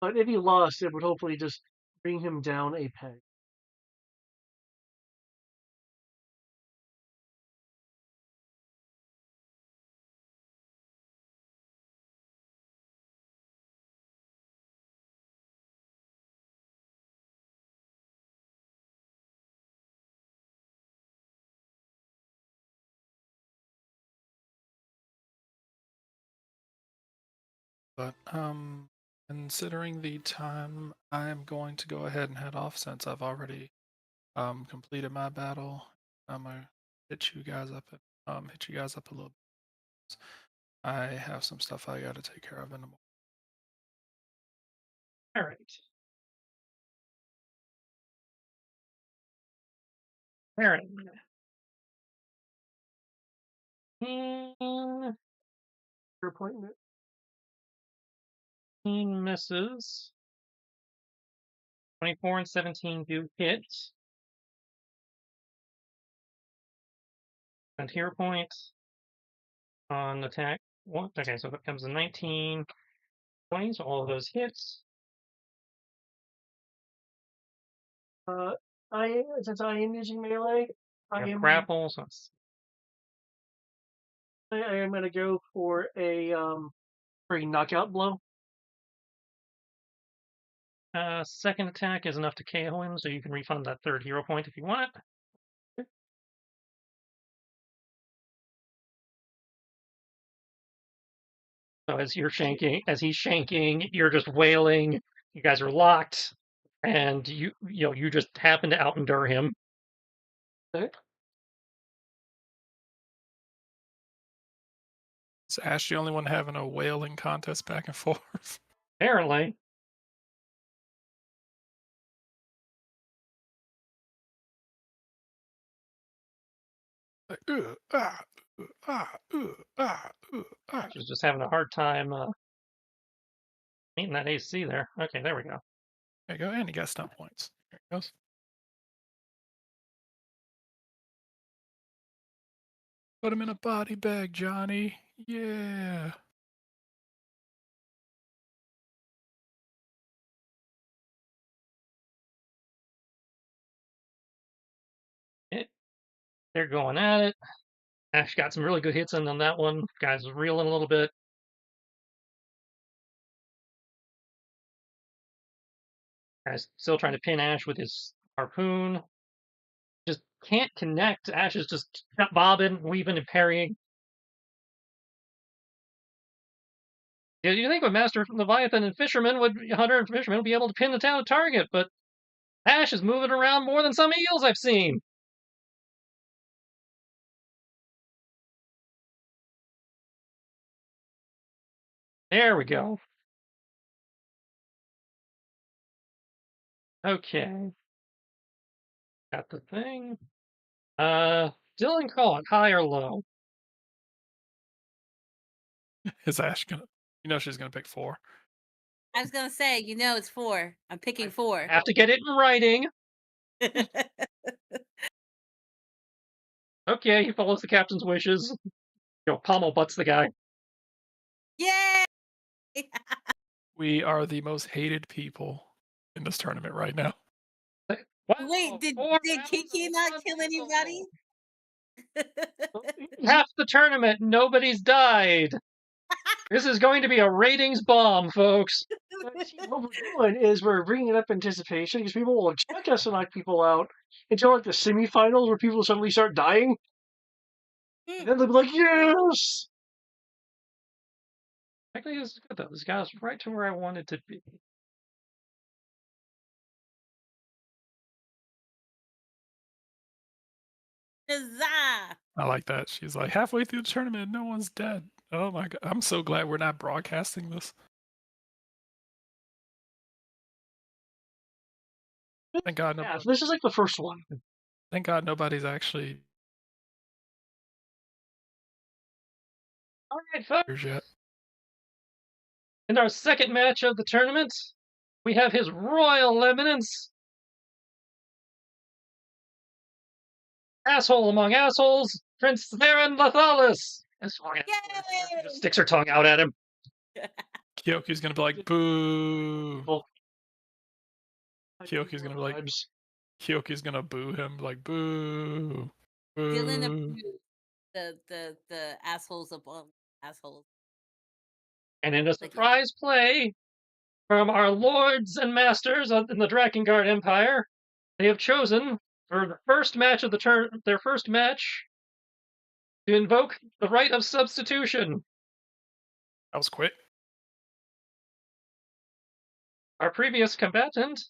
Speaker 4: But if he lost, it would hopefully just bring him down a peg.
Speaker 5: But considering the time, I am going to go ahead and head off since I've already completed my battle. I'm gonna hit you guys up a little bit. I have some stuff I gotta take care of in the morning.
Speaker 1: All right. Aaron. Your appointment. Misses. 24 and 17 do hit. And hero point on attack. One. Okay, so that comes a 19, 20, so all of those hits.
Speaker 4: Since I am using melee, I am
Speaker 1: Grapple, so it's
Speaker 4: I am gonna go for a knockout blow.
Speaker 1: second attack is enough to KO him, so you can refund that third hero point if you want it. So as he's shanking, you're just wailing. You guys are locked, and you just happen to out-endure him.
Speaker 5: Is Ash the only one having a wailing contest back and forth?
Speaker 1: Apparently.
Speaker 5: Like,
Speaker 1: She's just having a hard time meeting that AC there. Okay, there we go.
Speaker 5: There you go, and he got stun points. There he goes. Put him in a body bag, Johnny. Yeah.
Speaker 1: They're going at it. Ash got some really good hits in on that one. Guys reeling a little bit. Guys still trying to pin Ash with his harpoon. Just can't connect. Ash is just bobbing, weaving, and parrying. You think with Master Leviathan and Hunter and Fisherman would be able to pin the town target, but Ash is moving around more than some eels I've seen. There we go. Okay. Got the thing. Dylan, call it high or low.
Speaker 5: Is Ash gonna? She's gonna pick 4.
Speaker 3: I was gonna say, it's 4. I'm picking 4.
Speaker 1: Have to get it in writing. Okay, he follows the captain's wishes. Pommel butts the guy.
Speaker 3: Yay!
Speaker 5: We are the most hated people in this tournament right now.
Speaker 1: Wow,
Speaker 3: Wait, did Kiki not kill anybody?
Speaker 1: Half the tournament, nobody's died. This is going to be a ratings bomb, folks.
Speaker 4: What we're doing is we're bringing it up anticipation because people will expect us to knock people out until like the semifinals where people suddenly start dying. And then they'll be like, yes!
Speaker 1: Actually, this is good, though. This guy's right to where I wanted to be.
Speaker 3: Huzzah!
Speaker 5: I like that. She's like, halfway through the tournament, no one's dead. Oh my god. I'm so glad we're not broadcasting this. Thank God.
Speaker 4: Yeah, this is like the first one.
Speaker 5: Thank God nobody's actually.
Speaker 1: All right, folks.
Speaker 5: Yet.
Speaker 1: In our second match of the tournament, we have His Royal Eminence, asshole among assholes, Prince Theron Lathalis. She just sticks her tongue out at him.
Speaker 5: Kyoku's gonna be like, boo. Kyoku's gonna be like, Kyoku's gonna boo him, like, boo.
Speaker 3: Dylan approved the assholes of all assholes.
Speaker 1: And in a surprise play from our lords and masters in the Drakengard Empire, they have chosen for the first match of their first match to invoke the right of substitution.
Speaker 5: That was quick.
Speaker 1: Our previous combatant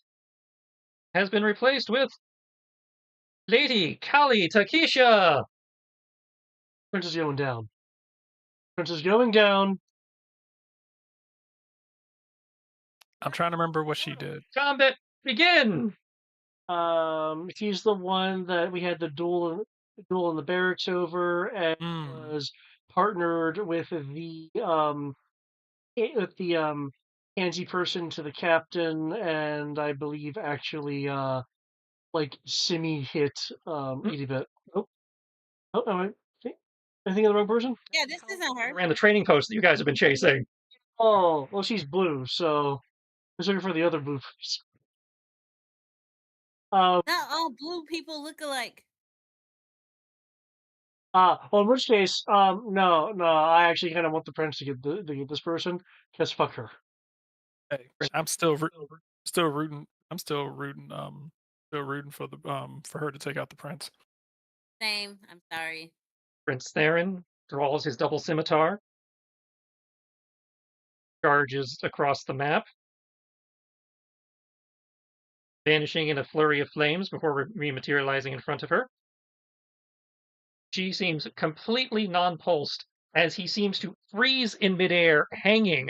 Speaker 1: has been replaced with Lady Kali Takisha.
Speaker 4: Prince is going down. Prince is going down.
Speaker 5: I'm trying to remember what she did.
Speaker 1: Combat begin.
Speaker 4: He's the one that we had the duel in the barracks over, and was partnered with the handsy person to the captain, and I believe actually like Simi hit 80-bit. Oh, am I thinking of the wrong person?
Speaker 3: Yeah, this isn't her.
Speaker 1: Ran the training post that you guys have been chasing.
Speaker 4: Oh, well, she's blue, so I was looking for the other blue person.
Speaker 3: Not all blue people look alike.
Speaker 4: Well, in which case, no, I actually kind of want the prince to get this person, because fuck her.
Speaker 5: Hey, I'm still rooting. I'm still rooting for the for her to take out the prince.
Speaker 3: Same. I'm sorry.
Speaker 1: Prince Theron draws his double scimitar, charges across the map, vanishing in a flurry of flames before rematerializing in front of her. She seems completely non-pulsed as he seems to freeze in midair, hanging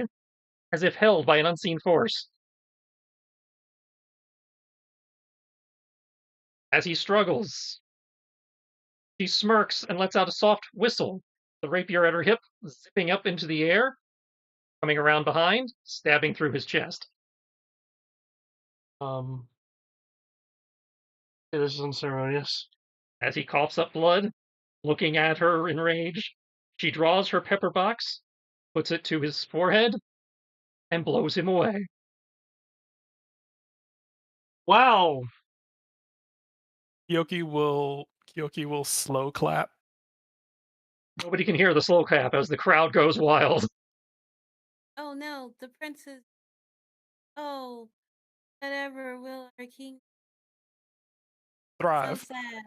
Speaker 1: as if held by an unseen force. As he struggles, she smirks and lets out a soft whistle, the rapier at her hip zipping up into the air, coming around behind, stabbing through his chest.
Speaker 4: Yeah, this is unceremonious.
Speaker 1: As he coughs up blood, looking at her in rage, she draws her pepper box, puts it to his forehead, and blows him away.
Speaker 4: Wow.
Speaker 5: Kyoki will slow clap.
Speaker 1: Nobody can hear the slow clap as the crowd goes wild.
Speaker 3: Oh no, the princess. Oh, whatever will our king.
Speaker 5: Thrive.
Speaker 3: So sad.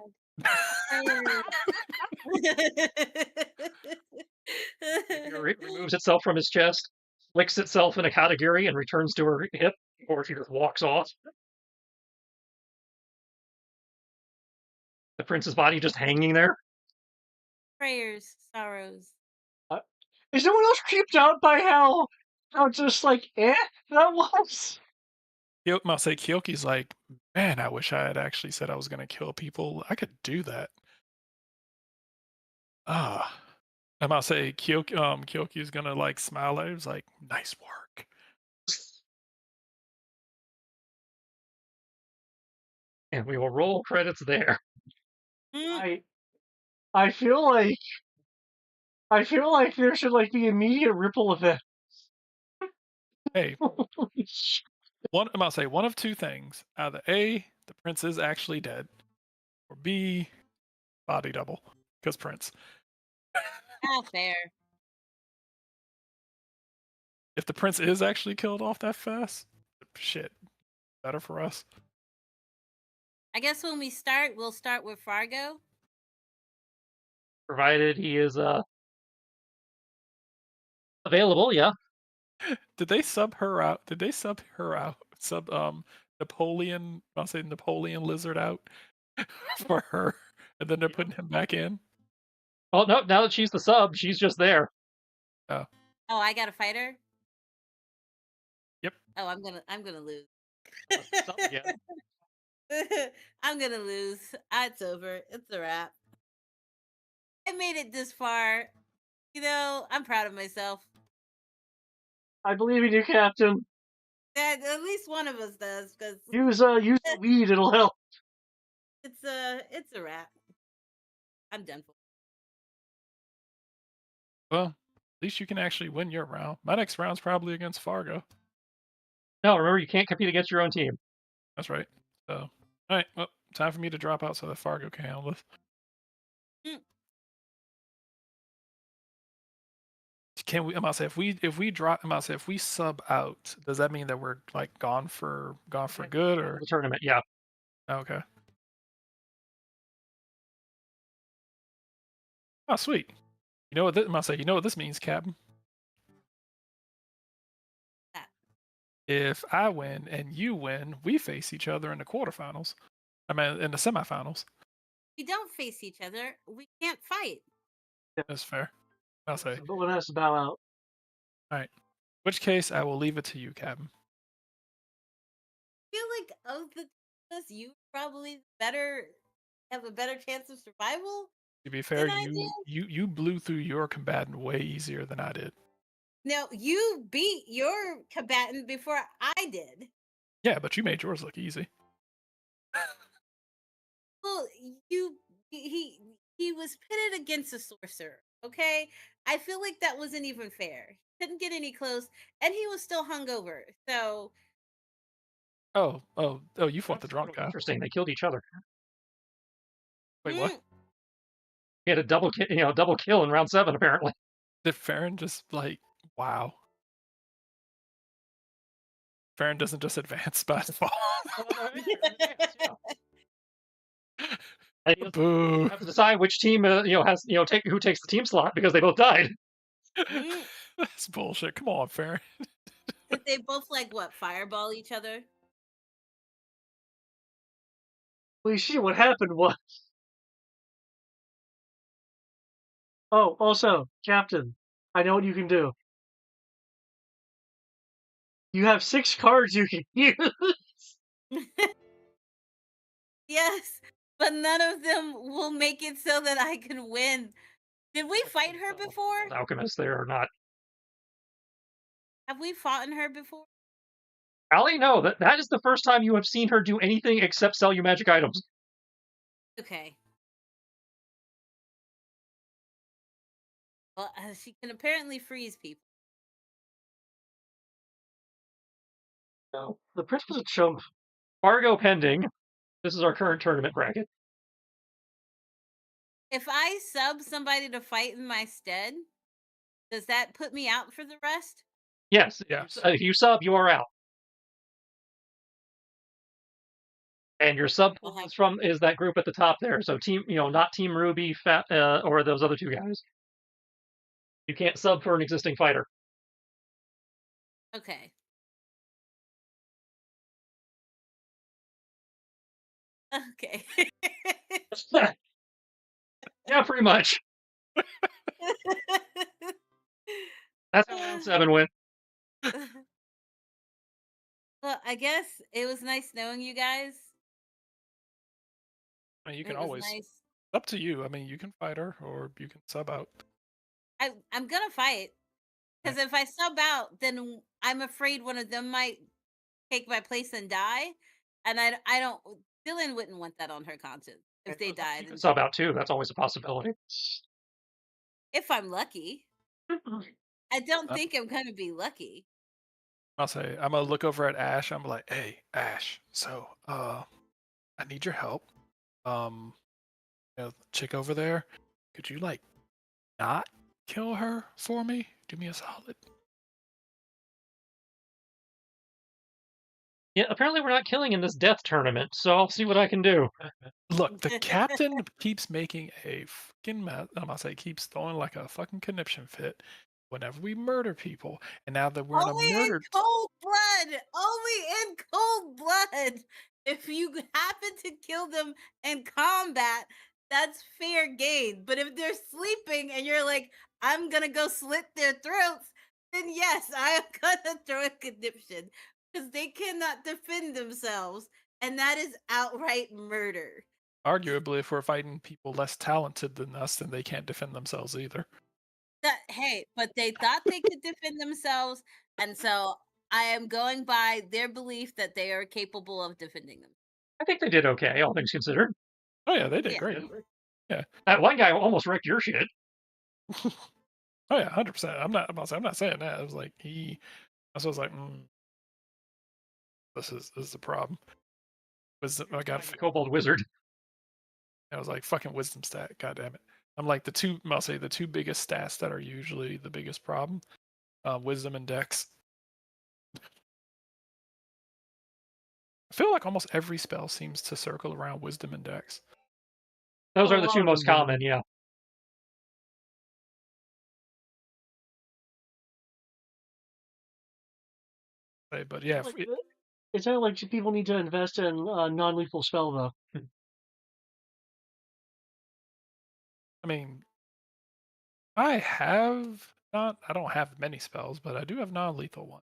Speaker 1: It removes itself from his chest, flicks itself in a kategori, and returns to her hip, or she just walks off. The prince's body just hanging there.
Speaker 3: Prayers, sorrows.
Speaker 4: Is no one else creeped out by how just like that was?
Speaker 5: I'll say Kyoki's like, man, I wish I had actually said I was gonna kill people. I could do that. I'm about to say Kyoki's gonna like smile at him. He's like, nice work.
Speaker 1: And we will roll credits there.
Speaker 4: I feel like there should like be immediate ripple effect.
Speaker 5: Hey, I'm about to say one of two things: either A, the prince is actually dead, or B, body double, because Prince.
Speaker 3: Fair.
Speaker 5: If the prince is actually killed off that fast, shit, better for us.
Speaker 3: I guess when we start, we'll start with Fargo.
Speaker 1: Provided he is available, yeah.
Speaker 5: Did they sub her out? Did they sub her out? Sub Napoleon, I'll say Napoleon Lizard out for her, and then they're putting him back in.
Speaker 1: Oh no! Now that she's the sub, she's just there.
Speaker 5: Oh.
Speaker 3: Oh, I got a fighter.
Speaker 5: Yep.
Speaker 3: Oh, I'm gonna lose.
Speaker 1: Yeah.
Speaker 3: I'm gonna lose. It's over. It's a wrap. I made it this far. You know, I'm proud of myself.
Speaker 4: I believe in you, Captain.
Speaker 3: At least one of us does, because
Speaker 4: use the weed, it'll help.
Speaker 3: It's a wrap. I'm done for.
Speaker 5: Well, at least you can actually win your round. My next round's probably against Fargo.
Speaker 1: No, remember, you can't compete against your own team.
Speaker 5: That's right. So, all right. Well, time for me to drop out so that Fargo can handle this. Can we? I'm about to say if we drop. I'm about to say if we sub out, does that mean that we're like gone for good or
Speaker 1: the tournament? Yeah.
Speaker 5: Okay. Oh, sweet. You know what? I'm about to say. You know what this means, Captain? If I win and you win, we face each other in the quarterfinals. I mean, in the semifinals.
Speaker 3: We don't face each other. We can't fight.
Speaker 5: That's fair. I'll say.
Speaker 4: But one has to bow out.
Speaker 5: All right. Which case, I will leave it to you, Captain.
Speaker 3: I feel like of the us, you probably have a better chance of survival.
Speaker 5: To be fair,
Speaker 3: Than I
Speaker 5: you blew through your combatant way easier than I did.
Speaker 3: No, you beat your combatant before I did.
Speaker 5: Yeah, but you made yours look easy.
Speaker 3: Well, he was pitted against a sorcerer. Okay, I feel like that wasn't even fair. He couldn't get any close, and he was still hungover. So
Speaker 5: Oh, you fought the
Speaker 1: That's
Speaker 5: drunk
Speaker 1: totally
Speaker 5: guy.
Speaker 1: interesting. They killed each other.
Speaker 5: Wait, what?
Speaker 1: We had a double kill in round 7 apparently.
Speaker 5: Did Farron just like wow? Farron doesn't just advance by default.
Speaker 1: And you
Speaker 5: Boo!
Speaker 1: have to decide which team has who takes the team slot because they both died.
Speaker 5: That's bullshit. Come on, Farron.
Speaker 3: Did they both like what? Fireball each other?
Speaker 4: Holy shit! What happened was. Oh, also, Captain, I know what you can do. You have 6 cards you can use.
Speaker 3: Yes, but none of them will make it so that I can win. Did we fight her before?
Speaker 1: Alchemist there or not?
Speaker 3: Have we fought her before?
Speaker 1: Allie, no. That is the first time you have seen her do anything except sell you magic items.
Speaker 3: Okay. Well, she can apparently freeze people.
Speaker 4: No, the prince was a chump.
Speaker 1: Fargo pending. This is our current tournament bracket.
Speaker 3: If I sub somebody to fight in my stead, does that put me out for the rest?
Speaker 1: Yes.
Speaker 5: Yes.
Speaker 1: If you sub, you are out. And your sub is that group at the top there. So team, not Team Ruby, or those other 2 guys. You can't sub for an existing fighter.
Speaker 3: Okay. Okay.
Speaker 1: Yeah, pretty much. That's how round 7 went.
Speaker 3: Well, I guess it was nice knowing you guys.
Speaker 5: I mean, you can always.
Speaker 3: Nice.
Speaker 5: Up to you. I mean, you can fight her or you can sub out.
Speaker 3: I'm gonna fight because if I sub out, then I'm afraid one of them might take my place and die, and I don't. Dylan wouldn't want that on her conscience if they died.
Speaker 1: You can sub out too. That's always a possibility.
Speaker 3: If I'm lucky. I don't think I'm gonna be lucky.
Speaker 5: I'll say I'm gonna look over at Ash. I'm like, hey, Ash. So, I need your help. Chick over there, could you like not kill her for me? Do me a solid.
Speaker 1: Yeah, apparently we're not killing in this death tournament, so I'll see what I can do.
Speaker 5: Look, the captain keeps making a fucking mess. I'm gonna say keeps throwing like a fucking conniption fit whenever we murder people, and now that we're
Speaker 3: only
Speaker 5: in a murder,
Speaker 3: in cold blood, only in cold blood. If you happen to kill them in combat, that's fair game. But if they're sleeping and you're like, I'm gonna go slit their throats, then yes, I am gonna throw a conniption because they cannot defend themselves, and that is outright murder.
Speaker 5: arguably, if we're fighting people less talented than us, then they can't defend themselves either.
Speaker 3: Hey, but they thought they could defend themselves, and so I am going by their belief that they are capable of defending them.
Speaker 1: I think they did okay, all things considered.
Speaker 5: Oh yeah, they did great. Yeah,
Speaker 1: that one guy almost wrecked your shit.
Speaker 5: Oh yeah, 100%. I'm not saying that. I was like I was like, this is the problem. I got
Speaker 1: a kobold wizard.
Speaker 5: I was like, fucking wisdom stat. God damn it. I'm like the 2 biggest stats that are usually the biggest problem. Wisdom and dex. I feel like almost every spell seems to circle around wisdom and dex.
Speaker 1: Those are the 2 most common, yeah.
Speaker 5: say, but yeah,
Speaker 4: Like, it's not like people need to invest in non-lethal spell though.
Speaker 5: I mean, I have not. I don't have many spells, but I do have non-lethal ones.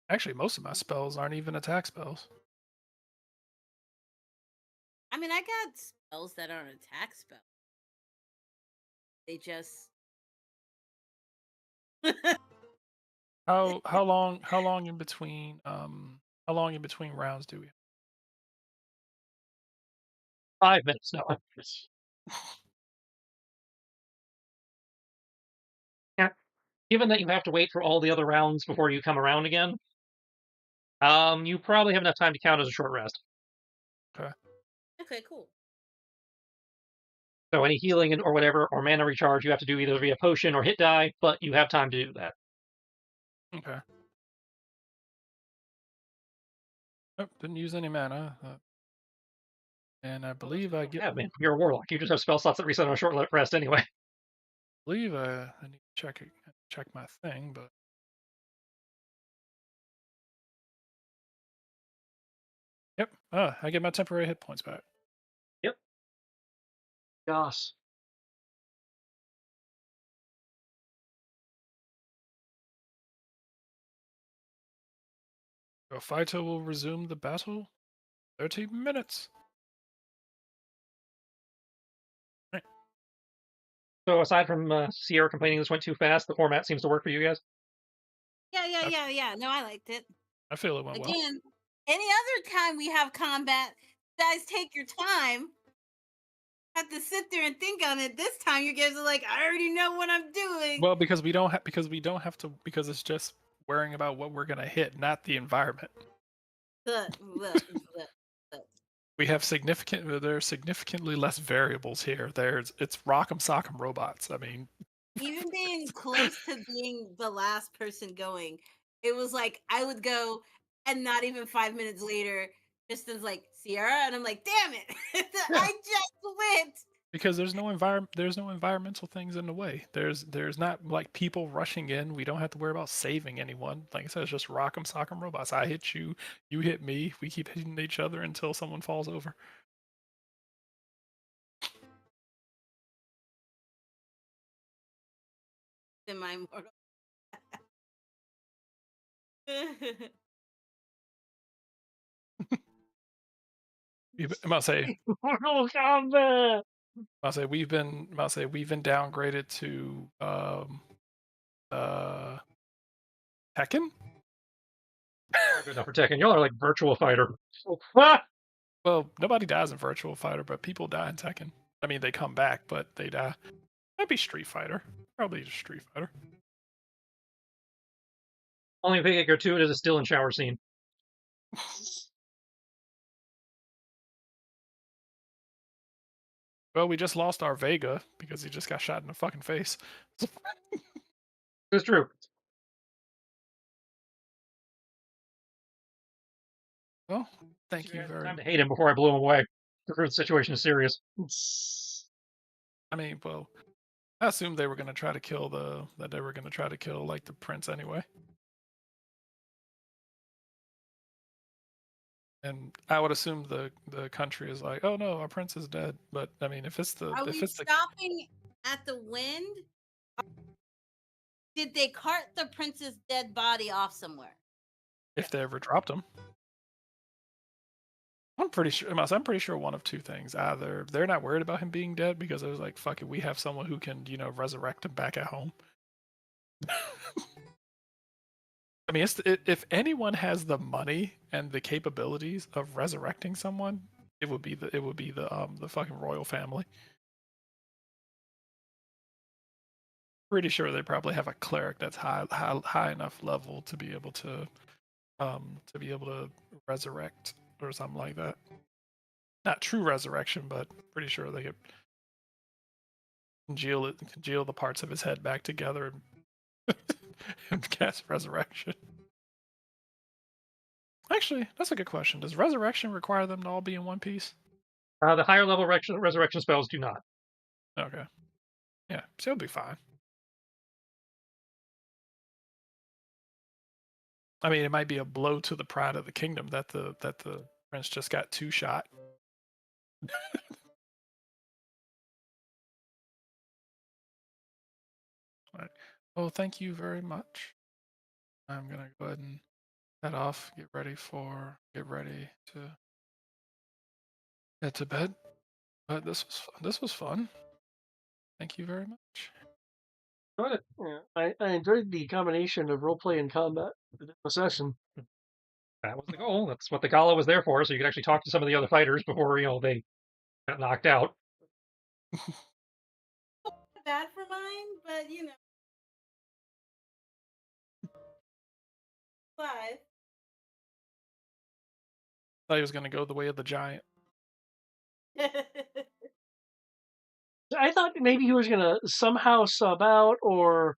Speaker 5: Actually, most of my spells aren't even attack spells.
Speaker 3: I mean, I got spells that aren't attack spells. They just.
Speaker 5: How long in between rounds do we have?
Speaker 1: 5 minutes. No. Yeah. Given that you have to wait for all the other rounds before you come around again, you probably have enough time to count as a short rest.
Speaker 3: Okay, cool.
Speaker 1: So any healing or whatever, or mana recharge, you have to do either via potion or hit die, but you have time to do that.
Speaker 5: Okay. Nope, didn't use any mana. And I believe I get.
Speaker 1: Yeah, man, you're a warlock. You just have spell slots that reset on a short rest anyway.
Speaker 5: I believe I need to check my thing, but yep. I get my temporary hit points back.
Speaker 1: Yep.
Speaker 4: Gosh.
Speaker 5: A fighter will resume the battle. 30 minutes. Right.
Speaker 1: So aside from Sierra complaining this went too fast, the format seems to work for you guys.
Speaker 3: Yeah. No, I liked it.
Speaker 5: I feel it went well.
Speaker 3: Again, any other time we have combat, you guys take your time. Have to sit there and think on it. This time, you guys are like, I already know what I'm doing.
Speaker 5: Well, because we don't have to, because it's just worrying about what we're gonna hit, not the environment. We have there's significantly less variables here. It's rock'em sock'em robots. I mean,
Speaker 3: even being close to being the last person going, it was like I would go, and not even 5 minutes later, Tristan's like, Sierra, and I'm like, damn it, I just went.
Speaker 5: because there's no environmental things in the way. There's not like people rushing in. We don't have to worry about saving anyone. Like I said, it's just rock'em sock'em robots. I hit you, you hit me. We keep hitting each other until someone falls over.
Speaker 3: Semi-mortal.
Speaker 5: I must say,
Speaker 4: Mortal Kombat.
Speaker 5: we've been downgraded to Tekken.
Speaker 1: Good enough for Tekken. Y'all are like Virtual Fighter.
Speaker 5: Well, nobody dies in Virtual Fighter, but people die in Tekken. I mean, they come back, but they die. That'd be Street Fighter. Probably just Street Fighter.
Speaker 1: Only thing I go to it is a still in shower scene.
Speaker 5: Well, we just lost our Vega because he just got shot in the fucking face.
Speaker 1: It's true.
Speaker 5: Well, thank you very
Speaker 1: Time
Speaker 5: much.
Speaker 1: to hate him before I blew him away. The situation is serious.
Speaker 5: I mean, well, I assumed they were going to try to kill like the prince anyway. And I would assume the country is like, oh no, our prince is dead. But I mean, if it's the
Speaker 3: Are we stopping at the wind? Did they cart the prince's dead body off somewhere?
Speaker 5: If they ever dropped him. I'm pretty sure one of two things. Either they're not worried about him being dead because it was like, fuck it, we have someone who can, resurrect him back at home. I mean, if anyone has the money and the capabilities of resurrecting someone, it would be the fucking royal family. Pretty sure they probably have a cleric that's high enough level to be able to resurrect or something like that. Not true resurrection, but pretty sure they could congeal the parts of his head back together and cast resurrection. Actually, that's a good question. Does resurrection require them to all be in one piece?
Speaker 1: The higher level resurrection spells do not.
Speaker 5: Okay. Yeah, so it'll be fine. I mean, it might be a blow to the pride of the kingdom that the prince just got 2 shot. All right. Oh, thank you very much. I'm gonna go ahead and head off. Get ready to head to bed. But this was fun. Thank you very much.
Speaker 4: Enjoyed it. Yeah, I enjoyed the combination of roleplay and combat within the session.
Speaker 1: That was the goal. That's what the gala was there for, so you could actually talk to some of the other fighters before they got knocked out.
Speaker 3: Bad for mine, but you know. But
Speaker 5: Thought he was gonna go the way of the giant.
Speaker 4: I thought maybe he was gonna somehow sub out or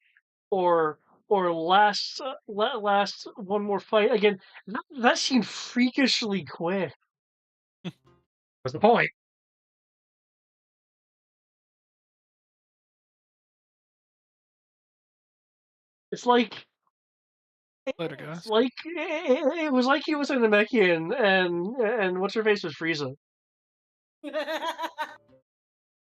Speaker 4: last last one more fight again. That seemed freakishly quick.
Speaker 1: Was the point?
Speaker 4: It's like
Speaker 5: Later, guys.
Speaker 4: it's like it was like he was in the Namekian and what's her face was Frieza.